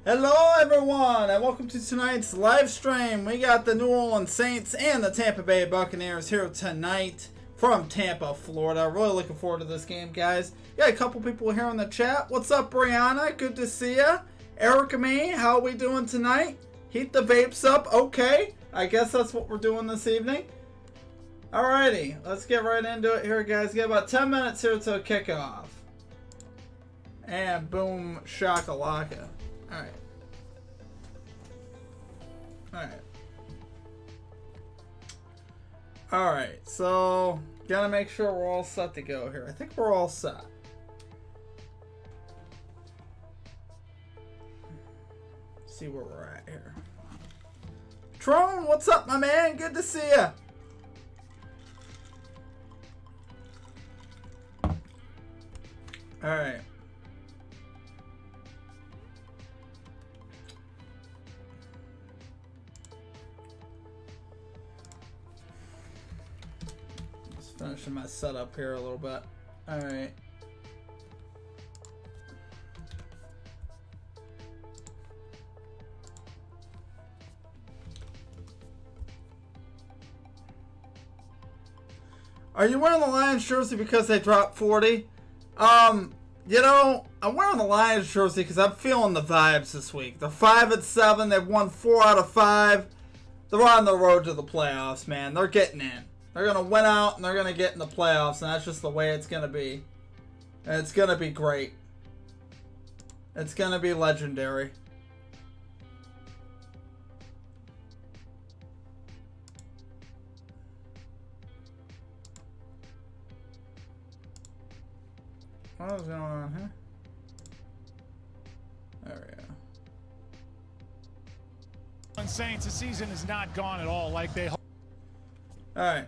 Hello everyone and welcome to tonight's live stream. We got the New Orleans Saints and the Tampa Bay Buccaneers here tonight from Tampa, Florida. Really looking forward to this game, guys. Got a couple people here in the chat. What's up, Brianna? Good to see ya. Erica May, how are we doing tonight? Heat the vapes up. Okay, I guess that's what we're doing this evening. Alrighty, let's get right into it here, guys. Got about 10 minutes here till kickoff. And boom, shakalaka. Alright. Alright. Alright, so gotta make sure we're all set to go here. I think we're all set. Let's see where we're at here. Tron, what's up, my man? Good to see ya. Alright. Finishing my setup here a little bit. Alright. Are you wearing the Lions jersey because they dropped 40? You know, I'm wearing the Lions jersey because I'm feeling the vibes this week. They're 5-7. They've won 4 out of 5. They're on the road to the playoffs, man. They're getting in. They're going to win out, and they're going to get in the playoffs, and that's just the way it's going to be. And it's going to be great. It's going to be legendary. What is going on here? There we go. Saints, the season is not gone at all like they. All right.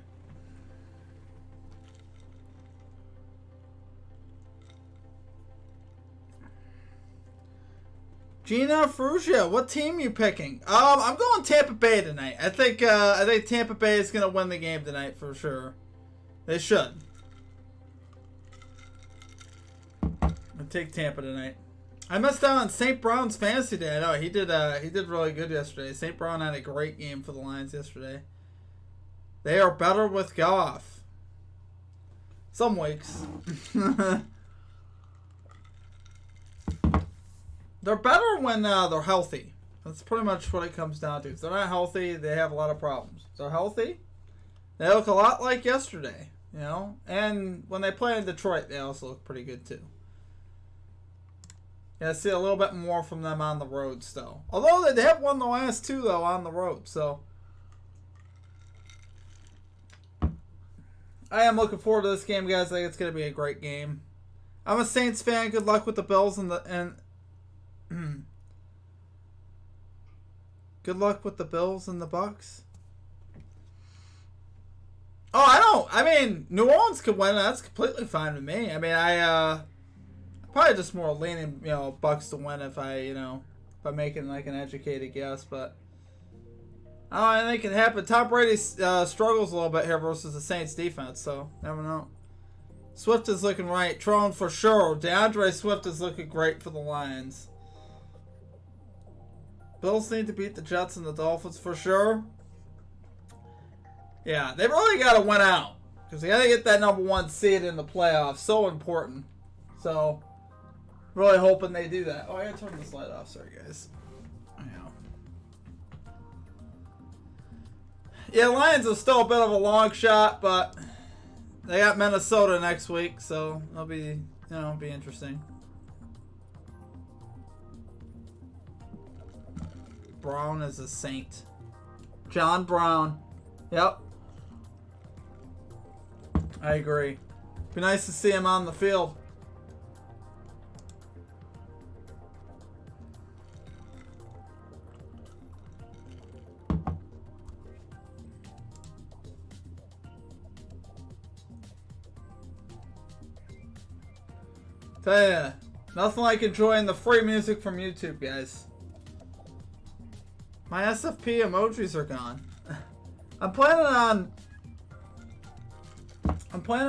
Gina Frugia, what team you picking? I'm going Tampa Bay tonight. I think Tampa Bay is gonna win the game tonight for sure. They should. I'll take Tampa tonight. I missed out on St. Brown's fantasy day. I know he did really good yesterday. St. Brown had a great game for the Lions yesterday. They are better with Goff. Some weeks. They're better when they're healthy. That's pretty much what it comes down to. If they're not healthy, they have a lot of problems. If they're healthy, they look a lot like yesterday, you know? And when they play in Detroit, they also look pretty good too. Yeah, I see a little bit more from them on the road still. Although they have won the last 2, though, on the road, so I am looking forward to this game, guys. I think it's going to be a great game. I'm a Saints fan. Good luck with the Bills good luck with the Bills and the Bucks. Oh, I mean, New Orleans could win. That's completely fine with me. I mean, probably just more leaning, Bucks to win if I'm making like an educated guess, but I think it can happen. Tom Brady struggles a little bit here versus the Saints defense, so never know. Swift is looking right. Tron for sure. DeAndre Swift is looking great for the Lions. Bills need to beat the Jets and the Dolphins for sure. Yeah, they really got to win out because they got to get that #1 seed in the playoffs. So important. So, really hoping they do that. Oh, I got to turn this light off. Sorry, guys. Yeah, Lions are still a bit of a long shot, but they got Minnesota next week, so it'll be, be interesting. Brown is a Saint. John Brown. Yep. I agree. Be nice to see him on the field. Tell ya, nothing like enjoying the free music from YouTube, guys. My SFP emojis are gone. I'm planning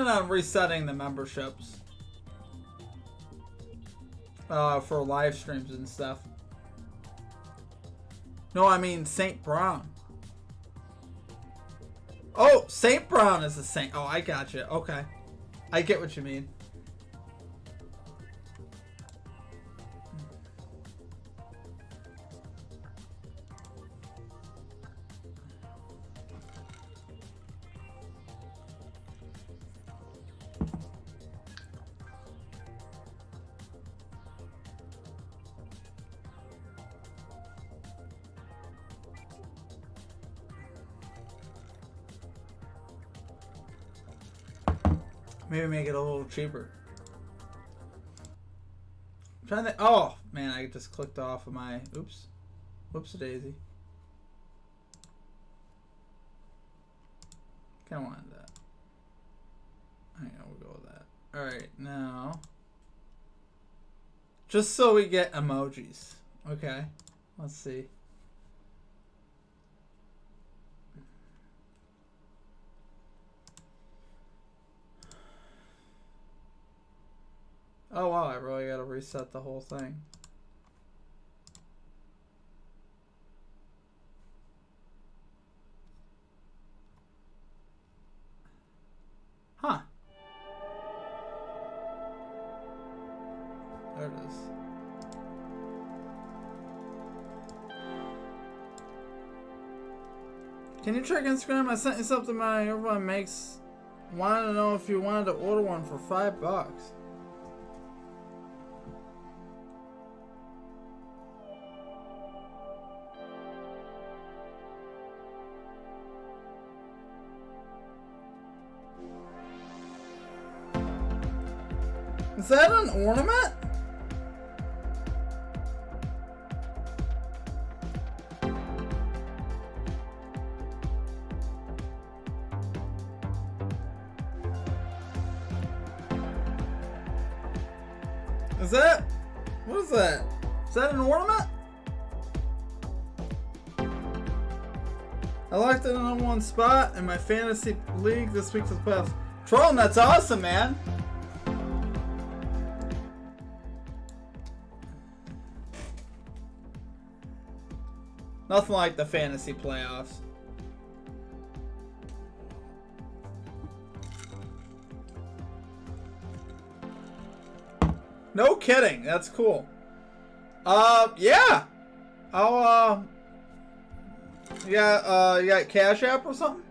on resetting the memberships for live streams and stuff. No, I mean St. Brown. Oh, St. Brown is a saint. Oh, I got you. Okay. I get what you mean. Maybe make it a little cheaper. I'm trying to. Oh man, I just clicked off of my. Oops, whoops a daisy. Kind of wanted that. Hang on, we'll go with that. All right, now, just so we get emojis. Okay, let's see. Oh wow, I really gotta reset the whole thing. Huh. There it is. Can you check Instagram? I sent you something everyone makes. Wanted to know if you wanted to order one for $5. Is that an ornament? Is that? What is that? Is that an ornament? I locked it in on one spot in my fantasy league this week for the playoffs. Tron, that's awesome, man. Nothing like the fantasy playoffs. No kidding. That's cool. Yeah. I'll, you got Cash App or something?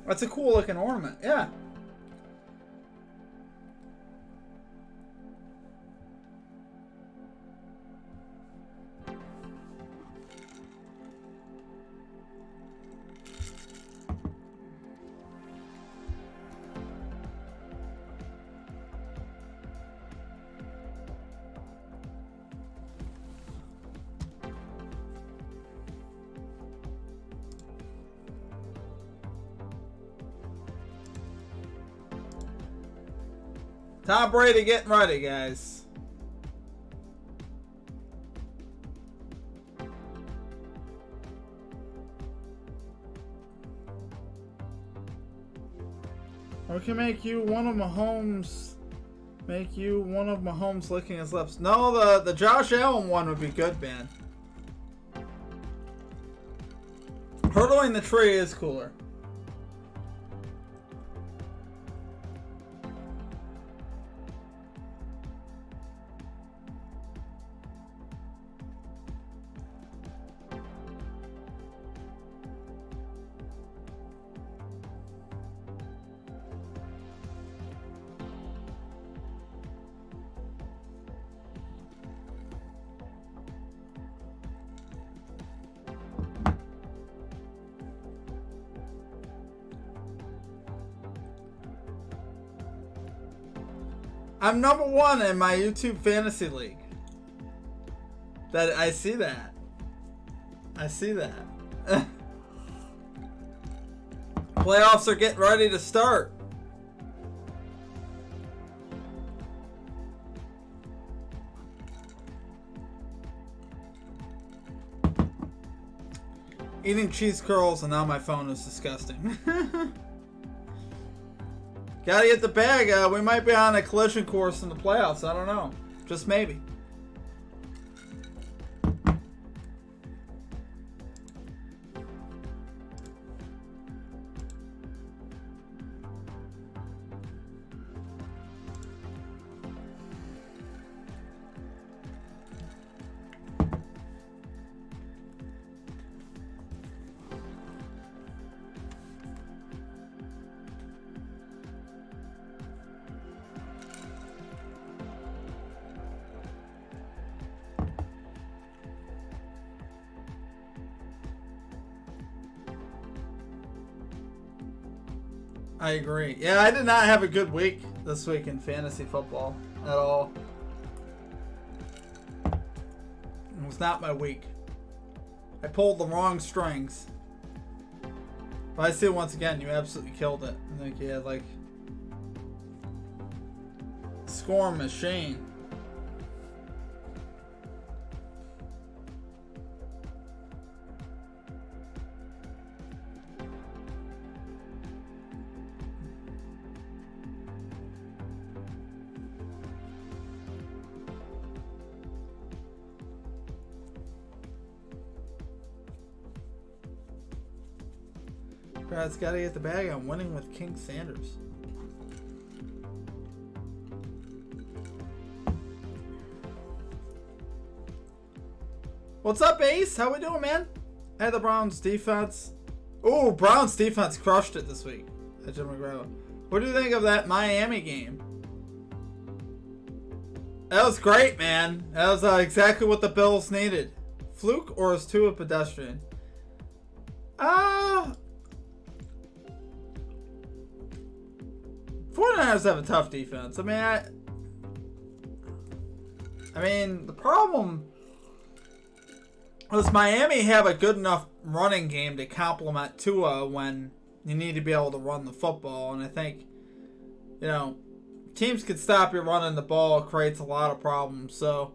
That's a cool looking ornament. Yeah. Tom Brady getting ready, guys. We can make you one of Mahomes. Make you one of Mahomes licking his lips. No, the Josh Allen one would be good, man. Hurdling the tree is cooler. I'm number one in my YouTube fantasy league. That I see that. I see that. Playoffs are getting ready to start. Eating cheese curls and now my phone is disgusting. Gotta get the bag. We might be on a collision course in the playoffs. I don't know. Just maybe. I agree. Yeah, I did not have a good week this week in fantasy football at all. It was not my week. I pulled the wrong strings. But I see once again, you absolutely killed it. I think you had like score machine. Brad's got to get the bag on winning with King Sanders. What's up, Ace? How we doing, man? I had the Browns defense. Ooh, Browns defense crushed it this week at Jim McGraw. What do you think of that Miami game? That was great, man. That was exactly what the Bills needed. Fluke or is Tua pedestrian? 49ers have a tough defense. I mean, the problem was Miami have a good enough running game to complement Tua when you need to be able to run the football. And I think, you know, teams can stop you running the ball. It creates a lot of problems. So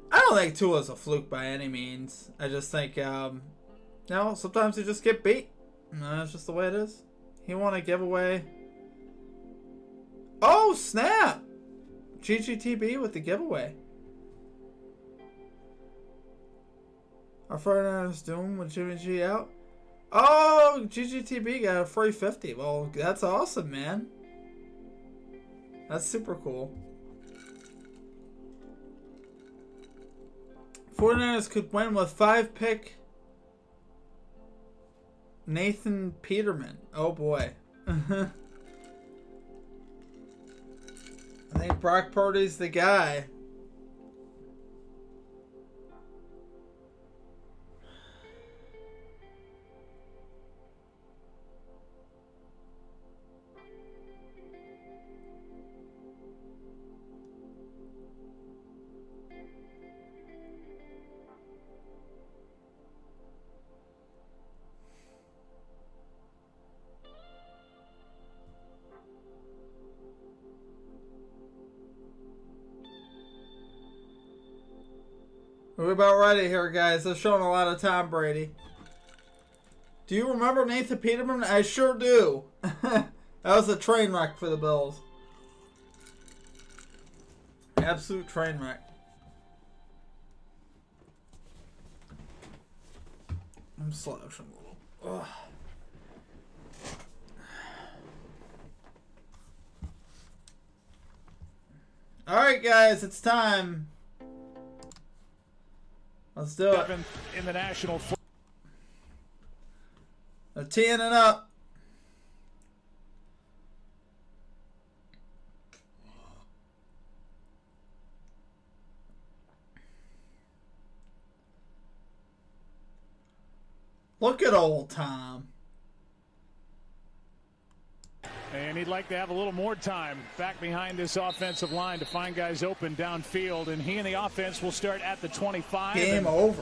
I don't think Tua's a fluke by any means. I just think, you know, sometimes you just get beat. That's just the way it is. He won a giveaway. Oh, snap! GGTB with the giveaway. Our 49ers doom with Jimmy G out. Oh, GGTB got a free 50. Well, that's awesome, man. That's super cool. 49ers could win with 5-pick Nathan Peterman. Oh, boy. I think Brock Purdy's the guy. We're about ready here, guys. They're showing a lot of Tom Brady. Do you remember Nathan Peterman? I sure do. That was a train wreck for the Bills. Absolute train wreck. I'm slouching a little. Ugh. Alright, guys, it's time. Let's do it. In the national. They're teeing it up. Look at old Tom. And he'd like to have a little more time back behind this offensive line to find guys open downfield. And he and the offense will start at the 25. Game over.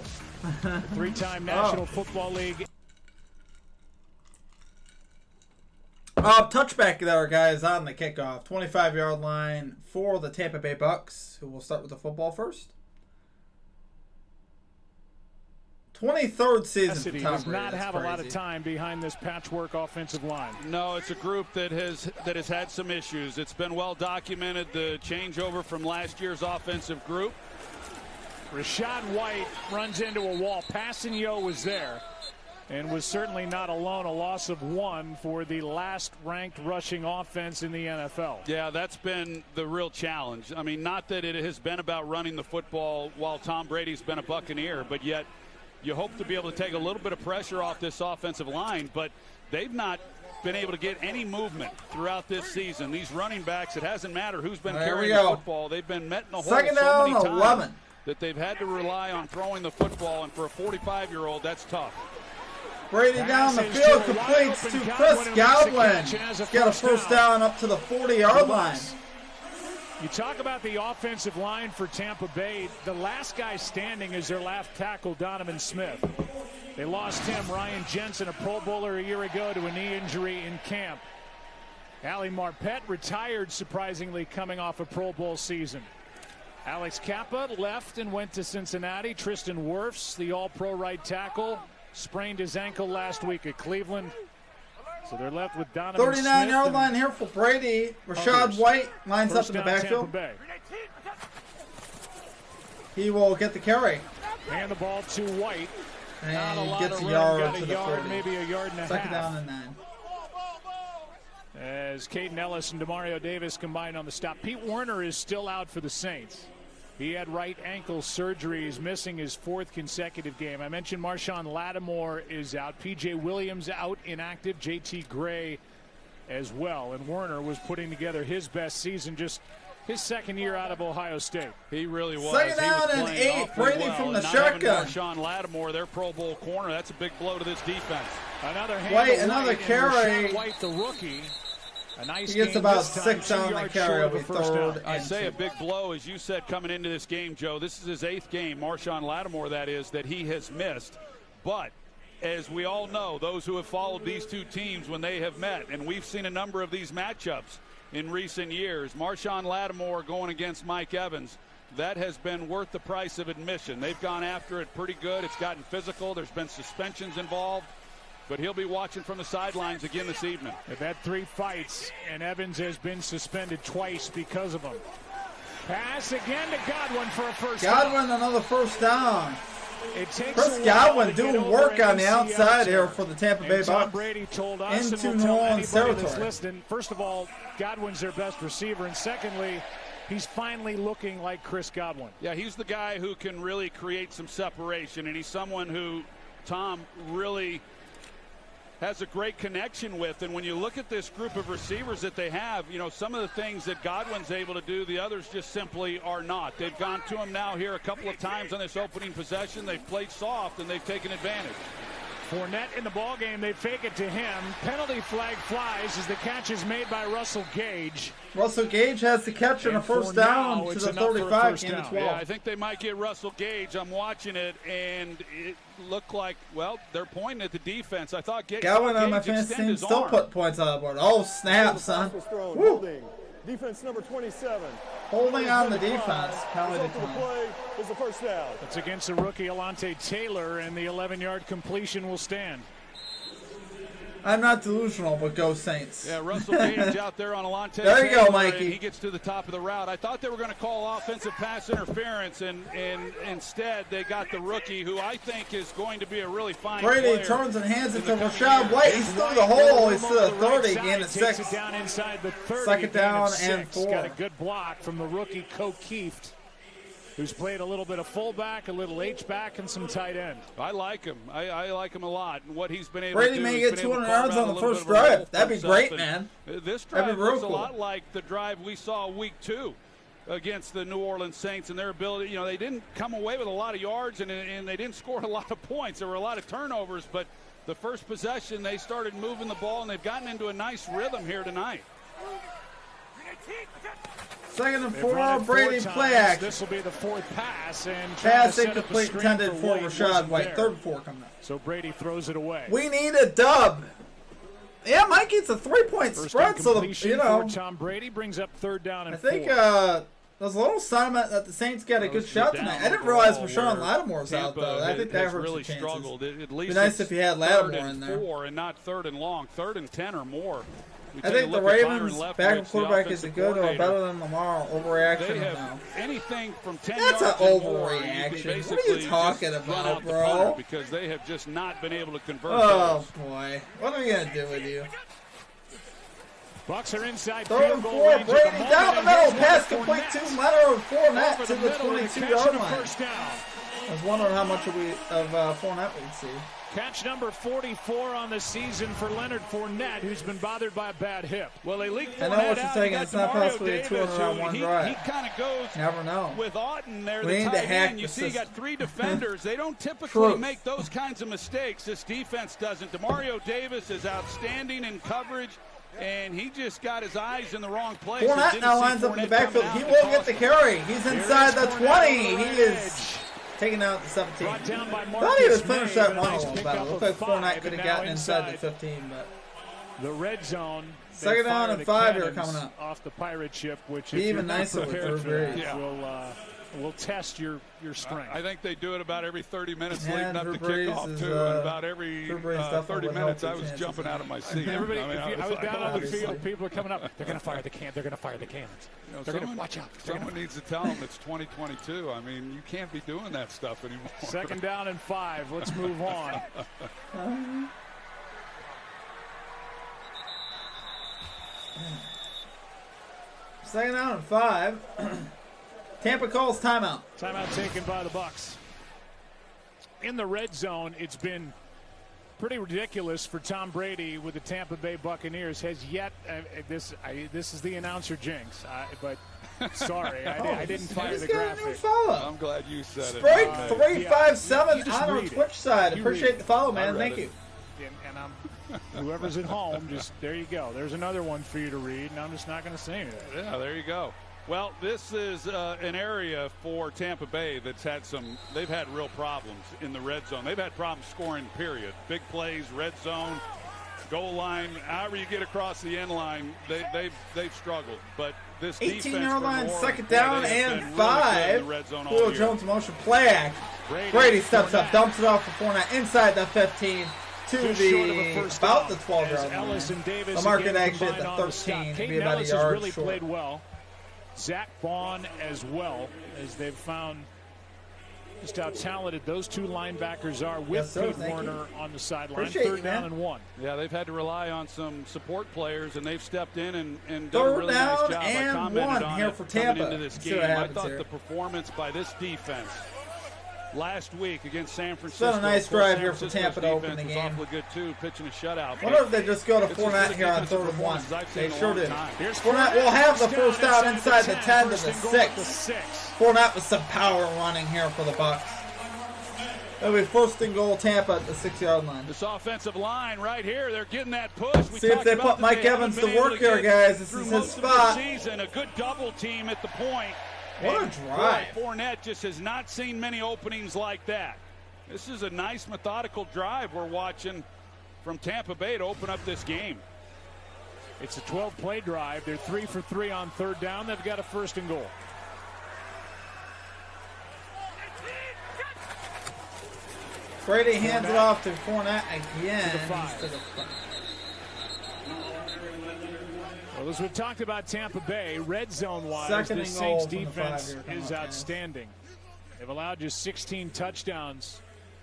Three-time National Football League. Touchback there, guys, on the kickoff. 25-yard line for the Tampa Bay Bucks, who will start with the football first. 23rd season for Tom does Brady. not have a lot of time behind this patchwork offensive line. No, it's a group that has had some issues. It's been well documented, the changeover from last year's offensive group. Rashad White runs into a wall. Passanio was there and was certainly not alone. A loss of 1 for the last ranked rushing offense in the NFL. Yeah, that's been the real challenge. I mean, not that it has been about running the football while Tom Brady's been a Buccaneer, but yet you hope to be able to take a little bit of pressure off this offensive line, but they've not been able to get any movement throughout this season. These running backs, it hasn't mattered who's been carrying the football. They've been met in the hole so many times that they've had to rely on throwing the football, and for a 45-year-old, that's tough. Brady down the field, completes to Chris Godwin. He's got a first down up to the 40-yard line. You talk about the offensive line for Tampa Bay. The last guy standing is their left tackle, Donovan Smith. They lost him, Ryan Jensen, a Pro Bowler a year ago, to a knee injury in camp. Ali Marpet retired, surprisingly, coming off a Pro Bowl season. Alex Kappa left and went to Cincinnati. Tristan Wirfs, the all-pro right tackle, sprained his ankle last week at Cleveland. So they're left with Donovan Smith. 39-yard line here for Brady. Rashad White lines up in the backfield. He will get the carry. Hand the ball to White. And he gets a yard to the 40. 40. Maybe a yard and a half. Second down and 9. As Caden Ellis and Demario Davis combined on the stop. Pete Werner is still out for the Saints. He had right ankle surgery. He's missing his 4th consecutive game. I mentioned Marshawn Lattimore is out. P.J. Williams out, inactive. J.T. Gray as well. And Werner was putting together his best season, just his 2nd year out of Ohio State. He really was. Second down and 8. Brady from the shotgun. Marshawn Lattimore, their Pro Bowl corner. That's a big blow to this defense. Another hand. White, another carry. White, the rookie. A nice he gets about 6 on the carry of a third. I say a big blow, as you said, coming into this game, Joe. This is his 8th game, Marshawn Lattimore, that is, that he has missed. But as we all know, those who have followed these two teams when they have met, and we've seen a number of these matchups in recent years, Marshawn Lattimore going against Mike Evans, that has been worth the price of admission. They've gone after it pretty good. It's gotten physical. There's been suspensions involved. But he'll be watching from the sidelines again this evening. They've had 3 fights, and Evans has been suspended twice because of them. Pass again to Godwin for a first down. Godwin, another first down. It takes Chris Godwin doing work on the outside here for the Tampa Bay Bucks. Tom Brady told us into and New will tell Orleans anybody that's territory. listening, first of all, Godwin's their best receiver, and secondly, he's finally looking like Chris Godwin. Yeah, he's the guy who can really create some separation, and he's someone who Tom really has a great connection with. And when you look at this group of receivers that they have, you know, some of the things that Godwin's able to do, the others just simply are not. They've gone to him now here a couple of times on this opening possession. They've played soft, and they've taken advantage. Fournette in the ballgame. They fake it to him. Penalty flag flies as the catch is made by Russell Gage. Russell Gage has the catch and a first down to the 35 and the 12. Yeah, I think they might get Russell Gage. I'm watching it, and it looked like, well, they're pointing at the defense. I thought Godwin on my fantasy team still put points on the board. Oh, snap, son. Woo. Defense number 27. Holding on the defense. Penalty play is the first down. That's against the rookie Alontae Taylor, and the 11-yard completion will stand. I'm not delusional, but go Saints. Yeah, Russell Gage out there on Alontae There you Taylor, go, Mikey. and he gets to the top of the route. I thought they were going to call offensive pass interference, and instead they got the rookie, who I think is going to be a really fine Brady player. turns and hands it to Rashad White. He's through the hole. He's to the 30, gain a 6. Takes it down inside the 30. Second down and 4. Got a good block from the rookie Kieft, who's played a little bit of fullback, a little H-back, and some tight end. I like him. I like him a lot. And what he's been able Brady to do. may He's get been able 200 to carve yards out on the a little first bit of a role drive. for That'd be himself. great, And man. This That'd drive be real looks cool. a lot like the drive we saw week 2 against the New Orleans Saints and their ability. You know, they didn't come away with a lot of yards, and they didn't score a lot of points. There were a lot of turnovers, but the first possession, they started moving the ball, and they've gotten into a nice rhythm here tonight. Second and 4, Brady play action. This will be the 4th pass, and Pass incomplete intended for Rashad White. 3rd and 4 coming up. So Brady throws it away. We need a dub. Yeah, Mikey, it's a 3-point spread, so you know. Tom Brady brings up 3rd down and I think 4. there's a little sentiment that the Saints got a good shot tonight. I didn't realize Marshawn Lattimore's out though. I think that hurts really your chances. struggled. At least It'd be nice if you had Lattimore in there. 4 and not 3rd and long, 3rd and 10 or more. I think the Ravens' backup quarterback is good or better than Lamar. Overreaction now. Anything from 10 That's yards an or more, overreaction. What are you talking about, bro? Because they have just not been able to convert. Oh boy, what are we gonna do with you? Bucks are inside. 3rd and 4, Brady down the middle, pass complete to Leonard Fournette to the 22-yard line. First down. I was wondering how much of Fournette we'd see. Catch number 44 on the season for Leonard Fournette, who's been bothered by a bad hip. Well, they leaked I know what you're saying. It's not possibly a 200-on-1 drive. He kind of goes Never know. with Auden there, We the need to tight hack end. You the see, you got system. 3 defenders. They don't typically Truth. make those kinds of mistakes. This defense doesn't. Demario Davis is outstanding in coverage, and he just got his eyes in the wrong place. Fournette now lines up in the backfield. He will get the carry. He's inside the 20. He is taken out the 17. Brought down by Thought he was Marcus finished May, that but a one a nice little pickup better. of Looked like 5, Fournette could and have now gotten inside the 15, but the red zone. Second they down fire and the 5 here cannons coming up. off the pirate ship, which Be if even you're not nicer with prepared Drew for that, Brees. will test your strength. I think they do it about every 30 minutes Yeah, leading up Drew to Brees kickoff, is, too. And about every Drew Brees definitely 30 would help minutes, their I was chances. jumping out of my seat. Everybody, I mean, I was down on the obviously. field. People are coming up. They're going to fire the can. They're going to fire the cannons. You know, They're going to watch out. Someone needs to tell them it's 2022. I mean, you can't be doing that stuff anymore. Second down and 5. Let's move on. Second down and 5. Tampa calls timeout. Timeout taken by the Bucs. In the red zone, it's been pretty ridiculous for Tom Brady with the Tampa Bay Buccaneers. Has yet this is the announcer jinx, but sorry, I didn't fire the He's got a new graphic. follow. I'm glad you said it. Break Hey. 357 you just on our read it. Twitch side. You Appreciate read the follow, I man. read Thank it. you. And whoever's at home, just there you go. There's another one for you to read, and I'm just not going to say anything. Yeah, there you go. Well, this is an area for Tampa Bay that's they've had real problems in the red zone. They've had problems scoring, period. Big plays, red zone, goal line, however you get across the end line, they've struggled. But this 18-yard line, defense, second down they have and been really good in 5. the red zone all Julio year. Jones motion play act. Brady steps up, dumps it off for Fournette inside the 15 to Just short of a the first about down the 12-yard as line. Ellis and Davis The market again actually at combined the on the stop. 13 to be Caden about a Ellis yard has really short. played well. Zach Bond as well, as they've found just how talented those two linebackers are with Yes, sir. Pete Thank Werner on the sideline. Appreciate Third you, down man. and 1. Yeah, they've had to rely on some support players, and they've stepped in and done a Third really nice down job. I and commented 1 on here it for coming Tampa. into this See game. what I happens thought here. the performance by this defense last week against San It's Francisco. been a nice of course, drive San here for Francisco's Tampa to open defense the was game. awfully good too, pitching a shutout. Wonder if they just go to It's as Fournette good a here on defensive 3rd and 1. performance as I've They seen in a sure long did. time. Here's Fournette will have the first down inside the 10 to the First and goal at the 6. 6. Fournette with some power running here for the Bucs. It'll be first and goal Tampa at the 6-yard line. This offensive line right here, they're getting that push. We See if talked they about put that Mike they haven't Evans been to able work here, get guys. This through is his most of the spot. season. A good double team at the point. What a And, drive. boy, Fournette just has not seen many openings like that. This is a nice methodical drive we're watching from Tampa Bay to open up this game. It's a 12-play drive. They're 3 for 3 on third down. They've got a first and goal. Brady hands it off to Fournette again. To the 5. To the 5. Well, as we talked about Tampa Bay, red zone-wise, Second the and Saints goal from the defense 5 here. is outstanding. They've allowed just 16 touchdowns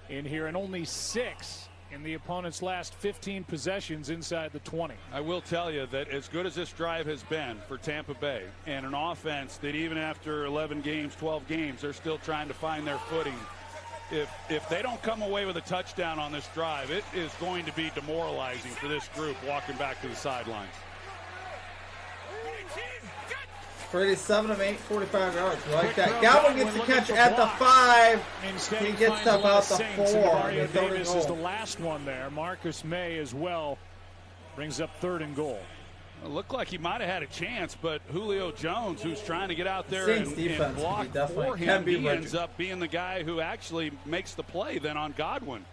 in here and only 6 in the opponent's last 15 possessions inside the 20. I will tell you that as good as this drive has been for Tampa Bay, and an offense that even after 11 games, 12 games, they're still trying to find their footing. If they don't come away with a touchdown on this drive, it is going to be demoralizing for this group walking back to the sidelines. Brady 7 of 8, 45 yards. We like Quick that. throw Galvin down gets the when catch looking for at the blocks. 5. Instead, He he gets finds up a lot out of the Saints, 4. and Mario The third and Davis is the goal. last one there. Marcus May as well brings up third and goal. It looked like he might have had a chance, but Julio Jones, who's trying to get out there Saints and defense block can be definitely- for can him, be he rigid. ends up being the guy who actually makes the play then on Godwin.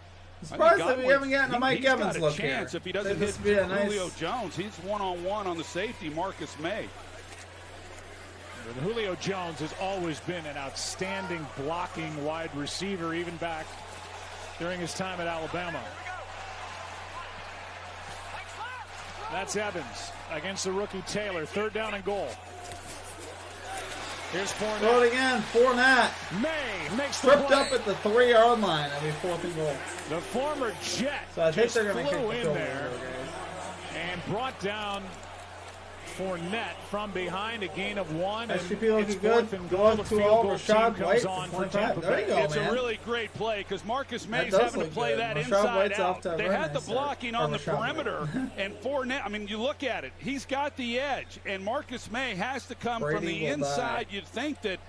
Surprised that we haven't gotten a Mike he's Evans got a look chance here. if he doesn't This hit would be a nice- Julio Jones. He's one-on-one on the safety, Marcus May. And Julio Jones has always been an outstanding blocking wide receiver, even back during his time at Alabama. That's Evans against the rookie Taylor. Third down and goal. Here's Throw Fournette. it again. Fournette. May makes the Tripped play. up at the 3-yard line. That'll be fourth and goal. The former Jet So I think just they're going to kick flew the in field there goal, guys. and brought down Fournette from behind, a gain of 1. That And should be looking it's good. 4th and Go goal. up The to field all goal Rashad team White comes for on for 25. Tampa There you Bay. go, It's man. a really great play because Marcus May's does having to look play good. that Rashad inside White's off out. to a They very had the nice start. blocking Or on the Rashad perimeter, White. and Fournette, I mean, you look at it, he's got the edge, and Marcus May has to come from Brady the will inside. die. You'd think that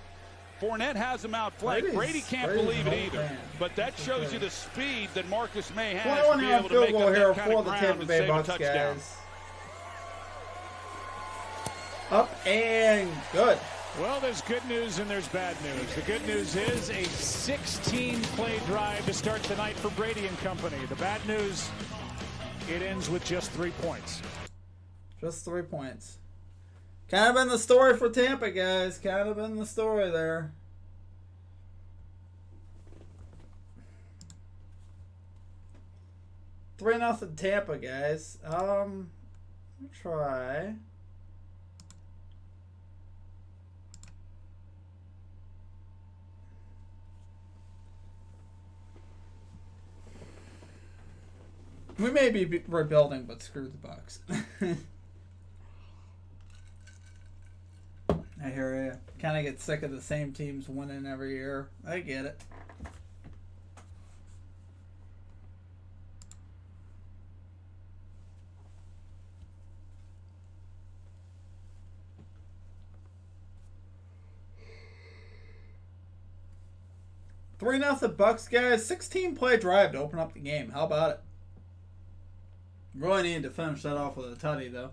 Fournette has him outflanked. Brady can't Brady's believe it an either. old man. But that That's shows okay. you the speed that Marcus May has to 21 be yard able to field make goal up here that kind for of the ground Tampa and Bay save a Bucks, touchdown. guys. Up and good. Well, there's good news and there's bad news. The good news is a 16-play drive to start the night for Brady and company. The bad news, it ends with just 3 points. Just 3 points. Kind of been the story for Tampa, guys. Kind of been the story there. Three nothing Tampa, guys. I'll try. We may be rebuilding, but screw the Bucks. I hear you. Kind of get sick of the same teams winning every year. I get it. Three nothing Bucks, guys. 16-play drive to open up the game. How about it? Really needed to finish that off with a tutty, though.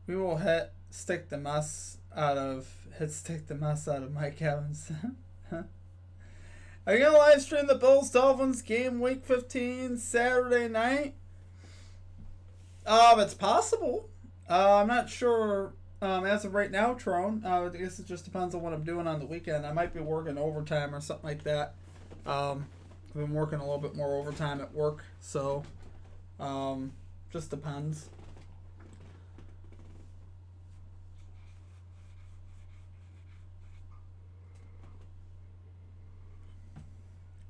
We will stick the mess out of Mike Evans. Are you gonna live stream the Bills Dolphins game week 15 Saturday night? It's possible. I'm not sure as of right now, Tron. I guess it just depends on what I'm doing on the weekend. I might be working overtime or something like that. I've been working a little bit more overtime at work, so just depends.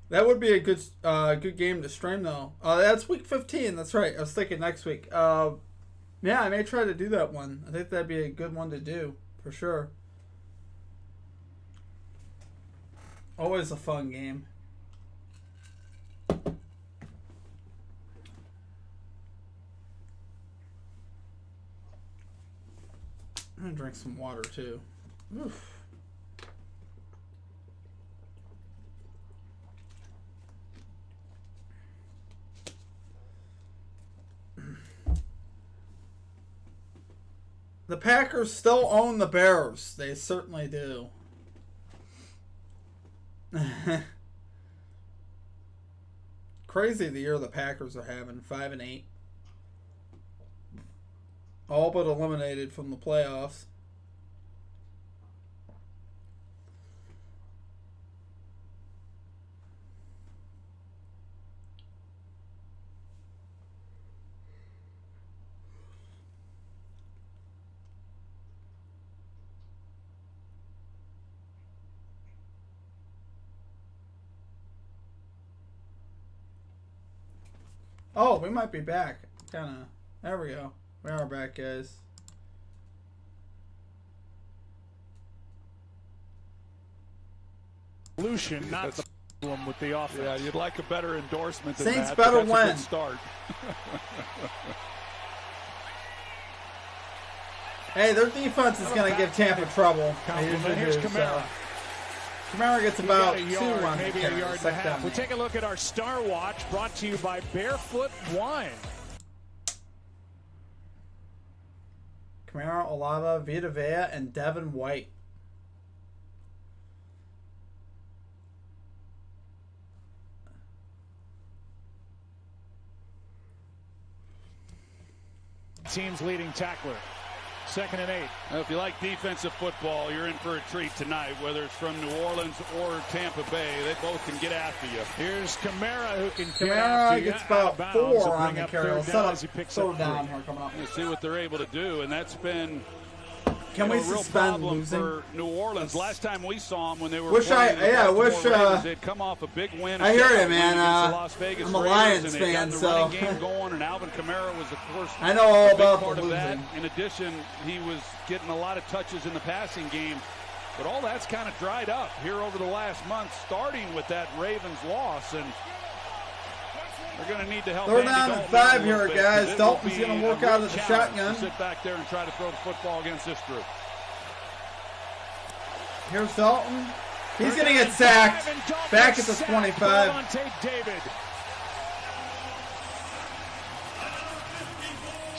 That would be a good game to stream, though. That's week 15. That's right. I was thinking next week. Yeah, I may try to do that one. I think that'd be a good one to do, for sure. Always a fun game. I'm going to drink some water, too. Oof. The Packers still own the Bears. They certainly do. Crazy the year the Packers are having. 5-8. All but eliminated from the playoffs. Oh, we might be back. Kinda. There we go. We are back, guys. Solution, not the problem with the offense. Yeah, you'd like a better endorsement than Saints that. better But that's a win. good start. Hey, their defense is going to give Tampa trouble. They usually Here's do, Kamara. so. Kamara gets We about got a 2 yard, on maybe the a carry. yard and a Second half. down. We'll take a look at our Star Watch, brought to you by Barefoot Wine. Kamara, Olava, Vita Vea, and Devin White. team's leading tackler. 2nd and 8. Now, if you like defensive football, you're in for a treat tonight, whether it's from New Orleans or Tampa Bay. They both can get after you. Here's Kamara, who can get Kamara after you. gets about 4 on the carry. Third down here coming up. You see what they're able to do, and that's been Can we a real suspend problem losing? for New Orleans. Last time we saw them when they were Wish playing the I wish Baltimore Ravens, they'd come off a big win. I hear you, win man. against the Las Vegas I'm a Raiders, Lions and they fan, got the so running game going, and Alvin Kamara was, of course, I know all a big about part the of that. losing. In addition, he was getting a lot of touches in the passing game, but all that's kind of dried up here over the last month, starting with that Ravens loss, and they're going to need to help. Third Andy down and Dalton 5 a little here, bit, guys. 'cause it Dalton's will be going to work a out real of the challenge shotgun. to sit back there and try to throw the football against this group. Here's Dalton. He's going to get sacked. Back at the 25. Levante David.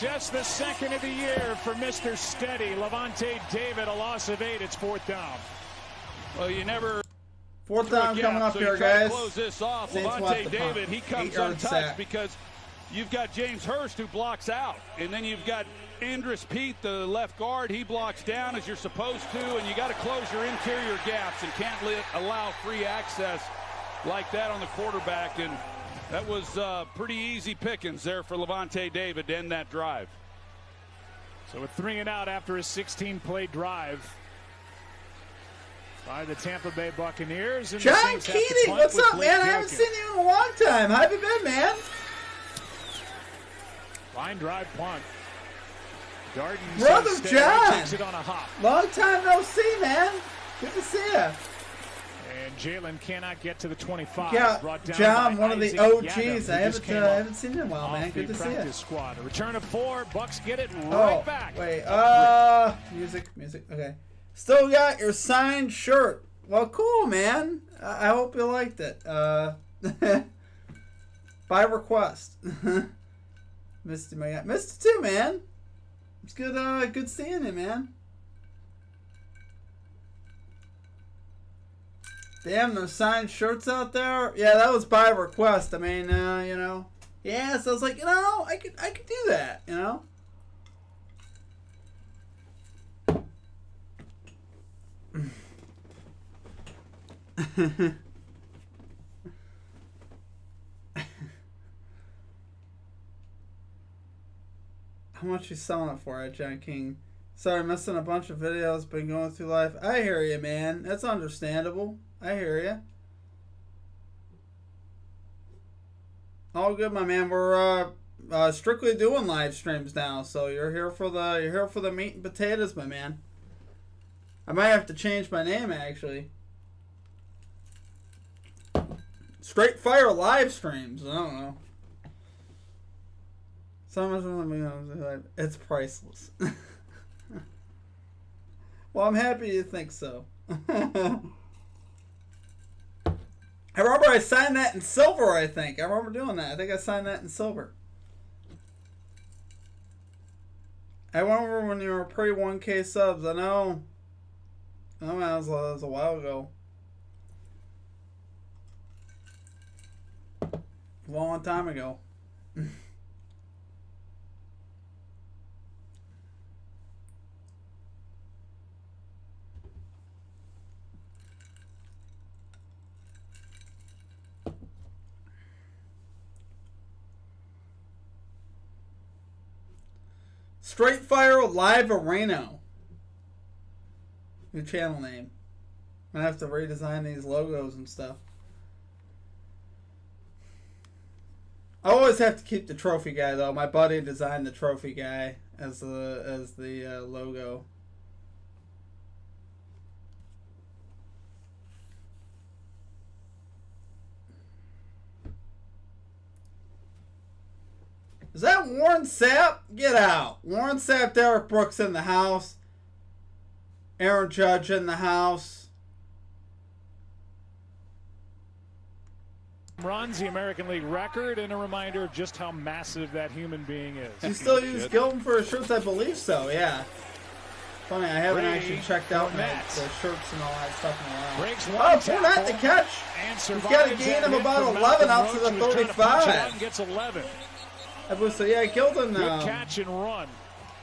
Just the 2nd of the year for Mr. Steady. Levante David, a loss of 8. It's 4th down. Well, you never. 4th down coming up so here, you try to guys. close this off. Saints will Levante have to punt. David, he comes 8-yard untouched sack. because you've got James Hurst who blocks out, and then you've got Andrus Pete, the left guard. He blocks down as you're supposed to, and you got to close your interior gaps and can't allow free access like that on the quarterback. And that was pretty easy pickings there for Levante David to end that drive. So a 3 and out after a 16-play drive by the Tampa Bay Buccaneers. And John the Saints have to Keating, punt what's with up, Blake man? I haven't Jarkin. seen you in a long time. How have you been, man? Line drive punt. Darden Brother says stay, John. takes it on a hop. Long time no see, man. Good to see you. And Jalen cannot get to the 25. Yeah, Brought down John, by one of the Isaac OGs. Yadam, I who just came haven't seen you in a while, off man. Good the to see you. practice squad. A return of 4. Bucks get it Oh, right back. wait. Music. Okay. Still got your signed shirt. Well, cool, man. I hope you liked it. By request. Missed it too, man. It's good. Good seeing you, man. Damn, there's signed shirts out there. Yeah, that was by request. I mean, you know. Yeah, so I was like, I could do that, you know. How much you selling it for, John King? Sorry, missing a bunch of videos. Been going through life. I hear you, man. That's understandable. I hear you. All good, my man. We're strictly doing live streams now, so you're here for the meat and potatoes, my man. I might have to change my name, actually. Straight fire live streams. I don't know. It's priceless. Well, I'm happy you think so. I remember I signed that in silver, I think. I remember doing that. I think I signed that in silver. I remember when you were pre 1K subs. I know. Oh, man, that was a while ago. A long time ago. Straight Fire Live Arena. New channel name. I have to redesign these logos and stuff. I always have to keep the trophy guy though. My buddy designed the trophy guy as the logo. Is that Warren Sapp? Get out. Warren Sapp, Derek Brooks in the house. Aaron Judge in the house. Runs the American League record, and a reminder of just how massive that human being is. You still use Gilton for his shirts? I believe so, yeah. Funny, I haven't actually checked out the shirts and all that stuff in a while. Breaks Oh, one Fournette the catch. He's got a gain of about 11 out to the 35. Gets 11. So, yeah, Gilton. Good catch and run.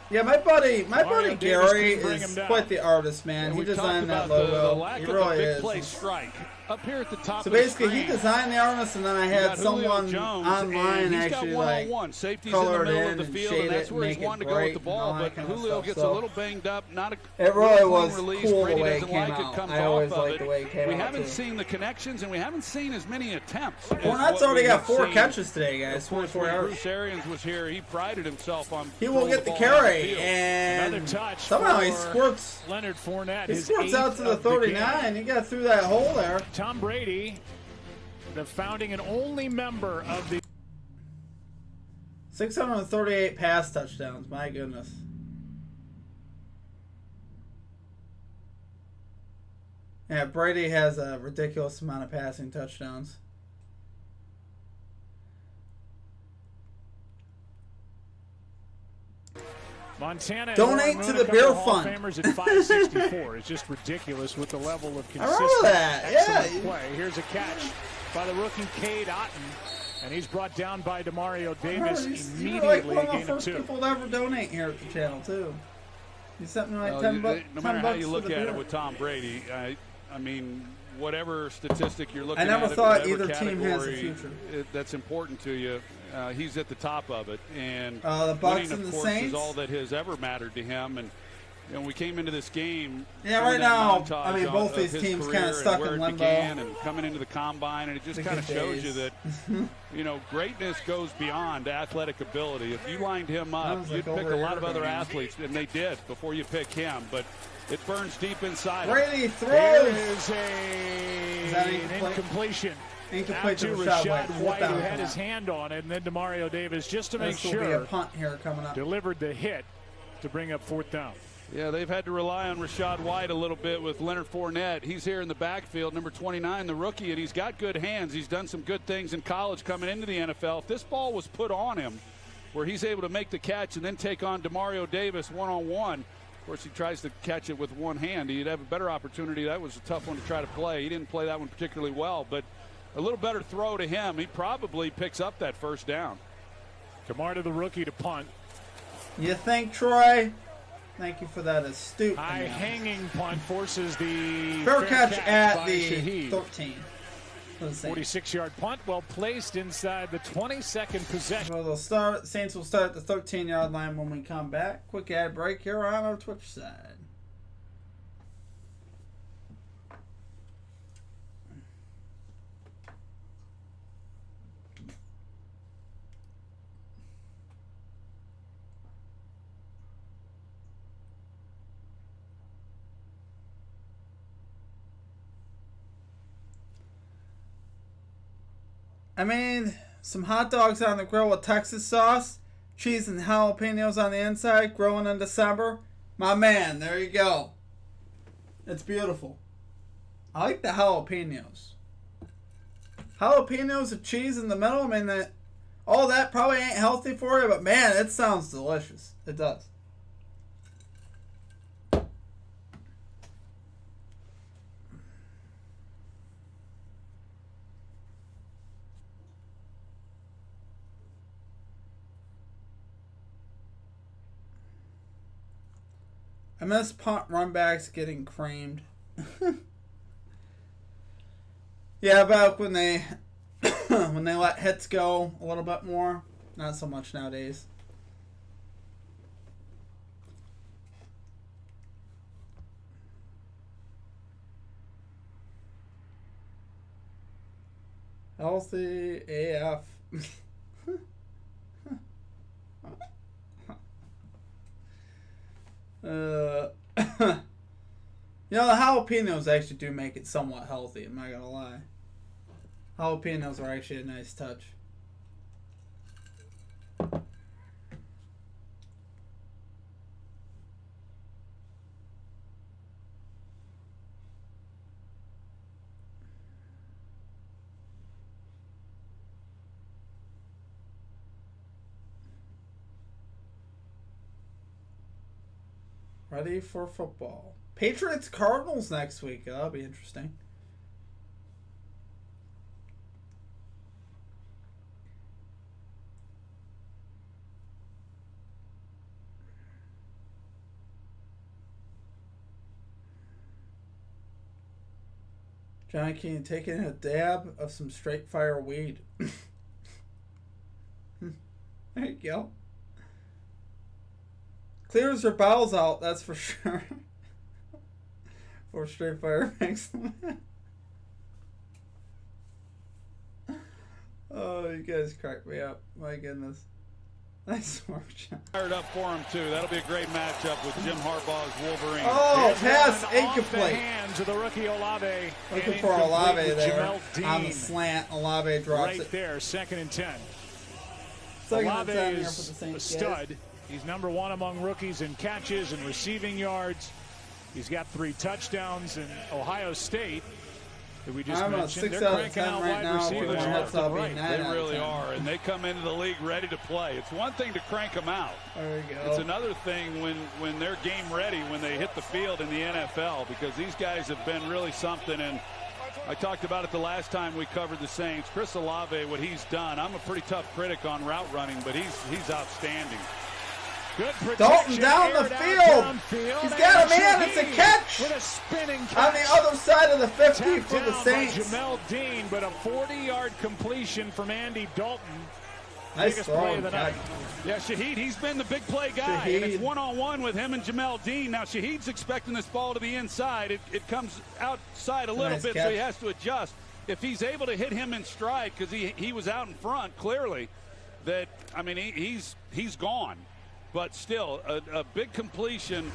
Yeah, my buddy Davis Gary couldn't bring is him down. quite the artist, man. And He we talked designed that about the logo. lack He of the really big is. play strike up here at the top So of the basically, he screen. designed the artist, and then I You had got Julio someone Jones, online and he's actually got one-on-one. Safety's in the color it middle in of the and field, shade and that's it, where he's make it wanting to go with the bright and all ball. that But kind of Julio stuff. gets So a little banged up. Not a it really clean was release. cool the Brady way it doesn't came like out. it. Comes I always off of liked the way it came We out, haven't too. seen the connections, and we haven't seen as many attempts. Fournette's already got 4 catches today, guys. Of course, 24 when yards. Bruce Arians was here, he prided himself on He will throwing get the ball down carry, field. and Another touch somehow he for squirts. Leonard Fournette. He his squirts out 8th to the of game. 39. He got through that hole there. Tom Brady, the founding and only member of the 638 pass touchdowns. My goodness. Yeah, Brady has a ridiculous amount of passing touchdowns. Montana. Donate and to Moon, the a couple beer of Hall of fund. Famers at 564. It's just ridiculous with the level of I remember consistent, that. excellent Yeah. play. Here's a catch by the rookie Cade Otton, and he's brought down by Demario Davis You're like immediately. one of A the gain of first 2. people to ever donate here at the channel, too. He's something like Well, 10 bucks. no matter how you look at it with Tom Brady, I mean, whatever statistic you're looking at, I never thought whatever either team has a category future. That's important to you. He's at the top of it, and The Bucs winning, and of the course, Saints? is all that has ever mattered to him. And you know, we came into this game. Yeah, doing right that now, montage I mean, both of these his teams career kinda stuck and where in it limbo. began and coming into the combine, and it just The kind of good shows days. you that you know greatness goes beyond athletic ability. If you lined him up, Sounds you'd like pick over a a lot year of ago other now. athletes, and they did before you pick him. But it burns deep inside him. Brady There throws. is that an incomplete? incompletion. Incomplete Out to to Rashad Rashad White, White. who had his hand on it, and then Demario Davis, just to make This will be a sure, punt here coming up. delivered the hit to bring up 4th down. Yeah, they've had to rely on Rashad White a little bit with Leonard Fournette. He's here in the backfield, number 29, the rookie, and he's got good hands. He's done some good things in college coming into the NFL. If this ball was put on him, where he's able to make the catch and then take on Demario Davis one-on-one, of course, he tries to catch it with one hand. He'd have a better opportunity. That was a tough one to try to play. He didn't play that one particularly well, but a little better throw to him. He probably picks up that 1st down. Kamar to the rookie to punt. You think, Troy? Thank you for that astute. High analysis. hanging punt forces the Fair catch at by the Shaheed. 13. For the Saints. 46-yard punt, well placed inside the 22nd possession. Well, they'll start. Saints will start at the 13-yard line when we come back. Quick ad break here on our Twitch side. I mean, some hot dogs on the grill with Texas sauce, cheese and jalapenos on the inside, growing in December. My man, there you go. It's beautiful. I like the jalapenos. Jalapenos with cheese in the middle. I mean, all that probably ain't healthy for you, but man, it sounds delicious. It does. I miss punt run backs getting creamed. Yeah, back when they when they let hits go a little bit more. Not so much nowadays. Healthy AF. You know, the jalapenos actually do make it somewhat healthy, I'm not gonna lie. Jalapenos are actually a nice touch. Ready for football. Patriots Cardinals next week. That'll be interesting. John Keane taking a dab of some straight fire weed. There you go. Clears her bowels out, that's for sure. For straight fire makes them. Oh, you guys crack me up. My goodness. Nice work, John. Fired up for him, too. That'll be a great matchup with Jim Harbaugh's Wolverine. Oh, pass Off incomplete. the hands of the rookie Olave. Looking And for Olave incomplete with there. Jamel Dean. On the slant, Olave drops Right it. there, 2nd and 10. Second Olave and 10 here for the is a Saints, stud. guys. He's number 1 among rookies in catches and receiving yards. He's got 3 touchdowns in Ohio State that we just I'm a mentioned. 6 They're out of cranking 10 out right wide now. For receivers the left Nets, and I'll be right. 9 They out of really 10. are, and they come into the league ready to play. It's one thing to crank them out. There you go. It's another thing when they're game ready, when they hit the field in the NFL, because these guys have been really something. And I talked about it the last time we covered the Saints. Chris Olave, what he's done, I'm a pretty tough critic on route running, but he's outstanding. Good protection. Dalton down the field. Downfield. He's got a man. And It's a Shaheed catch. with a spinning On catch. the other side of the 50 Tapped for the down Saints. by Jamel Dean, but a 40-yard completion from Andy Dalton. Nice Biggest throw play of and the catch. night. Yeah, Shaheed, he's been the big play guy, and it's Shaheed. one-on-one with him and Jamel Dean. Now, Shaheed's expecting this ball to be inside. It comes outside a little Nice bit, catch. so he has to adjust. If he's able to hit him in stride, because he was out in front, clearly, that, I mean, he's gone. But still, a big completion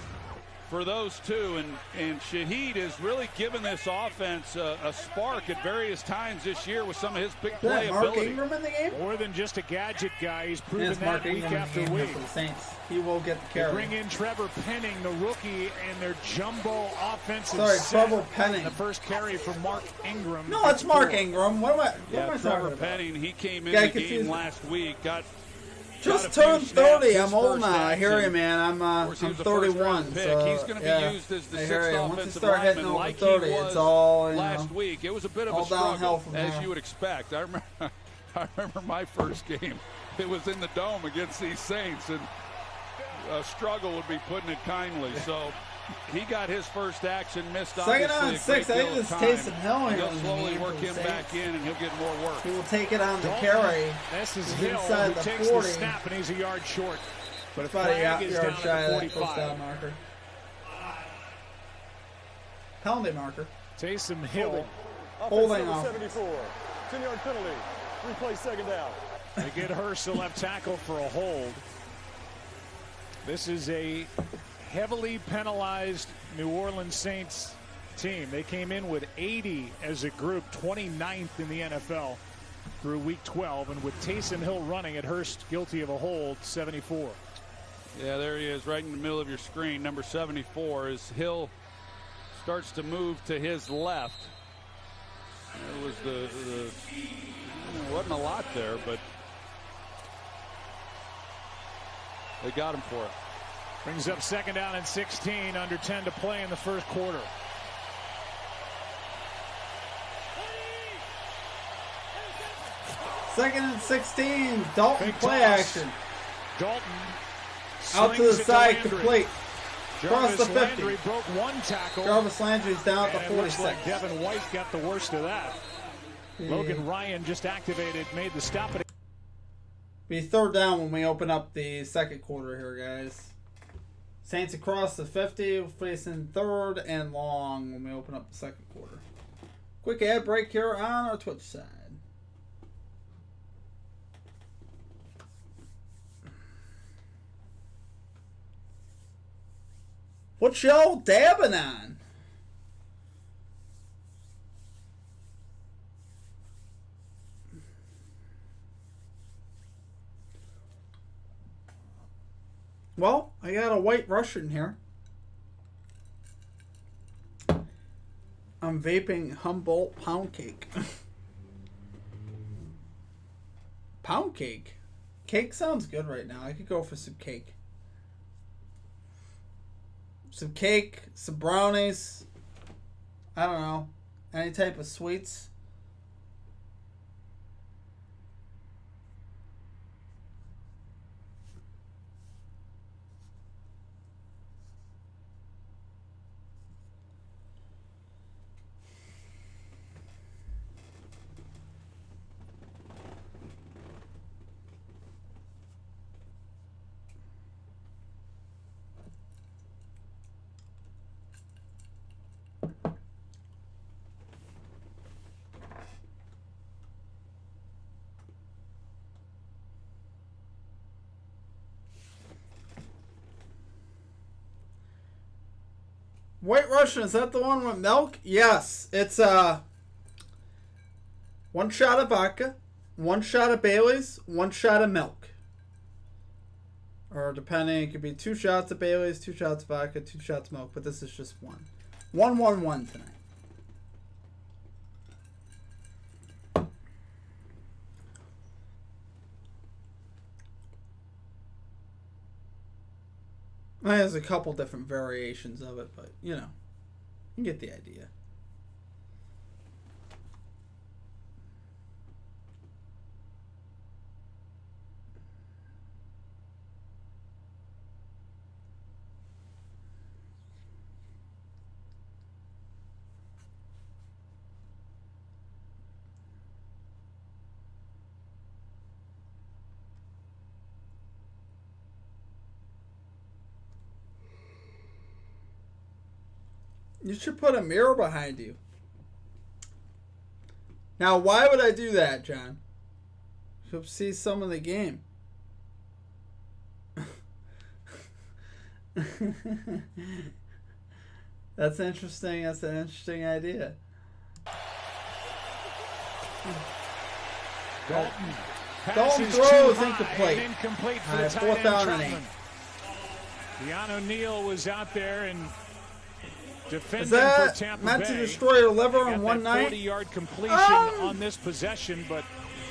for those two. And Shaheed has really given this offense a spark at various times this year with some of his big Is that play Mark ability. Ingram in the game? More than just a gadget guy. He's Yeah, proven it's Mark that week Ingram in the after game here week. for the Saints. He will get the They carry. bring in Trevor Penning, the rookie, and their jumbo offensive Sorry, set. Trevor Penning. The first carry for Mark Ingram. No, it's Mark Ingram. What am I Yeah, talking Trevor about? Penning, he came in Got the confused. game last week, got Just a few turned snaps, 30. his I'm old first now. I hear you, action. man. Of I'm course, he was a first 31. round pick. So, He's going to be yeah, used as the I sixth hear you. Once you offensive start hitting lineman over like 30, he was it's all, last week. It was a bit of all a struggle, downhill from as there. you would expect. I remember my first game. It was in the Dome against these Saints, and a struggle would be putting it kindly. So he got his first action, missed Second obviously on a 6. great I deal think of this time. Taysom Hill here He'll in the slowly game work for the him Saints. back in, and he'll get more work. He will take it on the Dalton, carry. This is He's Hill, inside who the takes 40. the snap, and he's a yard short. But a About a flag is yard down shy at of the that first 45. down marker. Penalty marker. Taysom Hill. Holding Offense off. number 74. 10-yard penalty. Replay second down. They get Hurst, the left tackle, for a hold. This is a heavily penalized New Orleans Saints team. They came in with 80 as a group, 29th in the NFL through week 12, and with Taysom Hill running at Hurst guilty of a hold, 74. Yeah, there he is, right in the middle of your screen, number 74, as Hill starts to move to his left. There was there wasn't a lot there, but they got him for it. Brings up second down and 16, under 10 to play in the first quarter. Second and 16. Dalton Big play toss. action. Dalton Out to the slings it side, Landry. complete. Across the Jarvis 50. Landry broke one tackle. Jarvis Landry's down at And the it looks 46. like Devin White got the worst of that. Logan Ryan just activated, made the stop. Be third down when we open up the second quarter here, guys. Saints across the 50, facing third and long when we open up the second quarter. Quick ad break here on our Twitch side. What y'all dabbing on? Well, I got a white Russian here. I'm vaping Humboldt pound cake. Pound cake? Cake sounds good right now. I could go for some cake. Some cake, some brownies. I don't know. Any type of sweets. White Russian, is that the one with milk? Yes. It's 1 shot of vodka, 1 shot of Bailey's, 1 shot of milk. Or depending, it could be 2 shots of Bailey's, 2 shots of vodka, 2 shots of milk, but this is just 1. 1-1-1 tonight. There's a couple different variations of it, but you know, you get the idea. You should put a mirror behind you. Now, why would I do that, John? You'll see some of the game. That's interesting. That's an interesting idea. Dalton throws incomplete. Incomplete for the tight 4th end, down and 8. Deon O'Neal was out there and defending Is that for Tampa meant Bay. to destroy your liver in one night? 40-yard completion on this possession, but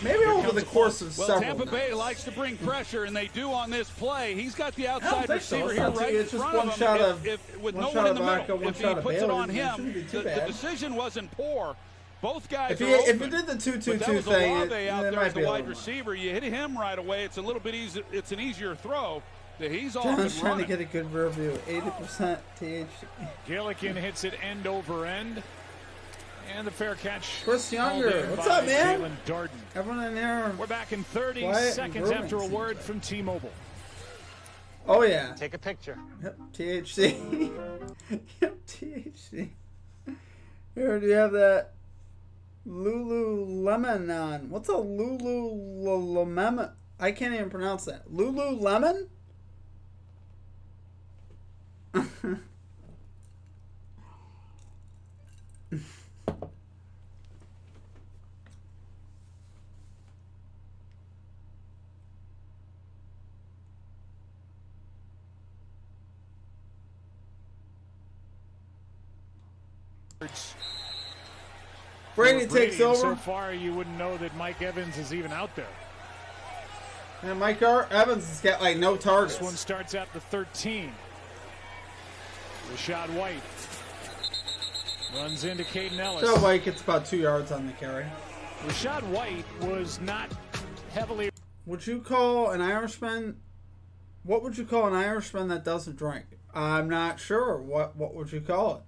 maybe over the course of several Tampa Bay nights. likes to bring pressure, and they do on this play. He's got the outside receiver so. here right It's in just front one of him. shot of With one no shot one in of the vodka, middle, one if he shot of puts it on Bailey's, it him, shouldn't be too the bad. decision wasn't poor. Both guys If are you open. did the But 2-2-2 that was thing, Olave out it there might as be the a wide little receiver. You hit him right away. It's a little bit easy. It's an easier throw. That he's off John's and trying running. to get a good review. 80% THC. Gillikin hits it end over end. And the fair catch. Chris called Younger. in What's by up, man? Jalen Darden. Everyone in there. We're back in 30 Quiet and seconds grooming, after a seems word like. from T-Mobile. Oh, yeah. Take a picture. Yep, THC. Yep, THC. Here, do you have that Lululemon on? What's a Lululemon? I can't even pronounce that. Lululemon? Brady takes and over. So far, you wouldn't know that Mike Evans is even out there. And Mike Evans has got like no targets. This one starts at the 13. Rashad White runs into Caden Ellis. Rashad White gets about 2 yards on the carry. Rashad White was not heavily. Would you call an Irishman? What would you call an Irishman that doesn't drink? I'm not sure. What would you call it?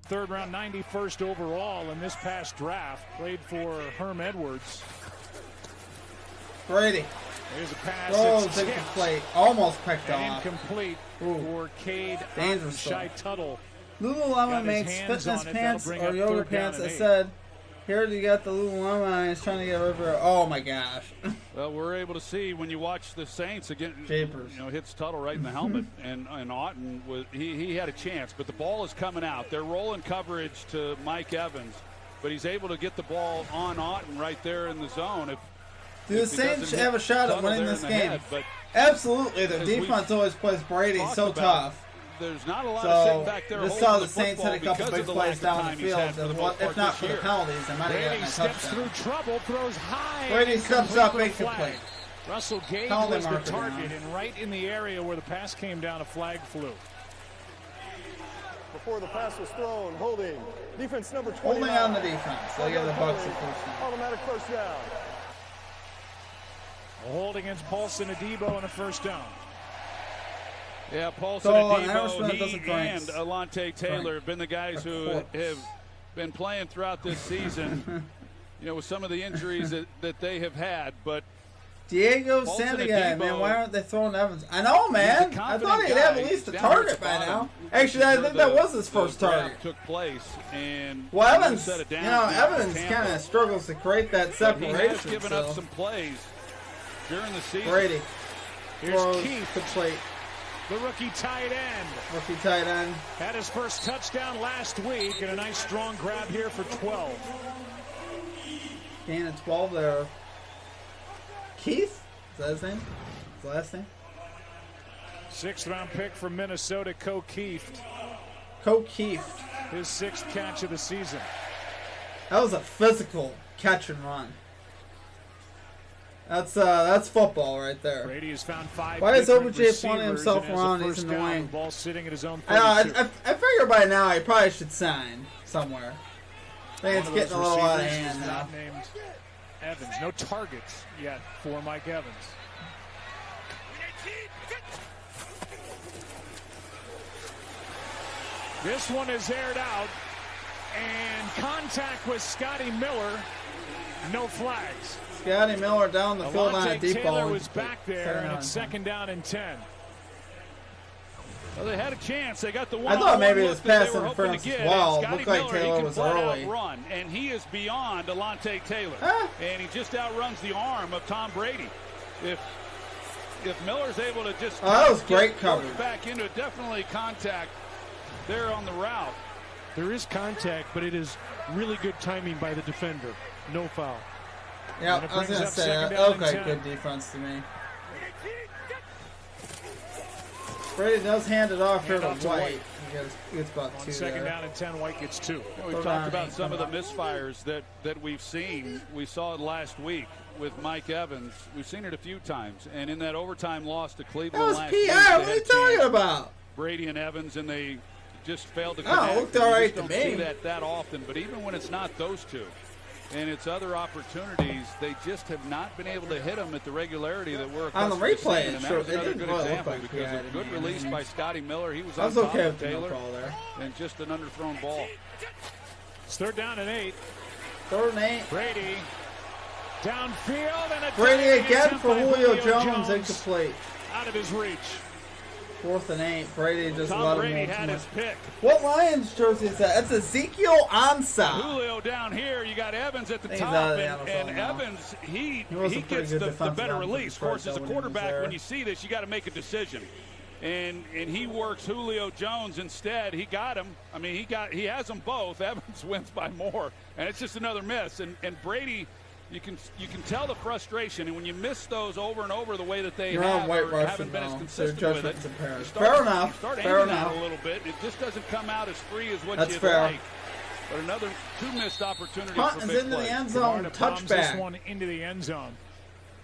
Third round, 91st overall in this past draft. Played for Herm Edwards. Brady. There's a pass. Oh, It's incomplete. Almost picked and off. incomplete Ooh. for Cade Dangerous Shy Tuttle. Got Lululemon his makes hands fitness on it. pants That'll bring or up yoga third down pants. and I 8. said, here you got the Lululemon. And he's trying to get rid of it. Oh my gosh. Well, we're able to see when you watch the Saints again. Japers. You know, hits Tuttle right in the helmet, and Otten was he had a chance, but the ball is coming out. They're rolling coverage to Mike Evans, but he's able to get the ball on Otten right there in the zone. Do the if he Saints doesn't have a hit shot at Tuttle winning there this in the game? head, but Absolutely. The as we defense always plays Brady talked so about, tough. There's not a lot of So sitting back there just holding saw the the Saints hit a football couple because big of the plays lack down of the time he's field. had for the And most if part not this for the year. penalties, they might have Brady gotten a steps touchdown. through trouble, throws high. Brady and steps up, complete with a incomplete. flag. Russell Gage Penalty was the marker target, down. and right in the area where the pass came down, a flag flew. Before the pass was thrown, holding. Defense number 29. Holding on the defense. They give the Bucks the first down. Automatic first down. A hold against Paulson Adebo and a first down. Yeah, Paulson So, an Irishman Adebo, that he doesn't drink. and Alontae Taylor have been the guys who have been playing throughout this season, you know, with some of the injuries that they have had. But Diego Bolton and Santiago, man, Debo. why aren't they throwing Evans? I know, man. He's a I thought confident he'd have guy. at least a Down here at target the by bottom. now. Actually, I think that was his first the grab target. Took place, and Well, Evans, set it down you know, for Evans Tampa. kind of struggles to create that But separation. he has given up so. some plays during the season. Brady Here's throws Keith, the plate. the rookie tight end. Rookie tight end. Had his first touchdown last week, and a nice strong grab here for 12. Gain of 12 there. Keith? Is that his name? His last name? 6th-round pick from Minnesota, Keith. Keith. His 6th catch of the season. That was a physical catch and run. That's football right there. Brady has found 5 Why is different OBJ receivers flying himself and has a around? He's first down, annoying. the ball sitting at his own I 32. know. I figure by now he probably should sign somewhere. I think it's One of getting a those little out of receivers hand is now. not named Evans. No targets yet for Mike Evans. This one is aired out, and contact with Scotty Miller. No flags. Scotty Miller down the field on a Alontae deep Taylor ball. was back there, and it's 2nd down and 10. Well, they had a chance. They got the I one. thought maybe it was look that pass they were hoping interference to as get, well. and Scotty Looked like Miller, he Taylor can was flat out early. run, and he is beyond Alontae Taylor, Huh? and he just outruns the arm of Tom Brady. If Miller's able to just Oh, that was get great coverage. back into it, definitely contact there on the route. There is contact, but it is really good timing by the defender. No foul. Yeah, And it I was brings going to up say second that. down and Okay, 10. good defense to me. Brady does hand it off here to Hand off to White. White. He gets about On 2 2nd there. down and 10, White gets 2. We've Third talked down about ain't some of the coming misfires that we've seen. We saw it last week with Mike Evans. We've seen it a few times. And in that overtime loss to That Cleveland was last week, PI. they What are had you a talking chance. about? Brady and Evans, and they just failed to Oh, connect. it looked You all just right to don't me. see that often. But even when it's not those two, and it's other opportunities, they just have not been able to hit them at the regularity that we're On the accustomed to replay, seeing. And sure, that was it another didn't good really look example like because PI of to good me. release by Scotty Miller. He was I on was top okay of with the Taylor, no call there. and just an underthrown ball. It's 3rd down and 8. 3rd and 8. Brady downfield, and a Brady diving again attempt for by Julio Jones, incomplete. out of his reach. 4th and 8. Brady just Tom let Brady him had walk his too much. pick. What Lions jersey is that? That's Ezekiel Ansah. Julio down here. You got Evans at the He's top, out of the and NFL now. Evans he was a pretty gets good the defensive better end for release. Of Detroit, course, as though, a when he was quarterback, there. when you see this, you got to make a decision. And he works Julio Jones instead. He got him. I mean, he has them both. Evans wins by more, and it's just another miss. And Brady, you can tell the frustration. And when you miss those over and over the way that they You're on have, White or Russian haven't been as now, so consistent your with it, judgment's impaired. you Fair enough. You start Fair aiming at enough. it a little bit. It just doesn't come out as free as what That's you'd fair. like. But another 2 missed opportunities Punt for is big into plays. the end zone. Kamara bombs this Touchback. one into the end zone.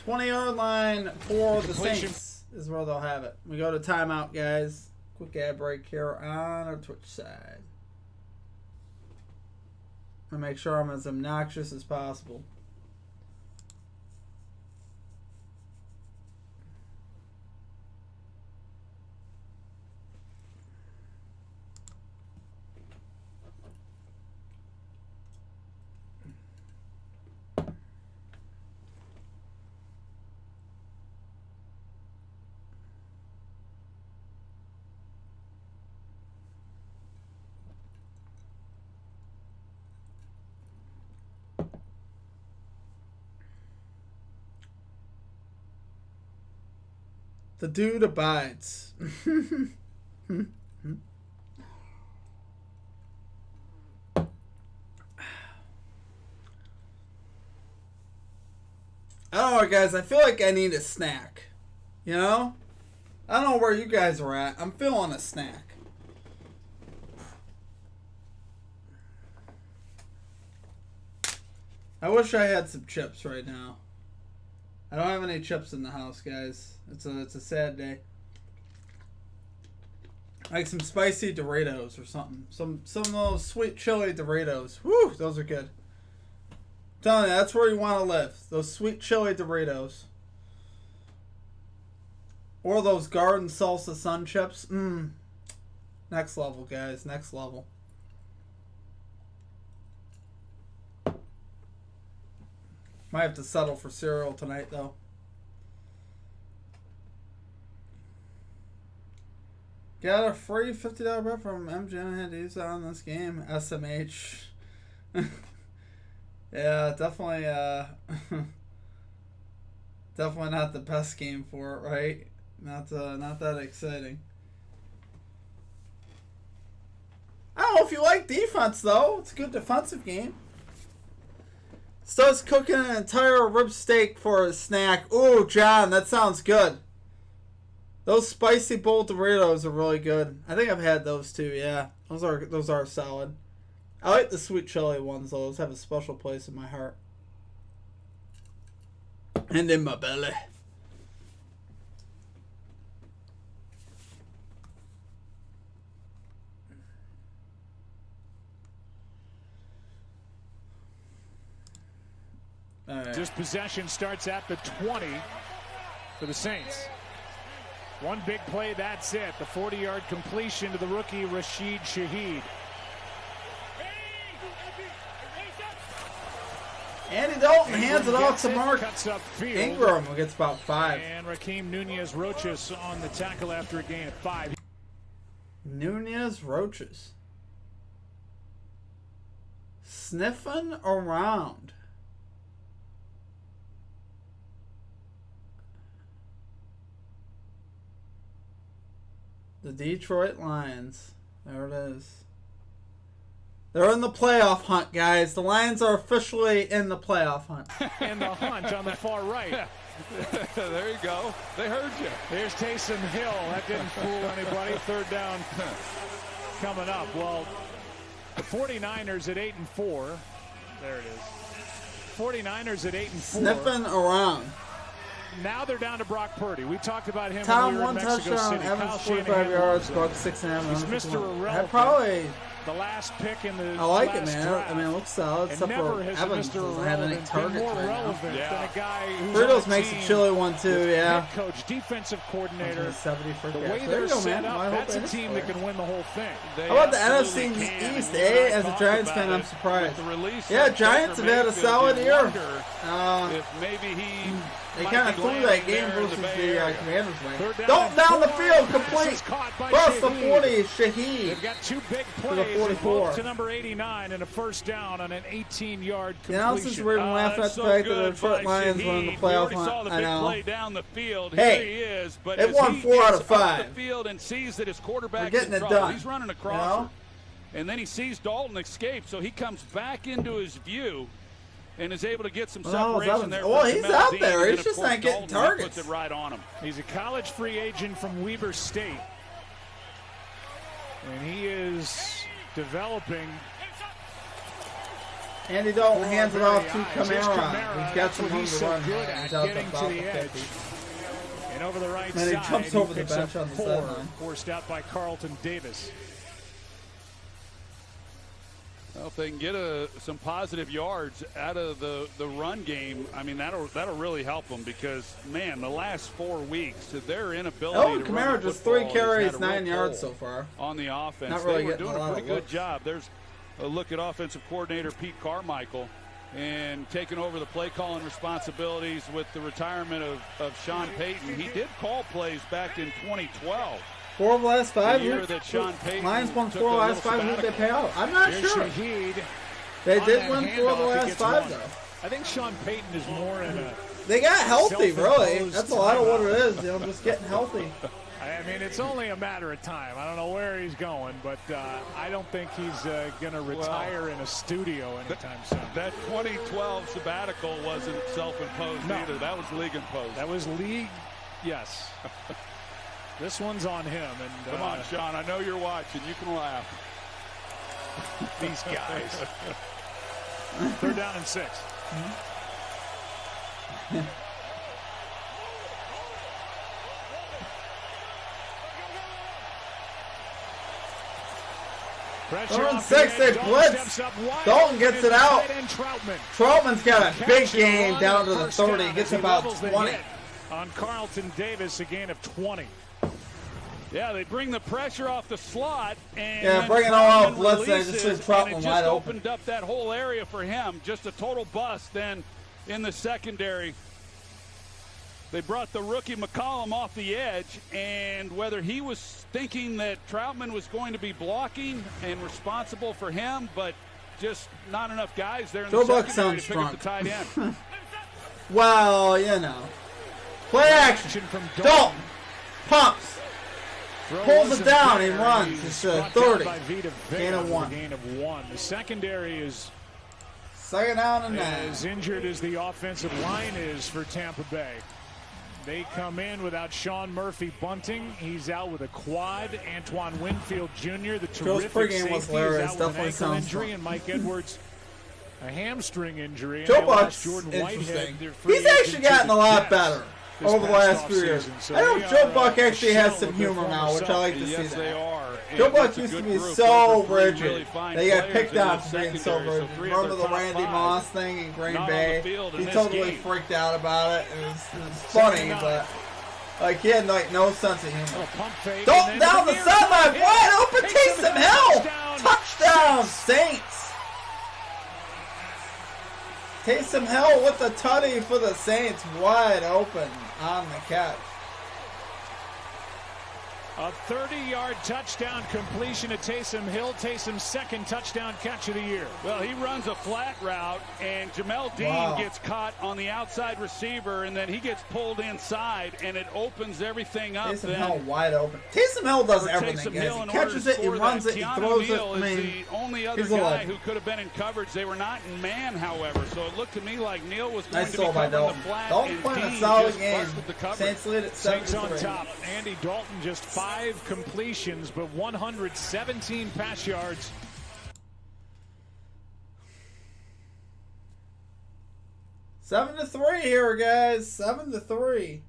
20-yard line for the Completion. Saints is where they'll have it. We go to timeout, guys. Quick ad break here on our Twitch side. I'll make sure I'm as obnoxious as possible. The dude abides. I don't know, guys. I feel like I need a snack. You know? I don't know where you guys are at. I'm feeling a snack. I wish I had some chips right now. I don't have any chips in the house, guys. It's a sad day. Like some spicy Doritos or something. Some of those sweet chili Doritos. Woo, those are good. I'm telling you, that's where you want to live. Those sweet chili Doritos. Or those garden salsa sun chips. Next level, guys. Next level. Might have to settle for cereal tonight, though. Got a free $50 bet from MJ. Had to use that on this game. SMH. Yeah, definitely. Definitely not the best game for it, right? Not that exciting. I don't know if you like defense though. It's a good defensive game. Starts cooking an entire rib steak for a snack. Ooh, John, that sounds good. Those spicy bowl Doritos are really good. I think I've had those too. Yeah, those are solid. I like the sweet chili ones though. Those have a special place in my heart and in my belly. Right. This possession starts at the 20 for the Saints. One big play, that's it. The 40-yard completion to the rookie Rashid Shaheed. Andy Dalton hands it off to Mark upfield. Ingram, who gets about 5. And Raheem Nunez-Roches on the tackle after a gain of 5. Nunez-Roches. Sniffing around. The Detroit Lions. There it is. They're in the playoff hunt, guys. The Lions are officially in the playoff hunt. And the hunt on the far right. There you go. They heard you. Here's Taysom Hill. That didn't fool anybody. Third down coming up. Well, the 49ers at 8-4. There it is. 49ers at 8-4. Sniffing around. Now they're down to Brock Purdy. We talked about him Tom, when we were one in Mexico touchdown, City. Evans Kyle 45 Shanahan yards, loves Buck 6.5. He's Mr. Irrelevant. I probably. The last pick in the I like it, last man. draft. I mean, it looks solid. Except for Evans doesn't have any targets more right relevant now. than a guy who's Fritos on makes team a chilly one too, yeah. Head coach, defensive coordinator. 70 for the way there they're you go, set man. up, that's a team that can win the whole thing. How about the NFC East, eh? As a Giants fan, I'm surprised. Yeah, Giants have had a solid year. If maybe they kind of threw that game versus the Commanders, man. Don't down the field, complete. Cross the 40, Shaheed. They've got two big plays to number 89 and a first down on an 18-yard completion. You know, since we're laughing at the fact that the Detroit Lions won the playoff hunt, I know. Down the field. Hey, Here he is, but it won 4 out of 5. The field and sees that his quarterback we're getting in it trouble. done. He's running across, and then he sees Dalton escape, so he comes back into his view. And is able to get some separation there. Well, he's out there. He's just not getting targets. Puts it right on him. He's a college free agent from Weber State. And he is developing. Andy Dalton hands it off to Kamara. He's got some room to run. Good at getting to the edge. And over the right side, he jumps over the bench on the 4, sideline. forced out by Carlton Davis. Well, if they can get some positive yards out of the run game, I mean, that'll really help them because, man, the last 4 weeks, their inability to Kamara run just 3 carries, 9 yards yards so far. On the offense. Not really they were getting doing a lot pretty of good looks. job. There's a look at offensive coordinator Pete Carmichael and taking over the play calling responsibilities with the retirement of Sean Payton. He did call plays back in 2012. 4 of the last 5. Lions won 4 of the last 5. Who did they pay out? I'm not sure. Shaheed. They did win 4 of the last 5, though. I think Sean Payton is more in a. They got healthy, really. That's a lot of what it is. You know, just getting healthy. I mean, it's only a matter of time. I don't know where he's going, but I don't think he's going to retire in a studio anytime soon. That 2012 sabbatical wasn't self-imposed either. That was league-imposed. That was league, yes. This one's on him. And come on, Sean. I know you're watching. You can laugh. These guys. 3rd down and 6. Pressure on 6, they blitz. Dalton gets it out. Troutman's got a big game down to the 30. He gets about 20. On Carlton Davis, a gain of 20. Yeah, they bring the pressure off the slot. And yeah, bring it all out, blitz. They just said Troutman wide open. Opened up that whole area for him. Just a total bust then in the secondary. They brought the rookie McCollum off the edge, and whether he was thinking that Troutman was going to be blocking and responsible for him, but just not enough guys there in the secondary to pick up the tight end. Well, you know. Play action from Dalton. Pumps. Pulls it down and runs. It's 30. Gain of 1. Gain of 1. The secondary is second down and 9. As injured as the offensive line is for Tampa Bay. They come in without Sean Murphy Bunting. He's out with a quad. Antoine Winfield Jr., the terrific safety, is out with an ankle injury. And Mike Edwards, a hamstring injury. Joe Buck's interesting. He's actually gotten a lot better over the last few years. So I know Joe Buck actually has some humor now, which I like to see that. They are. Joe Buck used to be so rigid. They got picked on for being so rigid. Remember the Randy Moss thing in Green Bay? He totally freaked out about it. It was funny, but like he had like no sense of humor. Dalton down the sideline, wide open, Taysom Hill, touchdown, Saints. Taysom Hill with the tutty for the Saints, wide open on the catch. A 30-yard touchdown completion to Taysom Hill. Taysom's second touchdown catch of the year. Well, he runs a flat route, and Jamel Dean gets caught on the outside receiver, and then he gets pulled inside, and it opens everything up. Taysom Hill wide open. Taysom Hill does everything, guys. He catches it, he runs it, he throws it. I mean, the only other guy who could have been in coverage. They were not in man, however, so it looked to me like Neal was going to be covering the flat. Dalton playing a solid game. Saints lead at 7-3. Saints on top. Andy Dalton just 5 completions, but 117 pass yards. Seven to 3 here, guys. 7-3.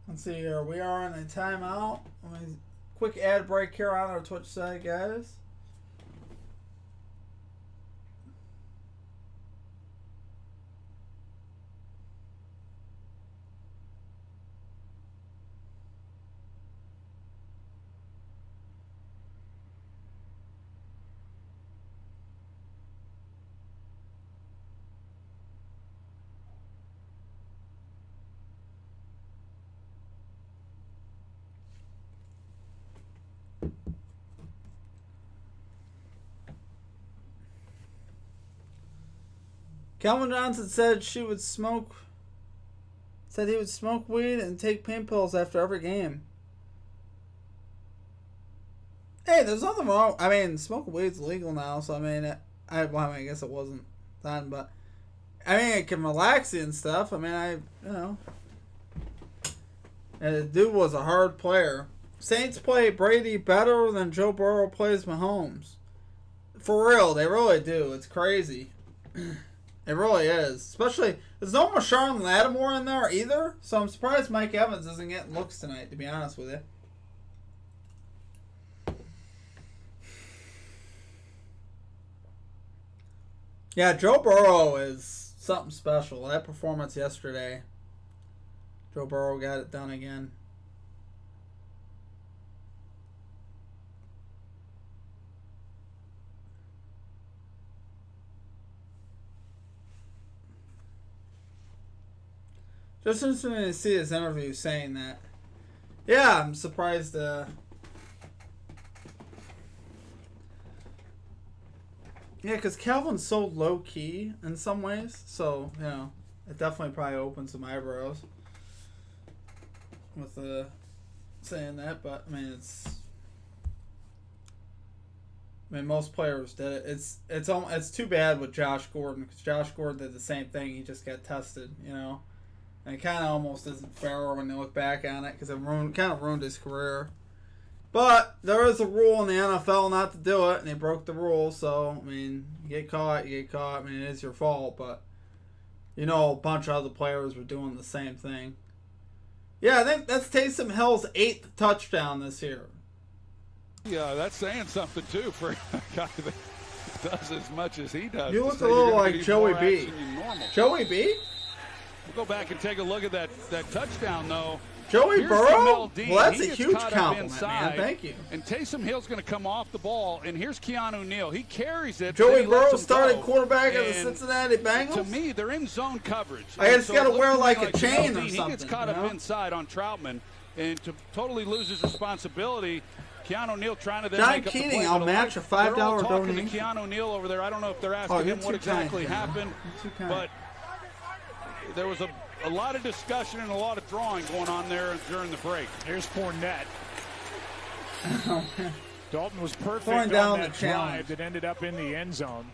Let's see here. We are in a timeout. Quick ad break here on our Twitch side, guys. Calvin Johnson said he would smoke weed and take pain pills after every game. Hey, there's nothing wrong. I mean, smoking weed's legal now, so I mean, I guess it wasn't then, but I mean, it can relax you and stuff. I mean, and the dude was a hard player. Saints play Brady better than Joe Burrow plays Mahomes. For real, they really do. It's crazy. It really is. Especially, there's no Marshawn Lattimore in there either, so I'm surprised Mike Evans isn't getting looks tonight, to be honest with you. Yeah, Joe Burrow is something special. That performance yesterday, Joe Burrow got it done again. Just interesting to see his interview saying that. Yeah, I'm surprised. Yeah, because Calvin's so low key in some ways, so you know, it definitely probably opened some eyebrows with saying that. But I mean, most players did it. It's too bad with Josh Gordon, because Josh Gordon did the same thing. He just got tested, you know. And it kind of almost isn't fair when you look back on it, because it kind of ruined his career. But there is a rule in the NFL not to do it, and he broke the rule. So, I mean, you get caught. I mean, it is your fault, but you know a bunch of other players were doing the same thing. Yeah, I think that's Taysom Hill's 8th touchdown this year. Yeah, that's saying something, too, for a guy that does as much as he does. You look a little like Joey B. Joey B? We'll go back and take a look at that touchdown, though. Joey Here's Burrow? Jamel Dean. Well, that's He a gets huge caught up compliment, inside, man. Thank you. And Taysom Hill's going to come off the ball, and here's Keanu Neal. He carries it. Joey then he lets Burrow him started go. quarterback of the And Cincinnati Bengals? To me, they're in zone coverage. I And just so got to it wear looks like to a me chain Jamel or Dean, something. He gets caught you know? up inside on Troutman, and to totally lose his responsibility, Keanu Neal trying to then John make up the Keating, play. I'll But match a they're all $5 talking donation. to Keanu Neal over there. I don't know if they're asking Oh, you're him what too kind, exactly man. happened, You're too kind. but there was a lot of discussion and a lot of drawing going on there during the break. Here's Fournette. Dalton was perfect Throwing on down that the drive challenge. that ended up in the end zone.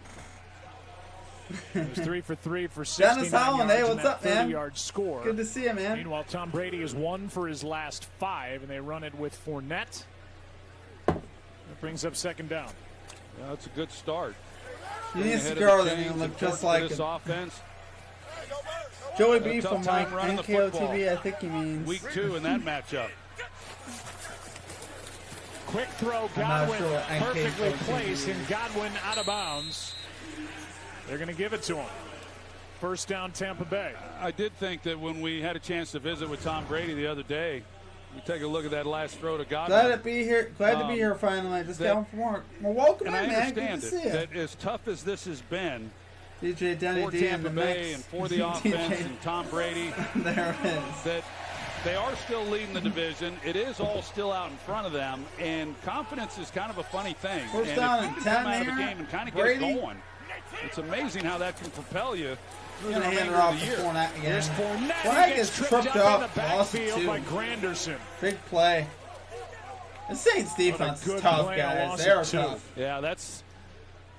It was 3 for 3 for Dennis 69 Holland, hey, yards what's and up, that man? 30-yard score. Good to see you, man. Meanwhile, Tom Brady is 1 for his last 5, and they run it with Fournette. That brings up second down. Yeah, that's a good start. You need a Ahead of cigar the that chains, even look important just for like this it. offense. Joey A B tough from time like running the NKO football. TV, I think he means. Week 2 in that matchup. Quick throw, not Godwin sure what NK perfectly coach placed, is. and Godwin out of bounds. They're going to give it to him. First down, Tampa Bay. I did think that when we had a chance to visit with Tom Brady the other day, we take a look at that last throw to Godwin. Glad to be here. Glad to be here finally. Just got home from work. Well, welcome And in, I man. Good understand to see it, you. that as tough as this has been DJ Denny for D in Tampa the Bay mix. and for the offense and Tom Brady, There it is. that they are still leading the division. It is all still out in front of them, and confidence is kind of a funny thing. First and down if you and can 10 come out of the here. game and kind of get Brady. it going, it's amazing how that can propel you through the Gonna hand it remainder off of to the year. Fournette again. Here's Fournette. Fournette He gets gets tripped in up, the lost it backfield too. by Granderson. Big play. The Saints defense good is tough, play and a guys. loss They are of 2. tough. Yeah,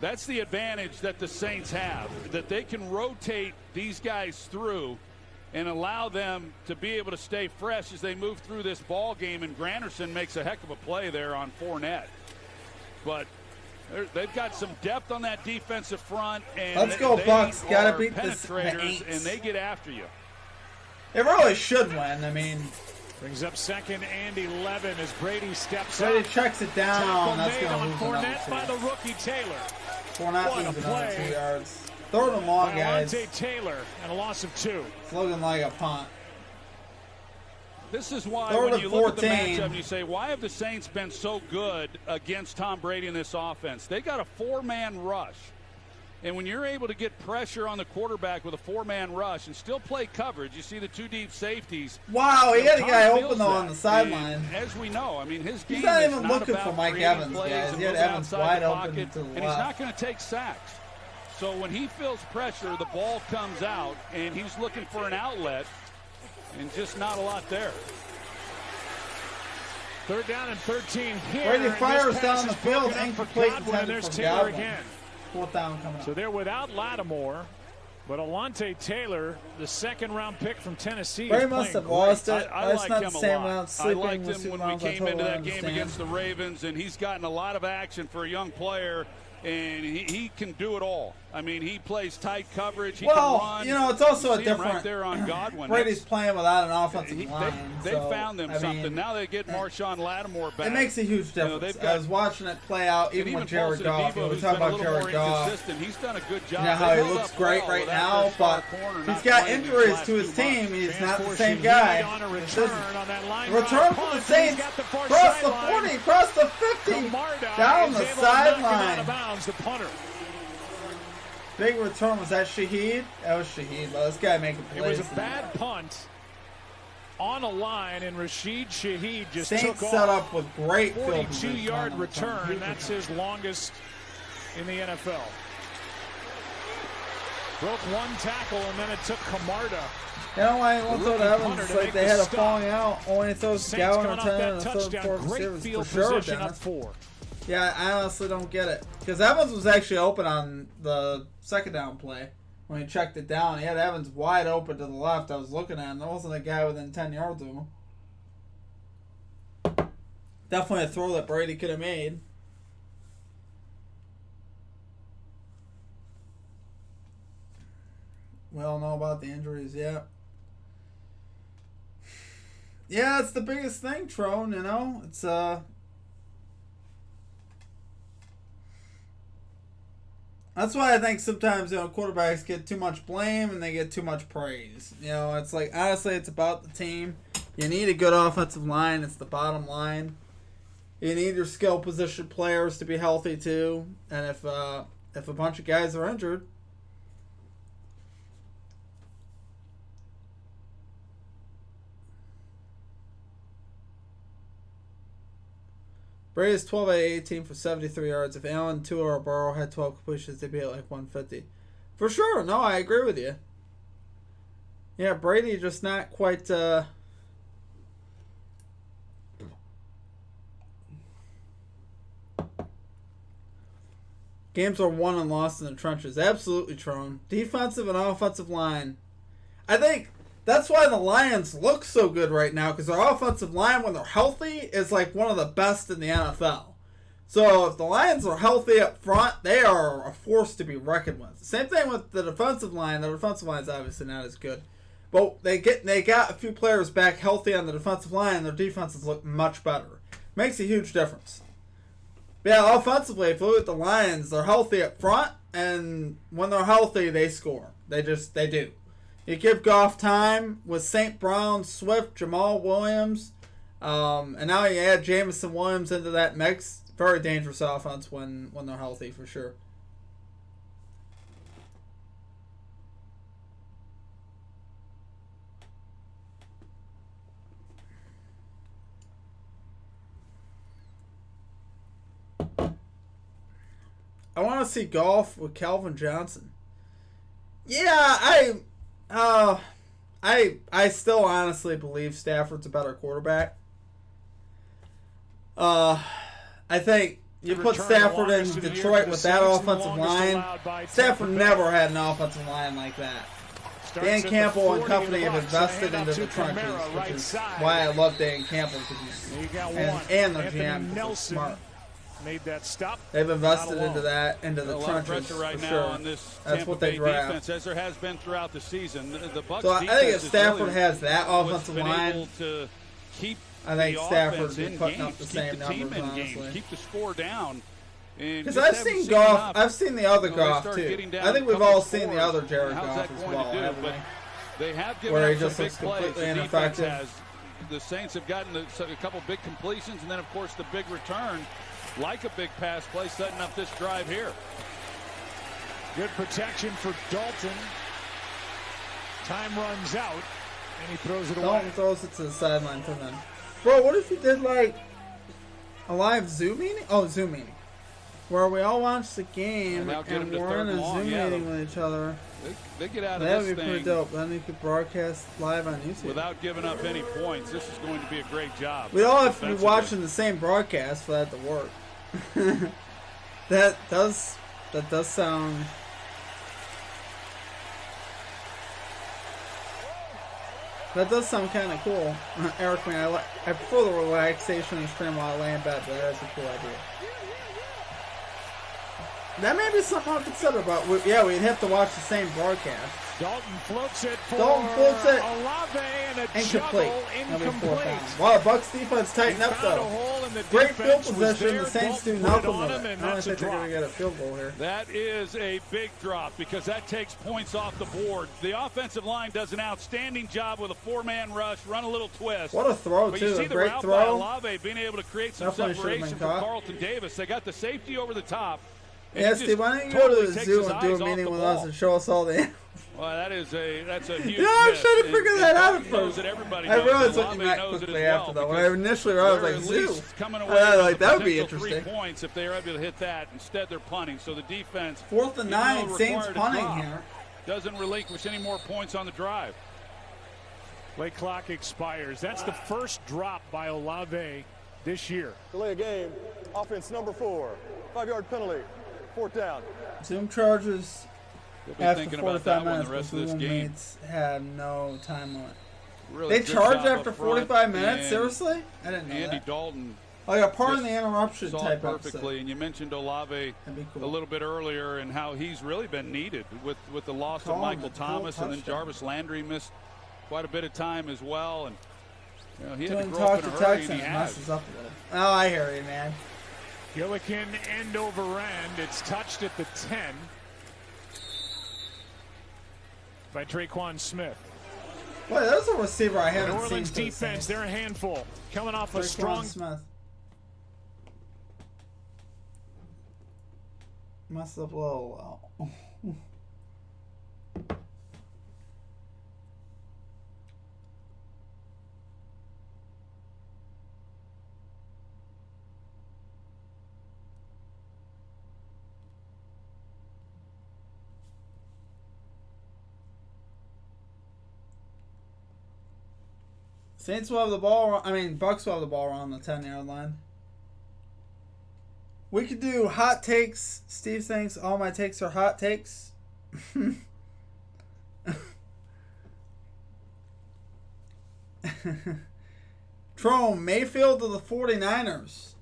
that's the advantage that the Saints have, that they can rotate these guys through and allow them to be able to stay fresh as they move through this ball game. And Granderson makes a heck of a play there on Fournette. But they've got some depth on that defensive front. And Let's go, they Bucks. Gotta are beat the penetrators, Aints. and they get after you. They really should win. I mean, Brings up second and 11 as Brady steps Brady up. checks it down. Tackle That's made going to on lose another Fournette by the 2. rookie Taylor. Fournette What a loses another play. 2 yards. Third and long, guys. Alontae Taylor and a loss of 2. It's looking like a punt. This is why Third when and you look at the 14. matchup and you say, why have the Saints been so good against Tom Brady in this offense? They got a 4-man rush. And when you're able to get pressure on the quarterback with a 4-man rush and still play coverage, you see the 2 deep safeties. Wow, he You know, had a Tom guy feels open though on that. the sideline. And as we know, I mean, his game He's not is even not looking about for Mike creating Evans, plays guys. and He had moving Evans outside wide the open pocket, to the and he's left. not going to take sacks. So when he feels pressure, the ball comes out, and he's looking for an outlet, and just not a lot there. Third down and 13 here. Brady and this fires pass down the is field, broken up for incomplete Godwin, and intended there's for Taylor Godwin. again. Fourth down coming So up. they're without Lattimore, but Alontae Taylor, the second-round pick from Tennessee, Brady is must playing have lost great. it. I That's like not him the a same lot. amount I sleeping liked with him when we Supermodels. I came into totally that game understand. against the Ravens, and he's gotten a lot of action for a young player, and he can do it all. I mean, he plays tight coverage. He Well, can run. you know, it's also You a see him different. right there on Godwin. Brady's playing without an offensive They line. so, found them I something. mean, Now they get Marshawn Lattimore back. it makes a huge You know, difference. they've got- I was watching it play out, And even with Paul Jared Goff. Sidibe, We who's talk been a about little more Jared Goff. inconsistent. He's done a good job. You know how They he held looks up great well right without now, their star but corner he's not got playing these injuries last to his 2 months. team. He's not the Fans same forcing guy. Heat on a return on that line Return drive for the punt. Saints. He's got the far Cross the sideline. 40, cross the 50. Camarda Down is the able to knock him out sideline. of bounds, the punter. Big return. Was that Shaheed? That was Shaheed. Well, this guy making It plays. was a bad punt on a line, and Rashid Shaheed just Saints took set off. up with great field 42-yard position on the return. That's his longest in the NFL. Broke one tackle, and then it took Camarda. You know why once Rookie throw to Evans, punter it's to like make they the had a stop. falling out. Only throws Saints Gowan or coming off 10 that and a third touchdown. fourth Great receivers field for sure, position up Dennis. 4. Yeah, I honestly don't get it. Because Evans was actually open on the second down play. When he checked it down, he had Evans wide open to the left. I was looking at him. There wasn't a guy within 10 yards of him. Definitely a throw that Brady could have made. We all know about the injuries, yeah. Yeah, it's the biggest thing, Trone, you know? It's, that's why I think sometimes, you know, quarterbacks get too much blame and they get too much praise. You know, it's like, honestly, it's about the team. You need a good offensive line. It's the bottom line. You need your skill position players to be healthy too. And if a bunch of guys are injured, Brady's 12 out of 18 for 73 yards. If Allen, Tua, or Burrow had 12 completions, they'd be at like 150. For sure. No, I agree with you. Yeah, Brady just not quite... Games are won and lost in the trenches. Absolutely, Tron. Defensive and offensive line. I think that's why the Lions look so good right now, because their offensive line, when they're healthy, is like one of the best in the NFL. So if the Lions are healthy up front, they are a force to be reckoned with. Same thing with the defensive line. The defensive line is obviously not as good. But they got a few players back healthy on the defensive line, and their defenses look much better. Makes a huge difference. Yeah, offensively, if you look at the Lions, they're healthy up front, and when they're healthy, they score. They do. You give Goff time with St. Brown, Swift, Jamal Williams, and now you add Jamison Williams into that mix. Very dangerous offense when they're healthy, for sure. I want to see Goff with Calvin Johnson. Yeah, I still honestly believe Stafford's a better quarterback. I think you put Stafford in Detroit with that offensive line. Stafford never had an offensive line like that. Dan Campbell and company have invested into the trenches, which is why I love Dan Campbell, and their GM is smart. Made that stop. They've invested into the trenches right for now sure. On this That's Tampa what they Bay draft. defense, as there has been throughout the season. The Bucs So I think if Stafford has that offensive line, able to keep I think Stafford would be in putting games, up the keep same the team numbers, in honestly. games, keep the score down. Because I've seen Goff, I've seen the other Goff too. I think we've all seen the other Jared Goff as well, haven't we? They have given Where he up just some looks big plays. completely The defense ineffective. has. The Saints have gotten a couple big completions, and then, of course, the big return, like a big pass play, setting up this drive here. Good protection for Dalton. Time runs out, and he throws it away. Dalton throws it to the sideline to them. Bro, what if you did like a live Zoom meeting? Oh, Zoom meeting. Where we all watch the game and we're in a Zoom meeting with each other. They get out of That this would be pretty thing dope. Then you could broadcast live on YouTube. without giving up any points. This is going to be a great job. We all have to be watching the same broadcast for that to work. That does sound. That does sound kind of cool. Eric, man, I prefer the relaxation and stream while I lay in bed, but that's a cool idea. That may be something I'll consider, but we'd have to watch the same broadcast. Dalton floats it for Olave and a incomplete. incomplete. Wow, the Bucs defense tightened up though. Great field position. The Saints do nothing with it. I don't think they're going to get a field goal here. That is a big drop because that takes points off the board. The offensive line does an outstanding job with a four-man rush, run a little twist. What a throw, but too. You see A the great route throw. by Olave being able to create some Definitely separation from Carlton Davis. They got the safety over the top. Yeah, Steve, why don't you go to the zoo and do a meeting with us and show us all the animals? Well, that's a huge Yeah, I'm miss. trying to figure that out at Knows first. that everybody I knows. realized what you Olave meant knows it quickly as after well, that. When I initially read, I was they're like, at zoo. least coming away I was with like, a that would be potential interesting. 3 points if they are able to hit that. Instead, they're punting. So the defense, 4th and 9, Saints punting here. Doesn't relinquish any more points on the drive. Play clock expires. That's the first drop by Olave this year. Delay a game. Offense number 4. 5-yard penalty. 4th down. Zoom charges after thinking 45 about that one minutes, the rest but of this Google game. Meets have no time limit. Really They good charge job after up front, 45 minutes? and Seriously? I didn't know Andy that. Dalton Like a pardon just the interruption saw type perfectly, episode. and you mentioned Olave That'd be cool. a little bit earlier and how he's really been needed with the loss of Michael Thomas, and then Jarvis Landry missed quite a bit of time as well, and he had to Doing grow up talk in to a hurry, text and and he it has. messes up a little. Oh, I hear you, man. Gillikin end over end. It's touched at the 10 by Traquan Smith. Well, that's a receiver I haven't New Orleans seen. defense, they're a handful. Coming off a strong. Smith. Messed up a little. Saints will have the ball. I mean, Bucks will have the ball around the 10-yard line. We could do hot takes. Steve thinks all my takes are hot takes. Trome, Mayfield to the 49ers.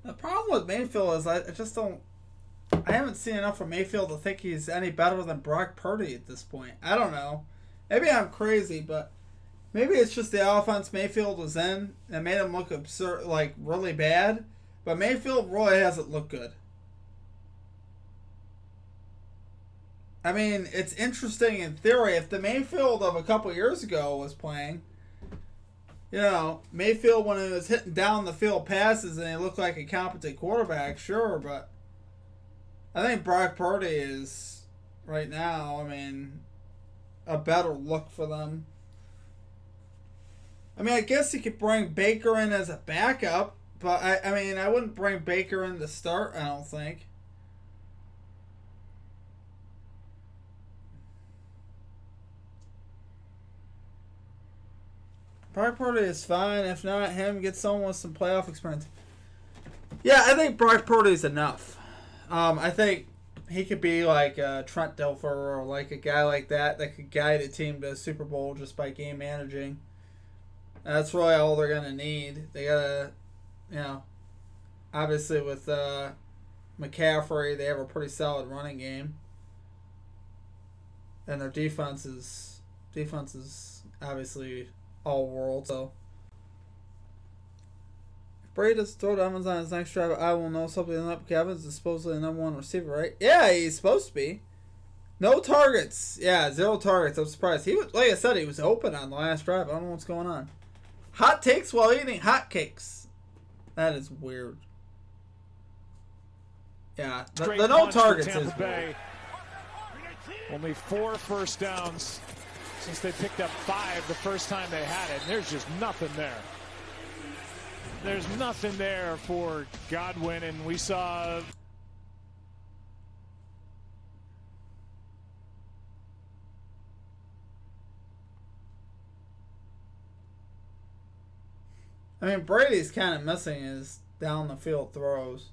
The problem with Mayfield is I just don't. I haven't seen enough from Mayfield to think he's any better than Brock Purdy at this point. I don't know. Maybe I'm crazy, but maybe it's just the offense Mayfield was in that made him look absurd, like really bad. But Mayfield really hasn't looked good. I mean, it's interesting in theory. If the Mayfield of a couple years ago was playing, you know, Mayfield when he was hitting down the field passes and he looked like a competent quarterback, sure, but I think Brock Purdy is, right now, I mean, a better look for them. I mean, I guess you could bring Baker in as a backup, but I mean, I wouldn't bring Baker in to start, I don't think. Brock Purdy is fine. If not, him get someone with some playoff experience. Yeah, I think Brock Purdy is enough. I think he could be like Trent Dilfer or like a guy like that could guide a team to a Super Bowl just by game managing. That's really all they're going to need. They got to, you know, obviously with McCaffrey, they have a pretty solid running game. And their defense is obviously all world. So if Brady doesn't throw to Evans on his next drive, I will know something up. Evans is supposedly the number one receiver, right? Yeah, he's supposed to be. No targets. Yeah, 0 targets. I'm surprised. He was, like I said, he was open on the last drive. I don't know what's going on. Hot takes while eating hot cakes. That is weird. Yeah, the no targets is weird. Only 4 first downs since they picked up 5 the first time they had it. And there's just nothing there. There's nothing there for Godwin, and we saw. I mean, Brady's kind of missing his down the field throws.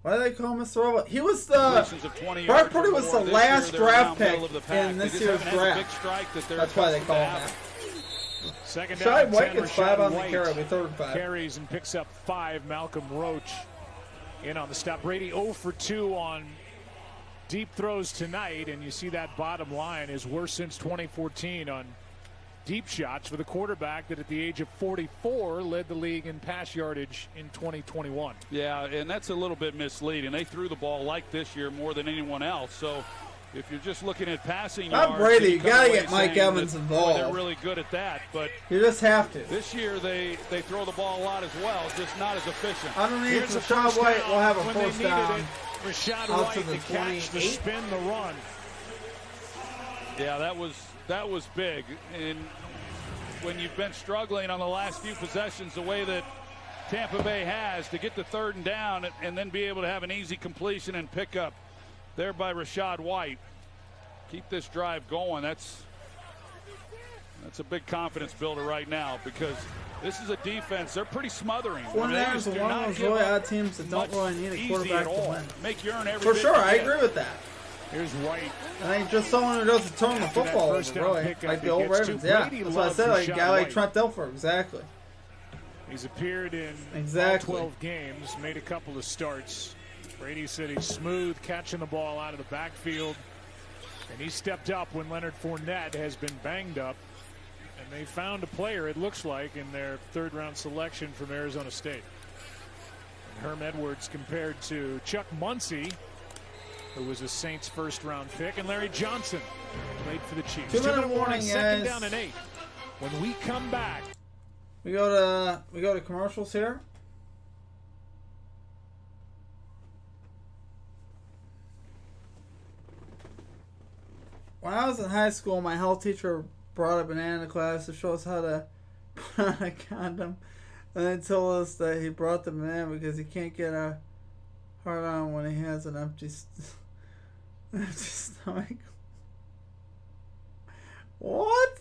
Why do they call him a throw? He was the. Brock Purdy was the last draft pick in this year's draft. That's why they call him that. Second down, Rashad White gets 5 on the carry, we 3rd and 5. Carries and picks up 5. Malcolm Roach in on the stop. Brady 0 for 2 on deep throws tonight, and you see that bottom line is worse since 2014 on deep shots for the quarterback that at the age of 44 led the league in pass yardage in 2021. Yeah, and that's a little bit misleading. They threw the ball like this year more than anyone else. So if you're just looking at passing yards, Brady, you got to get Mike Evans involved. They're really good at that, but you just have to. This year they throw the ball a lot as well, just not as efficient. Underneath, Rashad White will have a first down. Rashad White the catch, the spin, the run. Yeah, that was big. And when you've been struggling on the last few possessions the way that Tampa Bay has, to get the 3rd and down and then be able to have an easy completion and pick up there by Rashad White. Keep this drive going. That's a big confidence builder right now, because this is a defense. They're pretty smothering. One of those really odd teams that don't really need a quarterback to win. Make you earn every For sure, I agree with that. Here's White. I think just someone who doesn't turn the football over, really. Like the old Ravens, yeah. That's what I said, like a guy like Trent Dilfer, exactly. He's appeared in all 12 games, made a couple of starts. Brady said he's smooth, catching the ball out of the backfield. And he stepped up when Leonard Fournette has been banged up. And they found a player, it looks like, in their 3rd-round selection from Arizona State. And Herm Edwards compared to Chuck Muncie who was a Saints first-round pick, and Larry Johnson played for the Chiefs. 2-minute warning, second guys. down and 8. When we come back, we go to commercials here. When I was in high school, my health teacher brought a banana to class to show us how to put on a condom. And they told us that he brought the banana because he can't get a hard on when he has an empty stomach. What?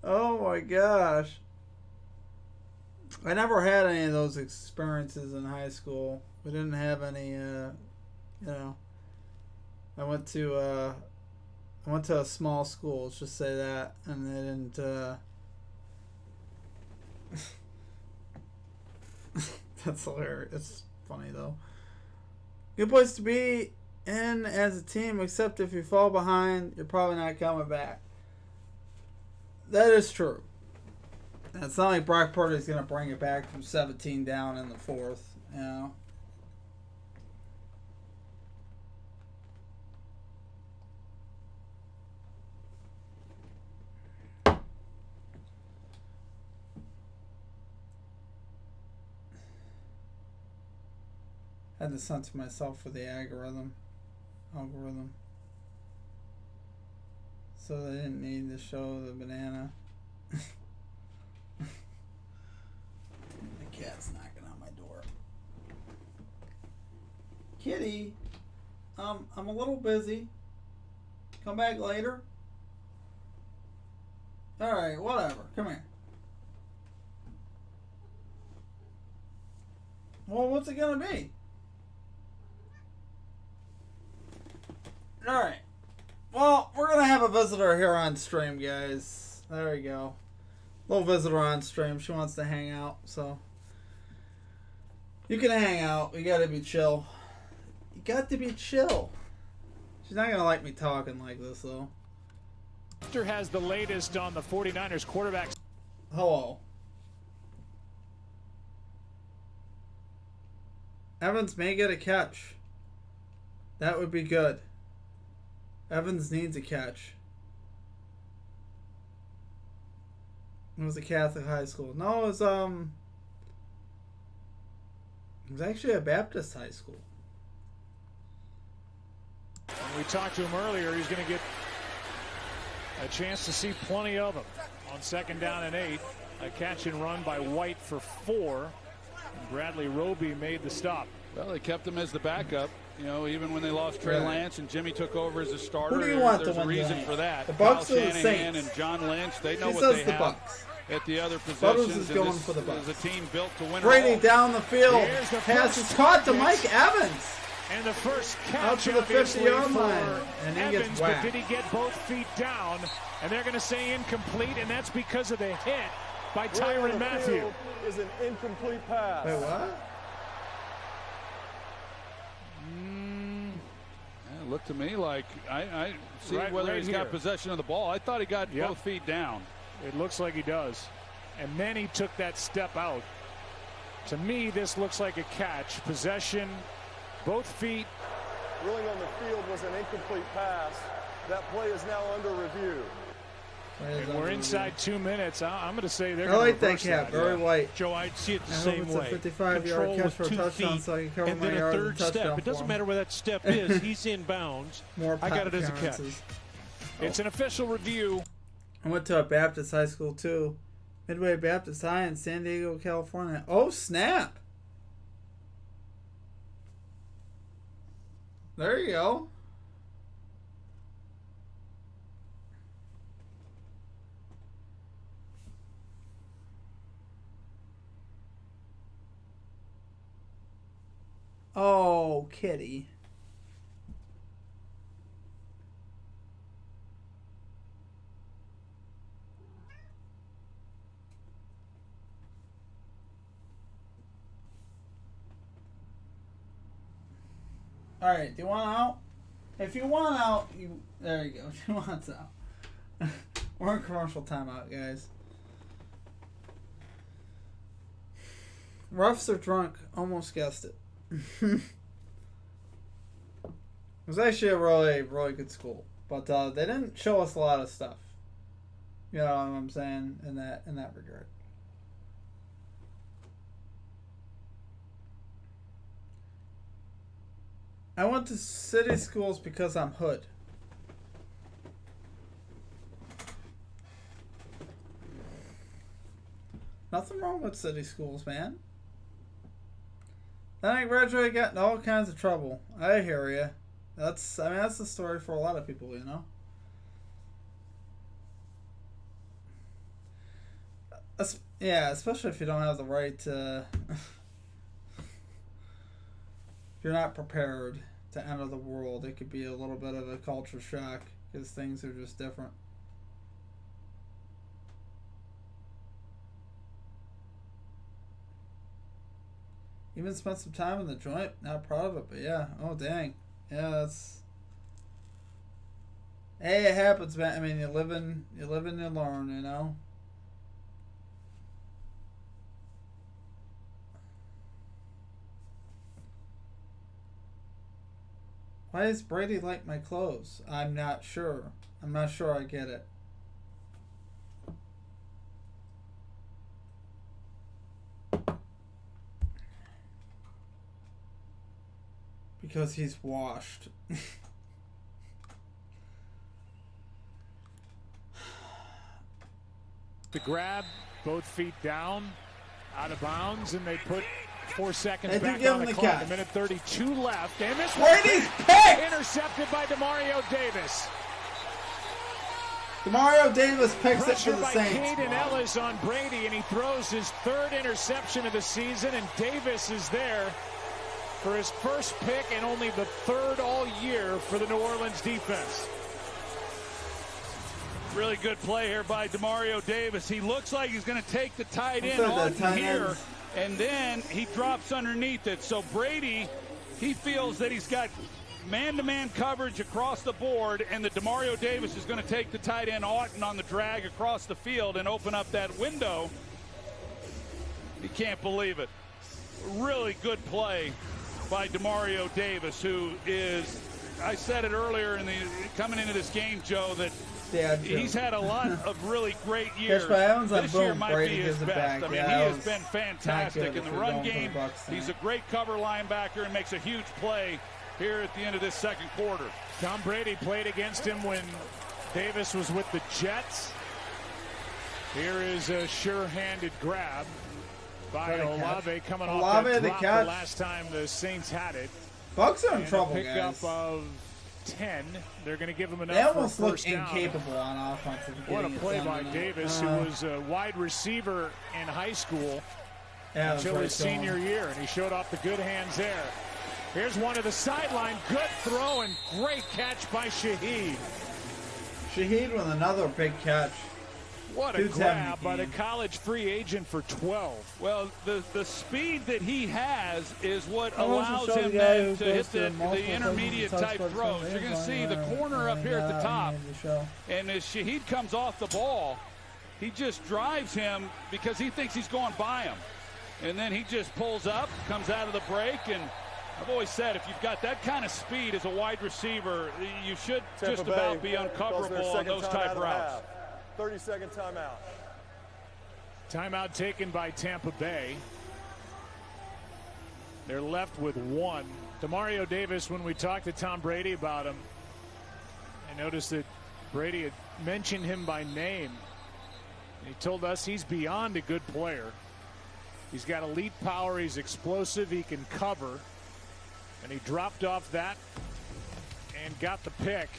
Oh my gosh. I never had any of those experiences in high school. We didn't have any, I went to a small school, let's just say that, and they didn't, that's hilarious. It's funny, though. Good place to be in as a team, except if you fall behind, you're probably not coming back. That is true. And it's not like Brock Purdy's going to bring it back from 17 down in the fourth, you know. I had to censor myself for the algorithm. So they didn't need to show the banana. The cat's knocking on my door. Kitty, I'm a little busy. Come back later. Alright, whatever. Come here. Well, what's it gonna be? Alright. Well, we're going to have a visitor here on stream, guys. There we go. Little visitor on stream. She wants to hang out, so. You can hang out. You got to be chill. You got to be chill. She's not going to like me talking like this, though. Victor has the latest on the 49ers quarterbacks. Hello. Evans may get a catch. That would be good. Evans needs a catch. It was a Catholic high school. No, it was actually a Baptist high school. When we talked to him earlier, he's going to get a chance to see plenty of them. On second down and 8, a catch and run by White for 4. And Bradley Roby made the stop. Well, they kept him as the backup. You know, even when they lost Trey Lance and Jimmy took over as a starter, Who do you want there's to a win reason tonight? for that. The Bucs Kyle or the Shanahan Saints? and John Lynch, they know He what says they the have Bucs. at the other Butters positions. is going for the Bucs. Is a team built to win. Brady down the field. Here's the Pass first is caught to target. Mike Evans. And the first Out catch to the obviously 50-yard for line. And he Evans, gets but whacked. did he get both feet down? And they're going to say incomplete, and that's because of the hit by Tyrann Mathieu. Is an incomplete pass. Wait, what? It looked to me like I see Right whether he's here. got possession of the ball. I thought he got both feet down. It looks like he does. And then he took that step out. To me, this looks like a catch. Possession, both feet. Ruling on the field was an incomplete pass. That play is now under review. And we're inside 2 minutes. I'm going to say they're I going like to that reverse cap. that. Very white. Joe, I'd see it the I hope same it's way. a 55-yard Control catch with for a 2 touchdown feet, so I can cover and my then a yard and third touchdown step. It for doesn't him. matter where that step is. He's in bounds. More I got it as a catch. appearances. It's an official review. I went to a Baptist high school, too. Midway Baptist High in San Diego, California. Oh, snap. There you go. Oh, kitty. All right, do you want out? If you want out, there you go. She wants out. We're in commercial timeout, guys. Roughs are drunk. Almost guessed it. It was actually a really, really good school, but they didn't show us a lot of stuff. You know what I'm saying in that regard. I went to city schools because I'm hood. Nothing wrong with city schools, man. Then I graduated, got in all kinds of trouble. I hear ya. That's the story for a lot of people, you know. Yeah, especially if you don't have the right to. If you're not prepared to enter the world, it could be a little bit of a culture shock because things are just different. Even spent some time in the joint. Not proud of it, but yeah. Oh, dang. Yeah, that's... Hey, it happens, man. I mean, you live and you learn, you know? Why does Brady like my clothes? I'm not sure. I'm not sure I get it. Because he's washed. The grab, both feet down, out of bounds, and they put 4 seconds back on the clock. A minute 32 left, and this Brady's pick! Intercepted by Demario Davis. Demario Davis picks it for Pressure the by Saints. Caden Ellis on Brady, and he throws his third interception of the season, and Davis is there for his first pick and only the third all year for the New Orleans defense. Really good play here by Demario Davis. He looks like he's going to take the tight end on here, and then he drops underneath it. So Brady, he feels that he's got man-to-man coverage across the board, and that Demario Davis is going to take the tight end Auten on the drag across the field and open up that window. He can't believe it. Really good play by Demario Davis, who is, I said it earlier coming into this game, Joe, that he's had a lot of really great years. This year might be his best. I mean, he has been fantastic in the run game. He's a great cover linebacker and makes a huge play here at the end of this second quarter. Tom Brady played against him when Davis was with the Jets. Here is a sure-handed grab by Olave coming off that drop the last time the Saints had it. Bucks are in trouble, guys. Pickup of 10. They're going to give him enough. They almost for a first look down. Incapable on offense. What a play by Davis, who was a wide receiver in high school until his senior year, and he showed off the good hands there. Here's one to the sideline. Good throw and great catch by Shaheed. Shaheed with another big catch. What a grab by the college free agent for 12. Well, the speed that he has is what allows him then to hit the intermediate type throws. You're going to see the corner up here at the top. And as Shaheed comes off the ball, he just drives him because he thinks he's going by him. And then he just pulls up, comes out of the break, and I've always said if you've got that kind of speed as a wide receiver, you should just about be uncoverable on those type routes. 30-second timeout. Timeout taken by Tampa Bay. They're left with one. Demario Davis, when we talked to Tom Brady about him, I noticed that Brady had mentioned him by name. He told us he's beyond a good player. He's got elite power. He's explosive. He can cover. And he dropped off that and got the pick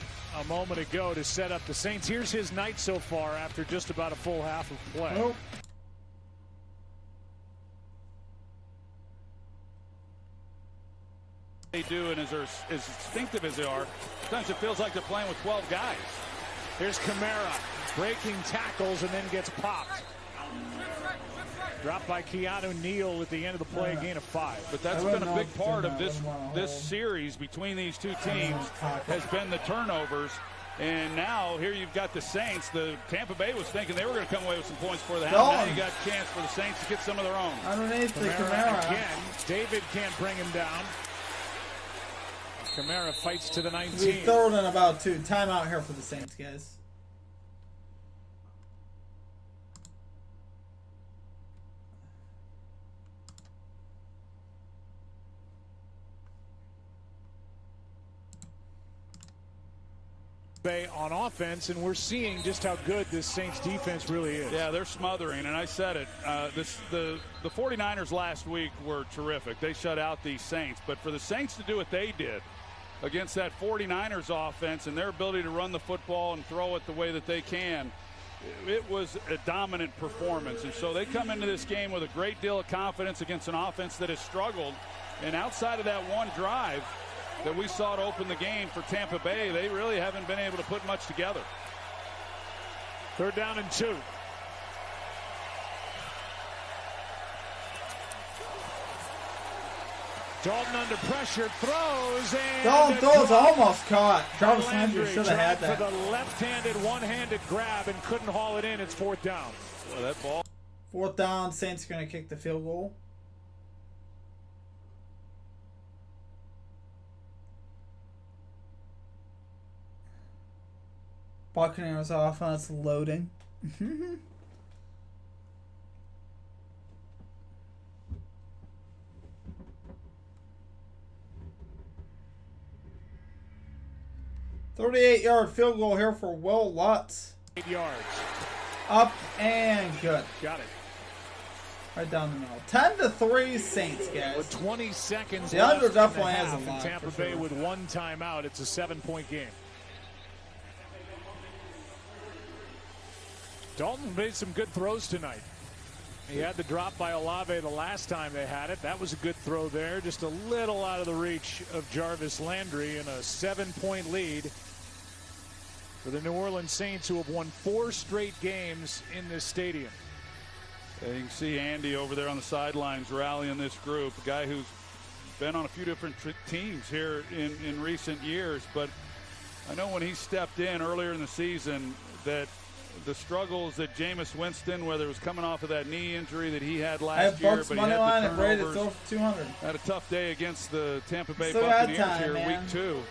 a moment ago to set up the Saints. Here's his night so far after just about a full half of play. Oh. They do, and as instinctive as they are, sometimes it feels like they're playing with 12 guys. Here's Kamara breaking tackles and then gets popped. Dropped by Keanu Neal at the end of the play, gain of 5. But that's been a big part of this series between these two teams has been the turnovers. And now here you've got the Saints. The Tampa Bay was thinking they were going to come away with some points for the half. Now you got a chance for the Saints to get some of their own. Underneath the Kamara again. David can't bring him down. Kamara fights to the We 19. third and about 2. Timeout here for the Saints, guys. Bay on offense, and we're seeing just how good this Saints defense really is. Yeah, they're smothering, and I said it. The 49ers last week were terrific. They shut out the Saints, but for the Saints to do what they did against that 49ers offense and their ability to run the football and throw it the way that they can, it was a dominant performance. And so they come into this game with a great deal of confidence against an offense that has struggled. And outside of that one drive that we saw to open the game for Tampa Bay, they really haven't been able to put much together. 3rd down and 2. Dalton under pressure, throws, and Dalton throws almost caught. Jarvis Landry should have had that. For the left-handed, one-handed grab and couldn't haul it in. It's 4th down. Well, that ball. 4th down. Saints going to kick the field goal. Buccaneers offense loading. 38-yard field goal here for Will Lutz. 8 yards. Up and good. Got it. Right down the middle. 10-3 Saints, guys. With 20 seconds The left under in the definitely has half, a lot, and Tampa for Bay sure. with 1 timeout. It's a 7-point game. Dalton made some good throws tonight. He had the drop by Olave the last time they had it. That was a good throw there. Just a little out of the reach of Jarvis Landry, and a 7-point lead for the New Orleans Saints, who have won 4 straight games in this stadium. You can see Andy over there on the sidelines rallying this group, a guy who's been on a few different teams here in recent years. But I know when he stepped in earlier in the season that the struggles that Jameis Winston, whether it was coming off of that knee injury that he had I have last year, Bucks but he money line had and the Brady turnovers. throw for 200. Had a tough day against the Tampa Bay Still had Buccaneers time, here man. week 2.